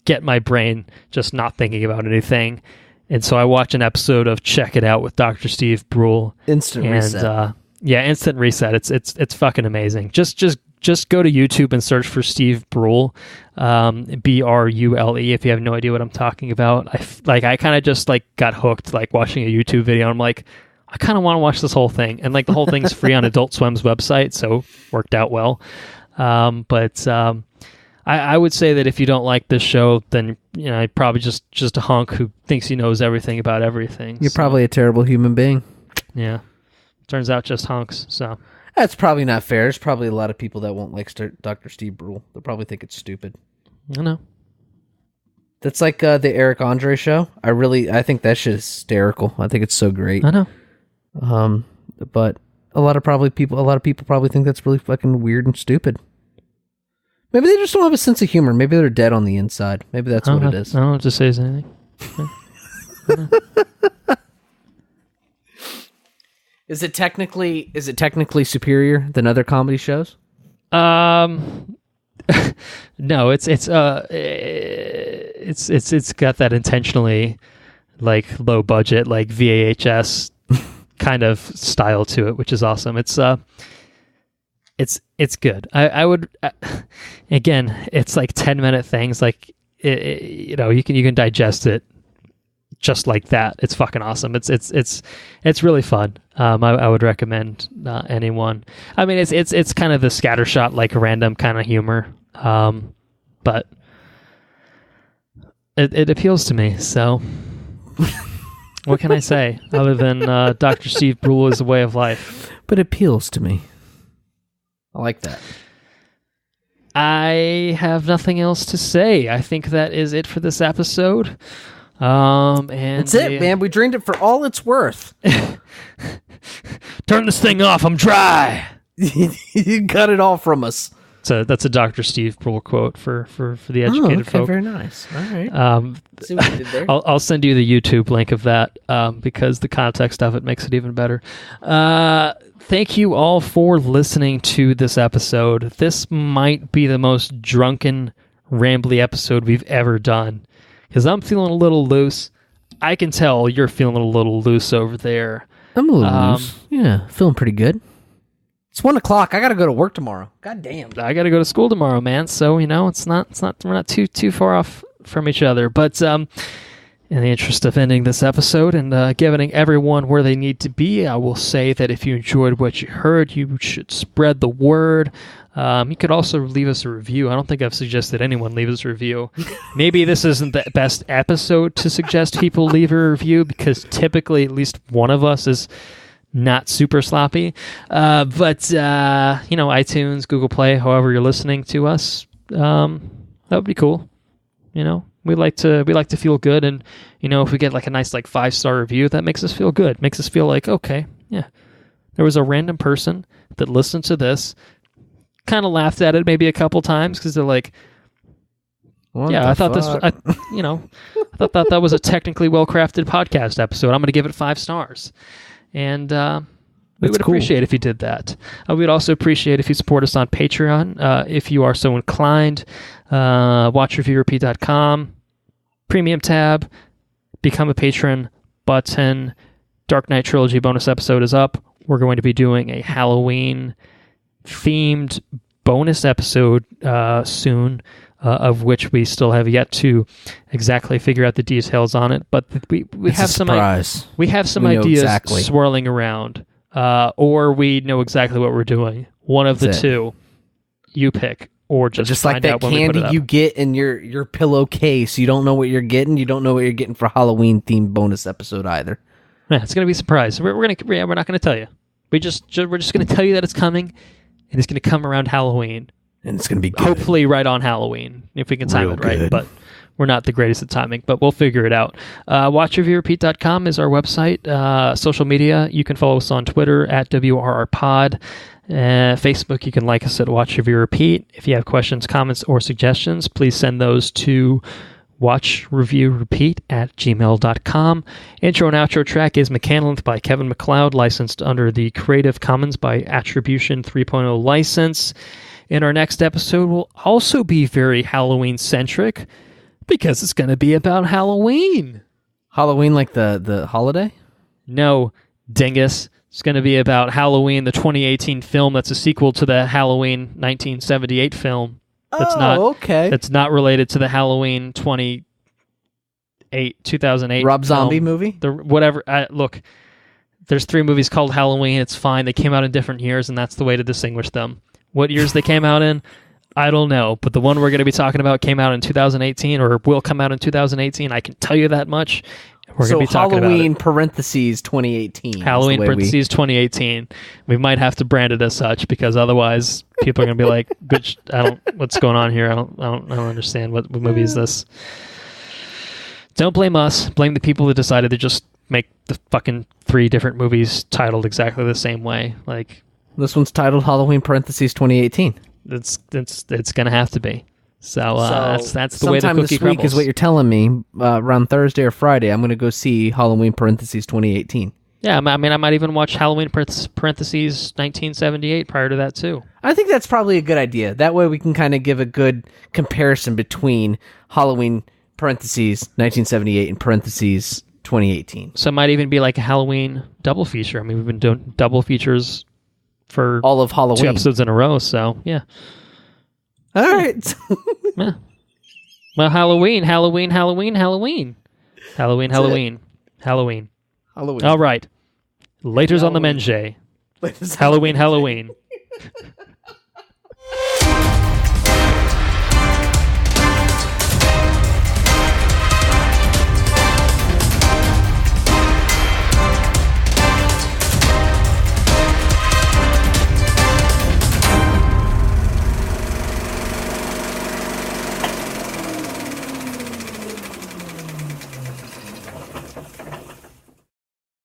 get my brain just not thinking about anything. And so I watch an episode of Check It Out with Dr. Steve Brule. Instant reset. Instant reset. It's fucking amazing. Just go to YouTube and search for Steve Brule, Brule. If you have no idea what I'm talking about, I kind of just like got hooked like watching a YouTube video. I'm like, I kind of want to watch this whole thing. And like the whole thing's free on Adult Swim's website, so worked out well. But I I would say that if you don't like this show, then you're probably just a hunk who thinks he knows everything about everything. You're probably a terrible human being. Yeah. Turns out just hunks, so. That's probably not fair. There's probably a lot of people that won't like Dr. Steve Brule. They'll probably think it's stupid. I know. That's like the Eric Andre show. I think that shit is hysterical. I think it's so great. I know. But a lot of people probably think that's really fucking weird and stupid. Maybe they just don't have a sense of humor. Maybe they're dead on the inside. Maybe that's what it is. I don't have to say anything. Is it technically superior than other comedy shows? No, it's got that intentionally like low budget, like VHS kind of style to it, which is awesome. It's good. I would again, it's like 10-minute things. Like you can digest it just like that. It's fucking awesome. It's really fun. I would recommend anyone. I mean, it's kind of the scattershot, like random kind of humor. But it appeals to me. So what can I say other than Dr. Steve Brule is a way of life? But it appeals to me. I like that. I have nothing else to say. I think that is it for this episode. And that's it, man. We drained it for all it's worth. Turn this thing off. I'm dry. You got it all from us. So that's a Dr. Steve Brule quote for the educated folk. Very nice. All right. See what you did there. I'll send you the YouTube link of that because the context of it makes it even better. Thank you all for listening to this episode. This might be the most drunken, rambly episode we've ever done because I'm feeling a little loose. I can tell you're feeling a little loose over there. I'm a little loose. Yeah, feeling pretty good. It's 1:00. I got to go to work tomorrow. God damn. I got to go to school tomorrow, man. So, we're not too far off from each other. But in the interest of ending this episode and giving everyone where they need to be, I will say that if you enjoyed what you heard, you should spread the word. You could also leave us a review. I don't think I've suggested anyone leave us a review. Maybe this isn't the best episode to suggest people leave a review because typically at least one of us is not super sloppy. But iTunes, Google Play, however you're listening to us, that would be cool. We like to feel good, and if we get like a nice 5-star review, that makes us feel good. Makes us feel like, okay, yeah, there was a random person that listened to this, kind of laughed at it maybe a couple times because they're like, I thought that was a technically well-crafted podcast episode. I'm going to give it 5 stars. And we would appreciate if you did that. We'd also appreciate if you support us on Patreon. If you are so inclined, watchreviewrepeat.com, premium tab, become a patron button. Dark Knight Trilogy bonus episode is up. We're going to be doing a Halloween themed bonus episode soon, of which we still have yet to exactly figure out the details on it, but we have some ideas swirling around, or we know exactly what we're doing. One of the two, you pick, or just like that candy you get in your pillowcase. You don't know what you're getting. You don't know what you're getting for Halloween themed bonus episode either. Yeah, it's gonna be a surprise. We're not gonna tell you. We're just gonna tell you that it's coming, and it's gonna come around Halloween. And it's going to be good. Hopefully right on Halloween, if we can time it right. But we're not the greatest at timing, but we'll figure it out. WatchReviewRepeat.com is our website. Social media, you can follow us on Twitter at WRRPod. Facebook, you can like us at Watch Review Repeat. If you have questions, comments, or suggestions, please send those to watchreviewrepeat@gmail.com. Intro and outro track is Mechanilinth by Kevin MacLeod, licensed under the Creative Commons by Attribution 3.0 license. In our next episode will also be very Halloween-centric because it's going to be about Halloween. Halloween like the holiday? No, dingus. It's going to be about Halloween, the 2018 film that's a sequel to the Halloween 1978 film. That's not related to the Halloween 2008 Rob Zombie film. Movie? Look, there's 3 movies called Halloween. It's fine. They came out in different years, and that's the way to distinguish them. What years they came out in, I don't know, but the one we're going to be talking about came out in 2018 or will come out in 2018. I can tell you that much. We're going to be talking Halloween about parentheses 2018. Halloween parentheses 2018. We might have to brand it as such because otherwise people are going to be like, what's going on here? I don't understand what movie is this. Don't blame us. Blame the people that decided to just make the fucking 3 different movies titled exactly the same way. Like, this one's titled Halloween parentheses 2018. It's gonna have to be. So that's the way the sometime cookie this week crumbles. is what you're telling me. Around Thursday or Friday, I'm going to go see Halloween parentheses 2018. Yeah, I mean, I might even watch Halloween parentheses 1978 prior to that too. I think that's probably a good idea. That way we can kind of give a good comparison between Halloween parentheses 1978 and parentheses 2018. So it might even be like a Halloween double feature. I mean, we've been doing double features for all of Halloween, 2 episodes in a row. So yeah. All right. Yeah. Well, Halloween. All right. Later's on the Menjay. Halloween.